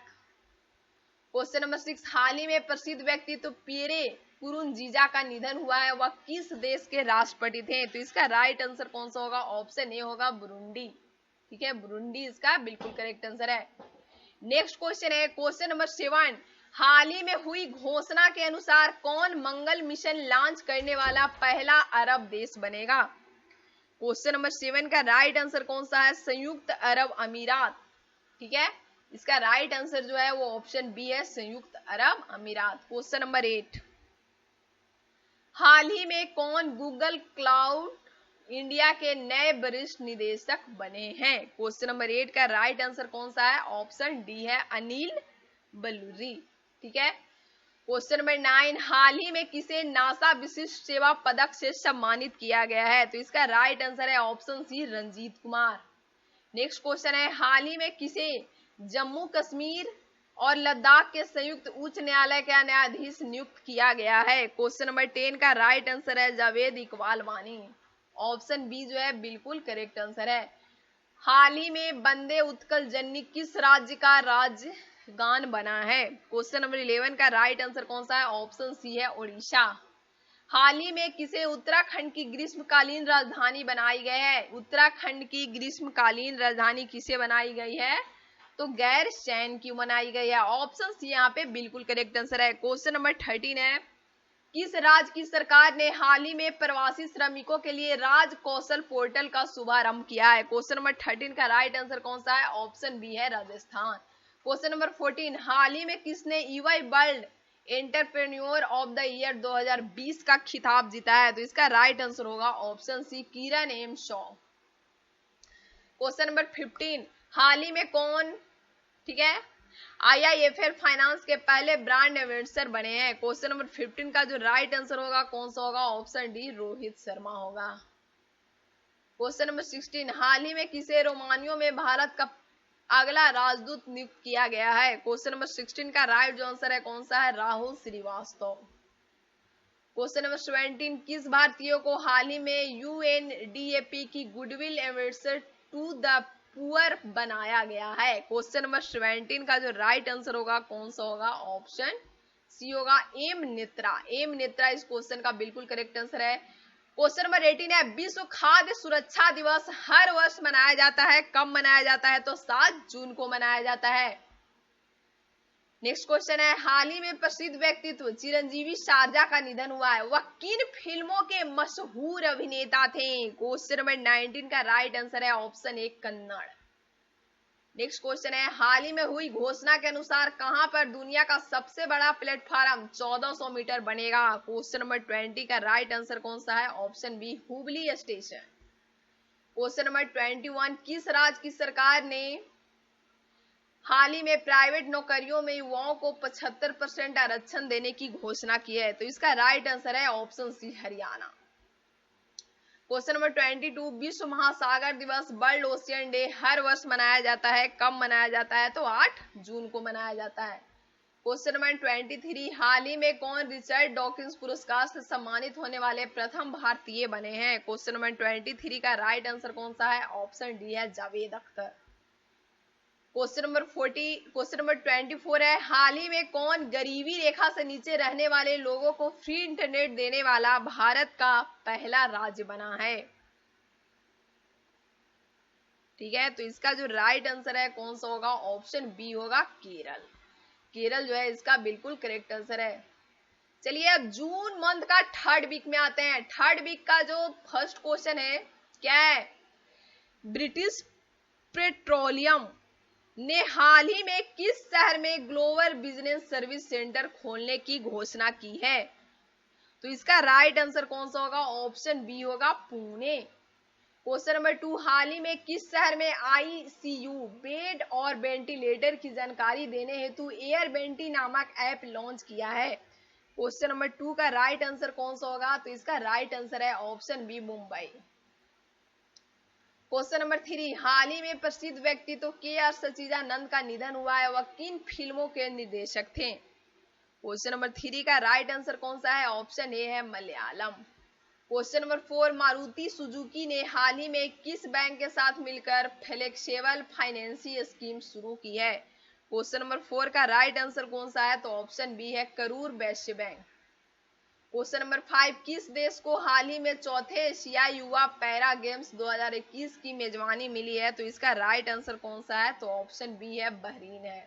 Question number 6 हाल ही में प्रसिद्ध व्यक्तित्व पियरे कुरुंजीजा का निधन हुआ है, वह किस देश के राष्ट्रपति थे? तो इसका राइट आंसर कौन सा होगा? ऑप्शन ए होगा बुरुंडी, ठीक है, बुरुंडी इसका बिल्कुल करेक्ट आंसर है। नेक्स्ट क्वेश्चन है क्वेश्चन नंबर 7 हाल ही में हुई घोषणा के अनुसार कौन मंगल मिशन लॉन्च करने वाला पहला अरब देश बनेगा? क्वेश्चन नंबर 7 का राइट आंसर कौन सा है? संयुक्त अरब अमीरात, ठीक है, इसका राइट आंसर जो है वो ऑप्शन बी है संयुक्त अरब अमीरात। क्वेश्चन नंबर 8 हाल ही में कौन गूगल क्लाउड इंडिया के नए वरिष्ठ निदेशक बने हैं? क्वेश्चन नंबर 8 का राइट आंसर कौन सा है? ऑप्शन डी है अनिल बलूरी, ठीक है। क्वेश्चन नंबर 9 हाल ही में किसे नासा विशिष्ट सेवा पदक से सम्मानित किया गया है? तो इसका राइट आंसर है option C Ranjit Kumar. Next question है हाल ही में किसे जम्मू कश्मीर और लद्दाख के संयुक्त उच्च न्यायालय का न्यायाधीश नियुक्त किया गया है? क्वेश्चन नंबर 10 का राइट आंसर है जावेद इकबाल वानी, ऑप्शन बी जो है बिल्कुल करेक्ट आंसर है। हाल ही में वंदे उत्कल जननी किस राज्य का राजगान बना है? क्वेश्चन नंबर 11 का राइट आंसर कौन सा है? ऑप्शन सी है उड़ीसा। हाल ही में किसे उत्तराखंड की ग्रीष्मकालीन राजधानी बनाई गई है? उत्तराखंड की ग्रीष्मकालीन राजधानी किसे बनाई गई है? तो गैर सैन्य क्यों बनाई गई है? ऑप्शन सी यहाँ पे बिल्कुल करेक्ट आंसर है। क्वेश्चन नंबर 13 है, किस राज्य की सरकार ने हाल ही में प्रवासी श्रमिकों के लिए राज कौशल पोर्टल का शुभारंभ किया है? क्वेश्चन नंबर 13 का राइट आंसर कौन सा है? ऑप्शन बी है राजस्थान। क्वेश्चन नंबर 14, हाल ही में किसने EY world entrepreneur of the year 2020 का खिताब जीता है? तो इसका राइट आंसर होगा ऑप्शन सी किरण एम शॉ। क्वेश्चन नंबर 15, हाल ही में कौन, ठीक है, आईआईएफएल फाइनेंस के पहले ब्रांड एम्बेसडर बने हैं? क्वेश्चन नंबर 15 का जो राइट आंसर होगा कौन सा होगा? ऑप्शन डी रोहित शर्मा होगा। क्वेश्चन नंबर 16, हाल ही में किसे रोमानियो में भारत का अगला राजदूत नियुक्त किया गया है? क्वेश्चन नंबर 16 का राइट जो आंसर है कौन सा है? राहुल श्रीवास्तव। क्वेश्चन नंबर 17, किस भारतीय को हाल ही में यूएनडीएपी की goodwill ambassador to the poor बनाया गया है? क्वेश्चन नंबर 17 का जो राइट आंसर होगा कौन सा होगा? ऑप्शन सी होगा एम नेत्रा। एम नेत्रा इस क्वेश्चन का बिल्कुल करेक्ट आंसर है। क्वेश्चन नंबर 18 है, विश्व खाद्य सुरक्षा दिवस हर वर्ष मनाया जाता है, कब मनाया जाता है? तो 7 जून को मनाया जाता है। नेक्स्ट क्वेश्चन है, हाल ही में प्रसिद्ध व्यक्तित्व चिरंजीवी शारजा का निधन हुआ है, वह किन फिल्मों के मशहूर अभिनेता थे? क्वेश्चन नंबर 19 का राइट आंसर है option A Kannada. Next question है, हाल ही में हुई घोषणा के अनुसार कहां पर दुनिया का सबसे बड़ा प्लेटफॉर्म 1400 मीटर बनेगा? क्वेश्चन नंबर 20 का राइट आंसर कौन सा है? Option B Hubli station. Question number 21, किस राज्य की सरकार ने हाल ही में प्राइवेट नौकरियों में युवाओं को 75% आरक्षण देने की घोषणा की है? तो इसका राइट आंसर है option C Haryana. Question number 22, विश्व महासागर दिवस वर्ल्ड ओशियन डे हर वर्ष मनाया जाता है, कब मनाया जाता है? तो 8 जून को मनाया जाता है। क्वेश्चन नंबर 23, हाल ही में कौन रिचर्ड डॉकिंस पुरस्कार से सम्मानित होने वाले प्रथम भारतीय बने हैं? क्वेश्चन नंबर 23 का राइट आंसर कौन सा है? ऑप्शन डी है जावेद अख्तर। क्वेश्चन नंबर 24 है, हाल ही में कौन गरीबी रेखा से नीचे रहने वाले लोगों को फ्री इंटरनेट देने वाला भारत का पहला राज्य बना है? ठीक है, तो इसका जो राइट आंसर है कौन सा होगा? ऑप्शन बी होगा केरल। केरल जो है इसका बिल्कुल करेक्ट आंसर है। चलिए अब जून मंथ का थर्ड वीक में आते हैं। थर्ड वीक का जो फर्स्ट क्वेश्चन है क्या है? ब्रिटिश पेट्रोलियम ने हाल ही में किस शहर में ग्लोबल बिजनेस सर्विस सेंटर खोलने की घोषणा की है? तो इसका राइट आंसर कौन सा होगा? ऑप्शन बी होगा पुणे। क्वेश्चन नंबर 2, हाल ही में किस शहर में आईसीयू बेड और वेंटिलेटर की जानकारी देने हेतु एयर बेंटी नामक ऐप लॉन्च किया है? क्वेश्चन नंबर 2 का राइट आंसर कौन सा होगा? तो इसका राइट आंसर है option B Mumbai. Question number 3, हाल ही में प्रसिद्ध व्यक्तित्व के आर सचिदानंद का निधन हुआ है, वह किन फिल्मों के निर्देशक थे? क्वेश्चन नंबर 3 का राइट आंसर कौन सा है? ऑप्शन ए है Malayalam. Question number 4, Maruti Suzuki ने हाल ही में किस बैंक के साथ मिलकर फ्लेक्सिबल फाइनेंसिंग स्कीम शुरू की है? क्वेश्चन नंबर 4 का राइट आंसर कौन सा है? तो ऑप्शन बी है Karur Vysya bank. Question number 5, किस देश को हाल ही में चौथे एशियाई युवा पैरा गेम्स 2021 की मेजबानी मिली है? तो इसका राइट आंसर कौन सा है? तो ऑप्शन बी है बहरीन है।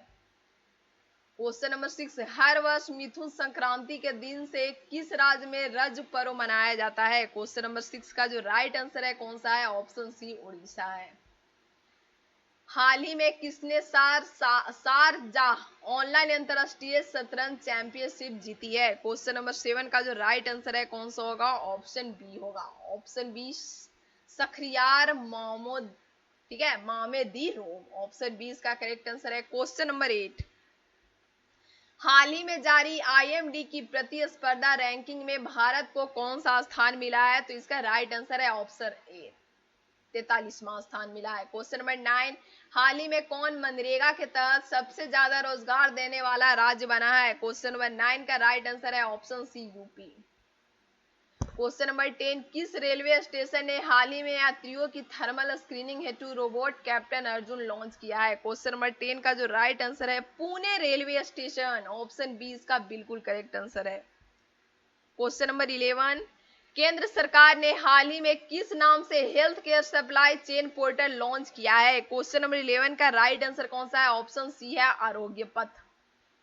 क्वेश्चन नंबर 6, हर वर्ष मिथुन संक्रांति के दिन से किस राज्य में रज पर्व मनाया जाता है? क्वेश्चन नंबर 6 का जो राइट आंसर है कौन सा है? ऑप्शन सी उड़ीसा है। हाल ही में किसने शारजाह ऑनलाइन अंतरराष्ट्रीय शतरंज चैंपियनशिप जीती है? क्वेश्चन नंबर 7 का जो राइट आंसर है कौन सा होगा? ऑप्शन बी होगा। ऑप्शन बी शख्रियार मोहम्मद, ठीक है, मामेदी रोम। ऑप्शन बी इसका करेक्ट आंसर है। क्वेश्चन नंबर 8, हाल ही में जारी आईएमडी की प्रतिस्पर्धा रैंकिंग में भारत को कौन सा स्थान मिला है? तो इसका राइट आंसर है ऑप्शन ए 43वां स्थान मिला है। क्वेश्चन नंबर 9, हाल ही में कौन मनरेगा के तहत सबसे ज्यादा रोजगार देने वाला राज्य बना है? क्वेश्चन नंबर 9 का राइट आंसर है option C UP. Question number 10, किस रेलवे स्टेशन ने हाल ही में यात्रियों की थर्मल स्क्रीनिंग हेतु रोबोट कैप्टन अर्जुन लॉन्च किया है? क्वेश्चन नंबर 10 का जो राइट आंसर है Pune railway station. Option B इसका बिल्कुल करेक्ट आंसर है। क्वेश्चन नंबर 11, केंद्र सरकार ने हाल ही में किस नाम से health care supply chain portal launch किया है? क्वेश्चन नंबर 11 का राइट आंसर कौन सा है? ऑप्शन सी है आरोग्य पथ।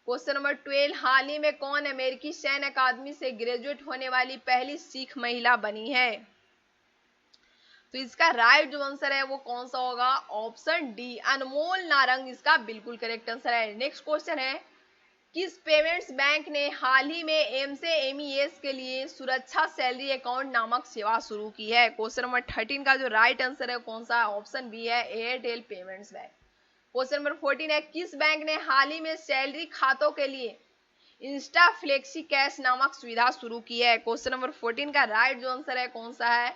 क्वेश्चन नंबर 12, हाल ही में कौन अमेरिकी सैन्य अकादमी से ग्रेजुएट होने वाली पहली सिख महिला बनी है? तो इसका राइट जो आंसर है वो कौन सा होगा? ऑप्शन डी अनमोल नारंग इसका बिल्कुल करेक्ट आंसर है। नेक्स्ट क्वेश्चन है, किस पेमेंट्स बैंक ने हाल ही में एम से एमईएस के लिए सुरक्षा सैलरी अकाउंट नामक सेवा शुरू की है? क्वेश्चन नंबर 13 का जो राइट आंसर है कौन सा है? ऑप्शन बी है Airtel payments bank. Question number 14 है, किस बैंक ने हाल ही में सैलरी खातों के लिए इंस्टा फ्लेक्सी कैश नामक सुविधा शुरू की है? क्वेश्चन नंबर 14 का राइट जो आंसर है कौन सा है?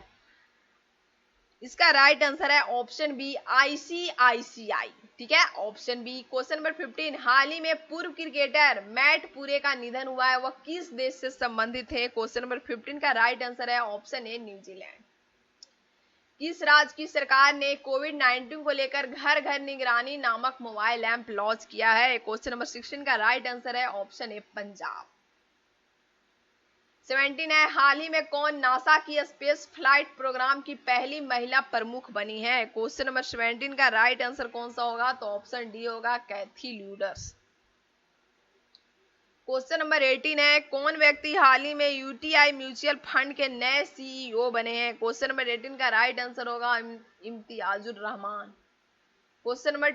इसका राइट आंसर है ऑप्शन बी आईसीआईसीआई। ठीक है, ऑप्शन बी। क्वेश्चन नंबर 15, हाल ही में पूर्व क्रिकेटर मैट पुरे का निधन हुआ है, वह किस देश से संबंधित है? क्वेश्चन नंबर 15 का राइट आंसर है ऑप्शन ए न्यूजीलैंड। किस राज्य की सरकार ने कोविड-19 को लेकर घर घर निगरानी नामक मोबाइल ऐप लॉन्च किया है? क्वेश्चन नंबर 16 का राइट आंसर है ऑप्शन ए पंजाब। 17 है, हाल ही में कौन नासा की स्पेस फ्लाइट प्रोग्राम की पहली महिला प्रमुख बनी है? क्वेश्चन नंबर 17 का राइट आंसर कौन सा होगा? तो ऑप्शन डी होगा कैथी ल्यूडर्स। क्वेश्चन नंबर 18 है, कौन व्यक्ति हाल ही में यूटीआई म्यूचुअल फंड के नए सीईओ बने हैं? क्वेश्चन नंबर 18 का राइट आंसर होगा इम्तियाजुर रहमान। क्वेश्चन नंबर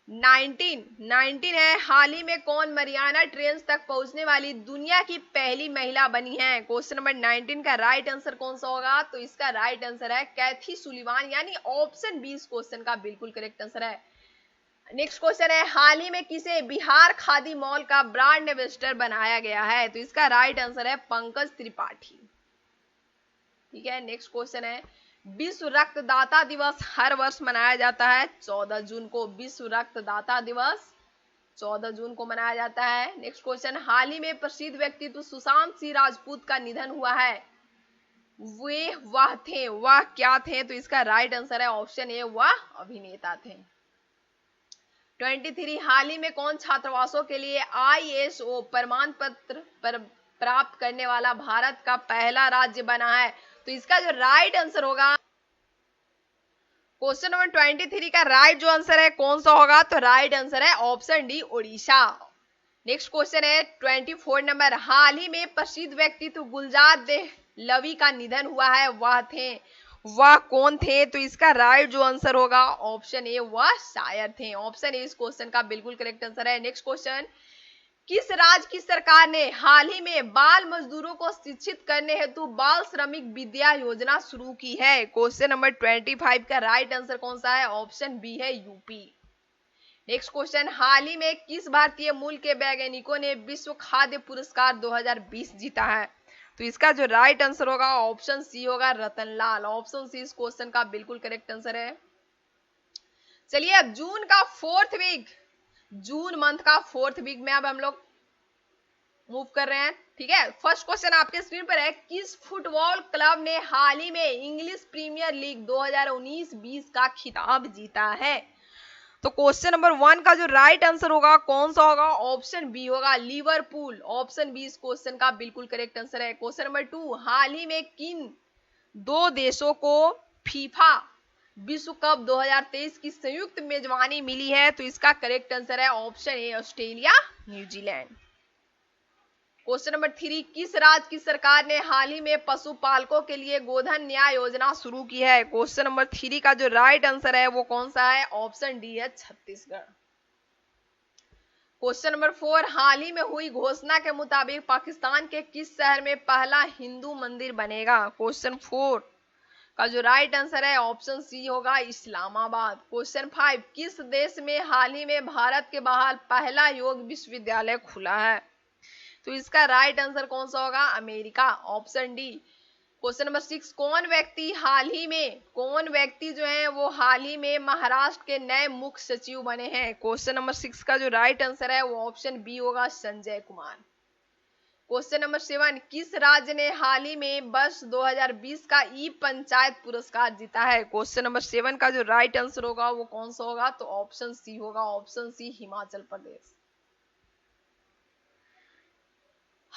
19 है, हाल ही में कौन मरियाना ट्रेंच तक पहुंचने वाली दुनिया की पहली महिला बनी है? क्वेश्चन नंबर 19 का राइट आंसर कौन सा होगा? तो इसका राइट आंसर है कैथी सुलिवान, यानी ऑप्शन बी इस क्वेश्चन का बिल्कुल करेक्ट आंसर है। नेक्स्ट क्वेश्चन है, हाल ही में किसे बिहार खादी मॉल का ब्रांड एम्बेसडर बनाया गया है? तो इसका राइट आंसर है पंकज त्रिपाठी। ठीक है, नेक्स्ट क्वेश्चन है, विश्व रक्तदाता दिवस हर वर्ष मनाया जाता है 14 जून को। विश्व रक्तदाता दिवस 14 जून को मनाया जाता है। नेक्स्ट क्वेश्चन, हाल ही में प्रसिद्ध व्यक्तित्व सुशांत सिंह राजपूत का निधन हुआ है, वह क्या थे? तो इसका राइट आंसर है ऑप्शन ए वह अभिनेता थे। 23, हाल ही में कौन छात्रावासों के लिए आईएसओ प्रमाण पत्र प्राप्त करने वाला भारत का पहला राज्य बना है? तो इसका जो राइट आंसर होगा, क्वेश्चन नंबर 23 का राइट जो आंसर है कौन सा होगा? तो राइट आंसर है option D Odisha. Next question है 24 नंबर, हाल ही में प्रसिद्ध व्यक्तित्व गुलजार देहलवी का निधन हुआ है, वह कौन थे? तो इसका राइट जो आंसर होगा ऑप्शन ए वह शायर थे। ऑप्शन ए इस क्वेश्चन का बिल्कुल करेक्ट आंसर है। नेक्स्ट क्वेश्चन, किस राज्य की सरकार ने हाल ही में बाल मजदूरों को शिक्षित करने हेतु बाल श्रमिक विद्या योजना शुरू की है? क्वेश्चन नंबर 25 का राइट आंसर कौन सा है? ऑप्शन बी है यूपी। नेक्स्ट क्वेश्चन, हाल ही में किस भारतीय मूल के वैज्ञानिकों ने विश्व खाद्य पुरस्कार 2020 जीता है? तो इसका जो राइट आंसर होगा ऑप्शन सी होगा रतनलाल। ऑप्शन सी इस क्वेश्चन का बिल्कुल करेक्ट आंसर है। चलिए अब जून मंथ का फोर्थ वीक में अब हम लोग मूव कर रहे हैं। ठीक है, फर्स्ट क्वेश्चन आपके स्क्रीन पर है, किस फुटबॉल क्लब ने हाल ही में इंग्लिश प्रीमियर लीग 2019-20 का खिताब जीता है? तो क्वेश्चन नंबर 1 का जो राइट आंसर होगा कौन सा होगा? ऑप्शन बी होगा लिवरपूल। ऑप्शन बी इस क्वेश्चन का बिल्कुल करेक्ट आंसर है। क्वेश्चन नंबर 2, हाल ही में किन दो देशों को फीफा विश्व कप 2023 की संयुक्त मेजबानी मिली है? तो इसका करेक्ट आंसर है option A Australia New Zealand. Question number 3, किस राज्य की सरकार ने हाल ही में पशुपालकों के लिए गोधन न्याय योजना शुरू की है? क्वेश्चन नंबर 3 का जो राइट आंसर है वो कौन सा है? ऑप्शन डी है छत्तीसगढ़। क्वेश्चन नंबर 4, हाल ही में हुई घोषणा के मुताबिक पाकिस्तान के किस शहर में पहला हिंदू मंदिर बनेगा? क्वेश्चन 4 का जो राइट आंसर है ऑप्शन सी होगा इस्लामाबाद। क्वेश्चन 5, किस देश में हाल ही में भारत के बाहर पहला योग विश्वविद्यालय खुला है? तो इसका राइट आंसर कौन सा होगा? America. Option D. Question number 6, कौन व्यक्ति जो है वो हाल ही में महाराष्ट्र के नए मुख्य सचिव बने हैं? क्वेश्चन नंबर 6 का जो राइट आंसर है वो ऑप्शन बी होगा संजय कुमार। क्वेश्चन नंबर 7, किस राज्य ने हाल ही में वर्ष 2020 का ई पंचायत पुरस्कार जीता है? क्वेश्चन नंबर 7 का जो राइट आंसर होगा वो कौन सा होगा? तो ऑप्शन सी होगा, ऑप्शन सी हिमाचल प्रदेश।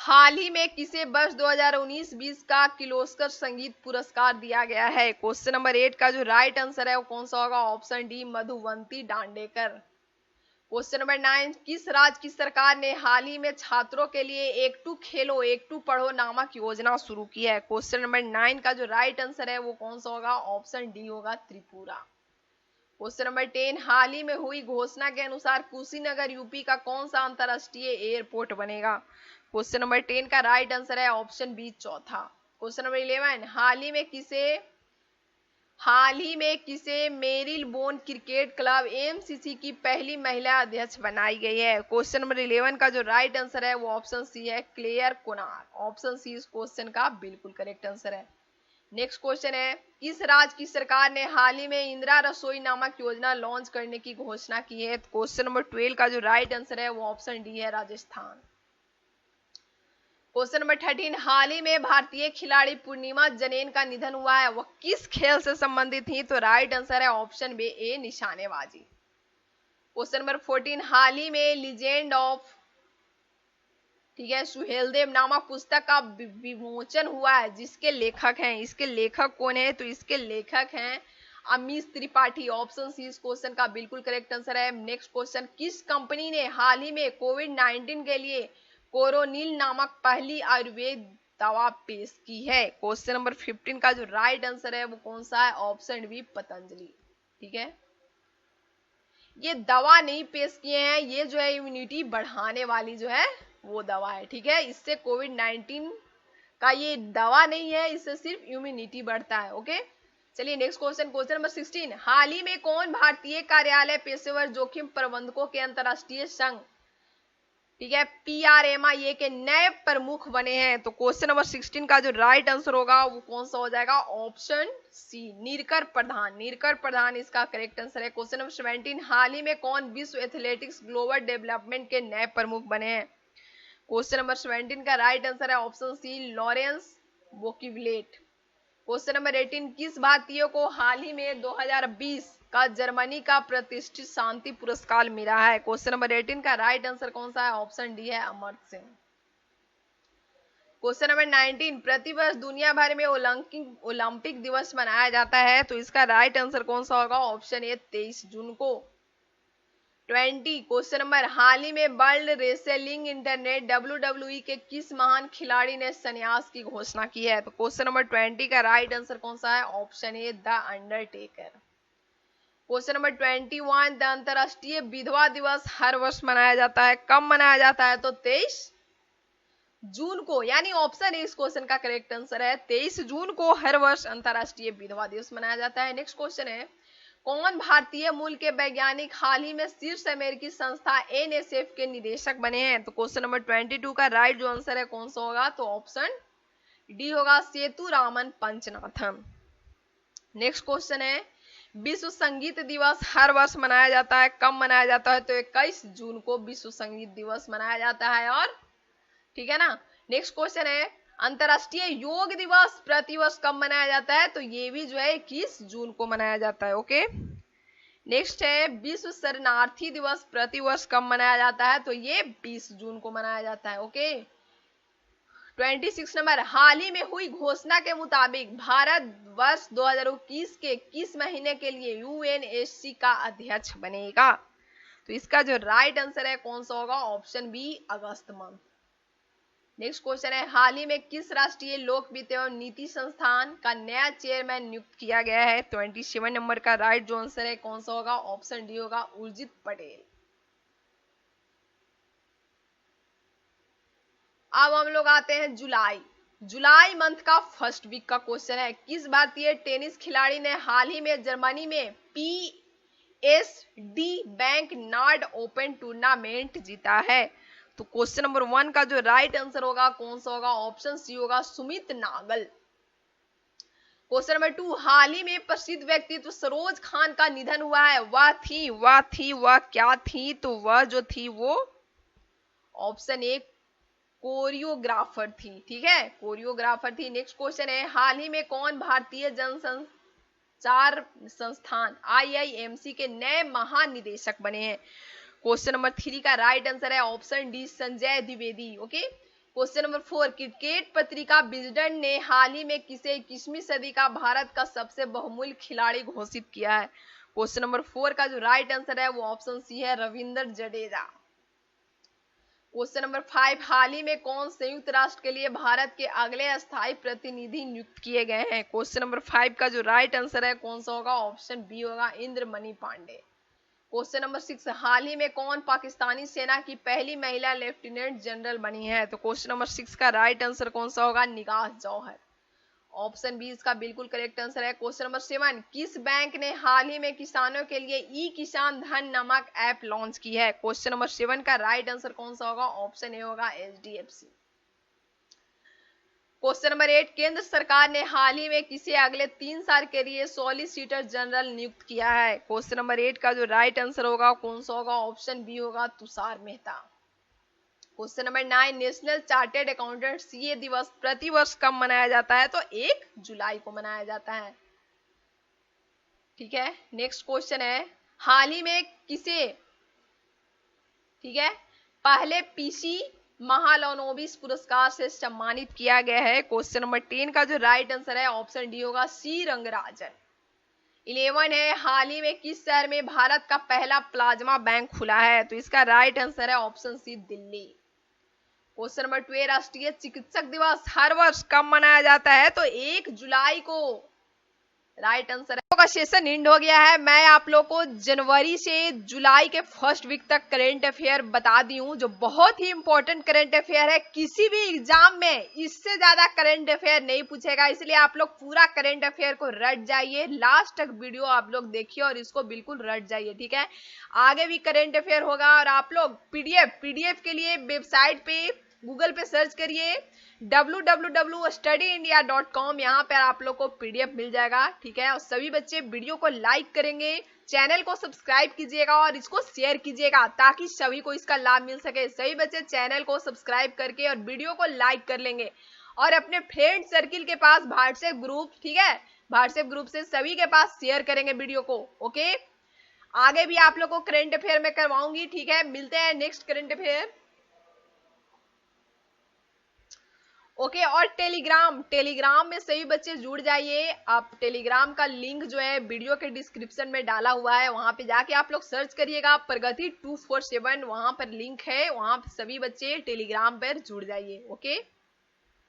हाल ही में किसे वर्ष 2019-20 का किर्लोस्कर संगीत पुरस्कार दिया गया है? क्वेश्चन नंबर 8 का जो राइट आंसर है वो कौन सा होगा? Option D, Madhuvanti Dandekar. Question number 9, किस राज्य की सरकार ने हाल ही में छात्रों के लिए एक टू खेलो एक टू पढ़ो नामक योजना शुरू की है? क्वेश्चन नंबर 9 का जो राइट आंसर है वो कौन सा होगा? ऑप्शन डी होगा, त्रिपुरा। क्वेश्चन नंबर 10, हाल ही में हुई घोषणा के अनुसार कुशीनगर यूपी का कौन सा अंतरराष्ट्रीय एयरपोर्ट बनेगा? क्वेश्चन नंबर 10 का राइट आंसर है ऑप्शन बी, चौथा। क्वेश्चन नंबर 11, हाल ही में किसे मेरिलबोन क्रिकेट क्लब एमसीसी की पहली महिला अध्यक्ष बनाई गई है? क्वेश्चन नंबर 11 का जो राइट आंसर है वो ऑप्शन सी है, क्लेयर कोनार। ऑप्शन सी इस क्वेश्चन का बिल्कुल करेक्ट आंसर है। नेक्स्ट क्वेश्चन है, किस राज्य की सरकार ने हाल ही में इंदिरा रसोई नामक योजना लॉन्च करने की घोषणा की है? क्वेश्चन नंबर 12 का जो राइट आंसर है वो ऑप्शन डी है, राजस्थान। क्वेश्चन नंबर 13, हाल ही में भारतीय खिलाड़ी पूर्णिमा जनेन का निधन हुआ है, वह किस खेल से संबंधित थी? तो राइट आंसर है ऑप्शन बी, ए, निशानेबाजी। क्वेश्चन नंबर 14, हाल ही में लीजेंड ऑफ सुहेलदेव नामक पुस्तक का विमोचन हुआ है, जिसके लेखक हैं, इसके लेखक कौन है? तो इसके लेखक हैं अमीश त्रिपाठी। ऑप्शन सी इस क्वेश्चन का बिल्कुल करेक्ट आंसर है। नेक्स्ट क्वेश्चन, किस कंपनी ने हाल ही में कोविड-19 के लिए कोरोनिल नामक पहली आयुर्वेद दवा पेश की है? क्वेश्चन नंबर 15 का जो राइट आंसर है वो कौन सा है? Option B, Patanjali. ठीक है, ये दवा नहीं पेश किए हैं, ये जो है इम्यूनिटी बढ़ाने वाली जो है वो दवा है। ठीक है, इससे कोविड-19 का ये दवा नहीं है, इससे सिर्फ इम्यूनिटी बढ़ता है। ओके, चलिए नेक्स्ट क्वेश्चन, क्वेश्चन नंबर 16, हाल ही में कौन भारतीय कार्यालय पेशेवर जोखिम प्रबंधकों के अंतरराष्ट्रीय संघ PRMIA के नए प्रमुख बने हैं? तो क्वेश्चन नंबर 16 का जो राइट आंसर होगा वो कौन सा हो जाएगा? ऑप्शन सी, नीरकर प्रधान। नीरकर प्रधान इसका करेक्ट आंसर है। क्वेश्चन नंबर 17, हाल ही में कौन विश्व एथलेटिक्स ग्लोबल डेवलपमेंट के नए प्रमुख बने हैं? क्वेश्चन नंबर 17 का राइट आंसर है option C, Lawrence Bokivlet. Question number 18, किस भारतीय को हाल ही में 2020 का जर्मनी का प्रतिष्ठित शांति पुरस्कार मिला है? क्वेश्चन नंबर 18 का राइट आंसर कौन सा है? ऑप्शन डी है, अमर्त्य सेन। क्वेश्चन नंबर 19, प्रतिवर्ष दुनिया भर में ओलंपिक दिवस मनाया जाता है, तो इसका राइट आंसर कौन सा होगा? ऑप्शन ए, 23 जून को। 20, क्वेश्चन नंबर, हाल ही में वर्ल्ड रेसलिंग इंटरनेट WWE के किस महान खिलाड़ी ने संन्यास की घोषणा की है? तो क्वेश्चन नंबर 20 का राइट आंसर कौन सा है? Option A, the Undertaker. Question number 21, the अंतरराष्ट्रीय विधवा दिवस हर वर्ष मनाया जाता है, कब मनाया जाता है? तो 23 जून को, यानी ऑप्शन ए इस क्वेश्चन का करेक्ट आंसर है। 23 जून को हर वर्ष अंतरराष्ट्रीय विधवा दिवस मनाया जाता है। नेक्स्ट क्वेश्चन है, कौन भारतीय मूल के वैज्ञानिक हाल ही में शीर्ष अमेरिकी संस्था NSF के निदेशक बने हैं? तो क्वेश्चन नंबर 22 का राइट जो आंसर है कौन सा होगा? तो ऑप्शन डी होगा, सेतुरामन पंचनाथन। नेक्स्ट क्वेश्चन है, विश्व संगीत दिवस हर वर्ष मनाया जाता है, कब मनाया जाता है? तो 21 जून को विश्व संगीत दिवस मनाया जाता है। और ठीक है ना, नेक्स्ट क्वेश्चन है, अंतरराष्ट्रीय योग दिवस प्रतिवर्ष कब मनाया जाता है? तो ये भी जो है 21 जून को मनाया जाता है। ओके, नेक्स्ट है, विश्व शरणार्थी दिवस प्रतिवर्ष कब मनाया जाता है? तो ये 20 जून को मनाया जाता है। ओके, 26 नंबर, हाल ही में हुई घोषणा के मुताबिक भारत वर्ष 2021 के किस महीने के लिए UNSC का अध्यक्ष बनेगा? तो इसका जो राइट आंसर है कौन सा होगा? ऑप्शन बी, अगस्त मंथ। नेक्स्ट क्वेश्चन है, हाल ही में किस राष्ट्रीय लोक वित्त एवं नीति संस्थान का नया चेयरमैन नियुक्त किया गया है? 27 नंबर का राइट जो आंसर है कौन सा होगा? ऑप्शन डी होगा, उर्जित पटेल। अब हम लोग आते हैं जुलाई मंथ का फर्स्ट वीक का क्वेश्चन है, किस भारतीय टेनिस खिलाड़ी ने हाल ही में जर्मनी में PSD bank Nord open tournament जीता है? तो क्वेश्चन नंबर 1 का जो राइट आंसर होगा कौन सा होगा? ऑप्शन सी होगा, सुमित नागल। क्वेश्चन नंबर 2, हाल ही में प्रसिद्ध व्यक्तित्व सरोज खान का निधन हुआ है, वह क्या थी? तो वह जो थी वो ऑप्शन ए, कोरियोग्राफर थी। ठीक है, कोरियोग्राफर थी। नेक्स्ट क्वेश्चन है, हाल ही में कौन भारतीय जनसंचार संस्थान IIMC के नए महानिदेशक बने हैं? क्वेश्चन नंबर 3 का राइट आंसर है option D, Sanjay Dwivedi. Okay, question number 4, cricket पत्रिका विजडन ने हाल ही में किसे 21वीं सदी का भारत का सबसे बहुमूल्य खिलाड़ी घोषित किया है? क्वेश्चन नंबर 4 का जो राइट आंसर है वो ऑप्शन सी है, रविंद्र जडेजा। क्वेश्चन नंबर 5, हाल ही में कौन संयुक्त राष्ट्र के लिए भारत के अगले अस्थायी प्रतिनिधि नियुक्त किए गए हैं? क्वेश्चन नंबर 5 का जो राइट आंसर है कौन सा होगा? ऑप्शन बी होगा, इंद्रमणि पांडे। क्वेश्चन नंबर 6, हाल ही में कौन पाकिस्तानी सेना की पहली महिला लेफ्टिनेंट जनरल बनी है? तो क्वेश्चन नंबर 6 का राइट आंसर कौन सा होगा? निगाह जौहर। ऑप्शन बी इसका बिल्कुल करेक्ट आंसर है। क्वेश्चन नंबर 7, किस बैंक ने हाल ही में किसानों के लिए ई किसान धन नामक ऐप लॉन्च की है? क्वेश्चन नंबर 7 का राइट आंसर कौन सा होगा? ऑप्शन ए होगा, HDFC। क्वेश्चन नंबर 8, केंद्र सरकार ने हाल ही में किसे अगले 3 साल के लिए सॉलिसिटर जनरल नियुक्त किया है? क्वेश्चन नंबर 8 का जो राइट आंसर होगा कौन सा होगा? ऑप्शन बी होगा, Tushar Mehta. Question number 9, national chartered accountant CA दिवस प्रतिवर्ष कब मनाया जाता है? तो 1 जुलाई को मनाया जाता है। ठीक है, नेक्स्ट क्वेश्चन है, हाल ही में किसे, ठीक है, पहले पीसी महालनोबिस पुरस्कार से सम्मानित किया गया है? क्वेश्चन नंबर 10 का जो राइट आंसर है ऑप्शन डी होगा, सी रंगराजन। 11 है, हाल ही में किस शहर में भारत का पहला प्लाज्मा बैंक खुला है? तो इसका राइट आंसर है option C, Delhi. Question number 12, राष्ट्रीय चिकित्सक दिवस हर वर्ष कब मनाया जाता है? तो 1 जुलाई को राइट आंसर है। का सेशन एंड हो गया है। मैं आप लोग को जनवरी से जुलाई के फर्स्ट वीक तक करंट अफेयर बता दी हूँ, जो बहुत ही इंपॉर्टेंट करंट अफेयर है। किसी भी एग्जाम में इससे ज्यादा करंट अफेयर नहीं पूछेगा, इसलिए आप लोग पूरा करंट अफेयर को रट जाइए। लास्ट तक वीडियो आप लोग देखिए और इसको बिल्कुल रट जाइए, ठीक है। आगे भी करंट अफेयर होगा और आप लोग पीडीएफ के लिए वेबसाइट पे गूगल पे सर्च करिए www.studyindia.com, यहाँ पर आप लोग को पीडीएफ मिल जाएगा, ठीक है। और सभी बच्चे वीडियो को लाइक करेंगे, चैनल को सब्सक्राइब कीजिएगा और इसको शेयर कीजिएगा ताकि सभी को इसका लाभ मिल सके। सभी बच्चे चैनल को सब्सक्राइब करके और वीडियो को लाइक कर लेंगे और अपने फ्रेंड सर्किल के पास व्हाट्सएप ग्रुप, ठीक है, व्हाट्सएप ग्रुप से सभी के पास शेयर करेंगे वीडियो को, ओके। आगे भी आप लोग को करंट अफेयर में करवाऊंगी, ठीक है। मिलते हैं नेक्स्ट करंट अफेयर, ओके। और टेलीग्राम में सभी बच्चे जुड़ जाइए। आप टेलीग्राम का लिंक जो है वीडियो के डिस्क्रिप्शन में डाला हुआ है, वहां पे जाके आप लोग सर्च करिएगा प्रगति 247, वहां पर लिंक है, वहां पे सभी बच्चे टेलीग्राम पर जुड़ जाइए, ओके।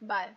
बाय।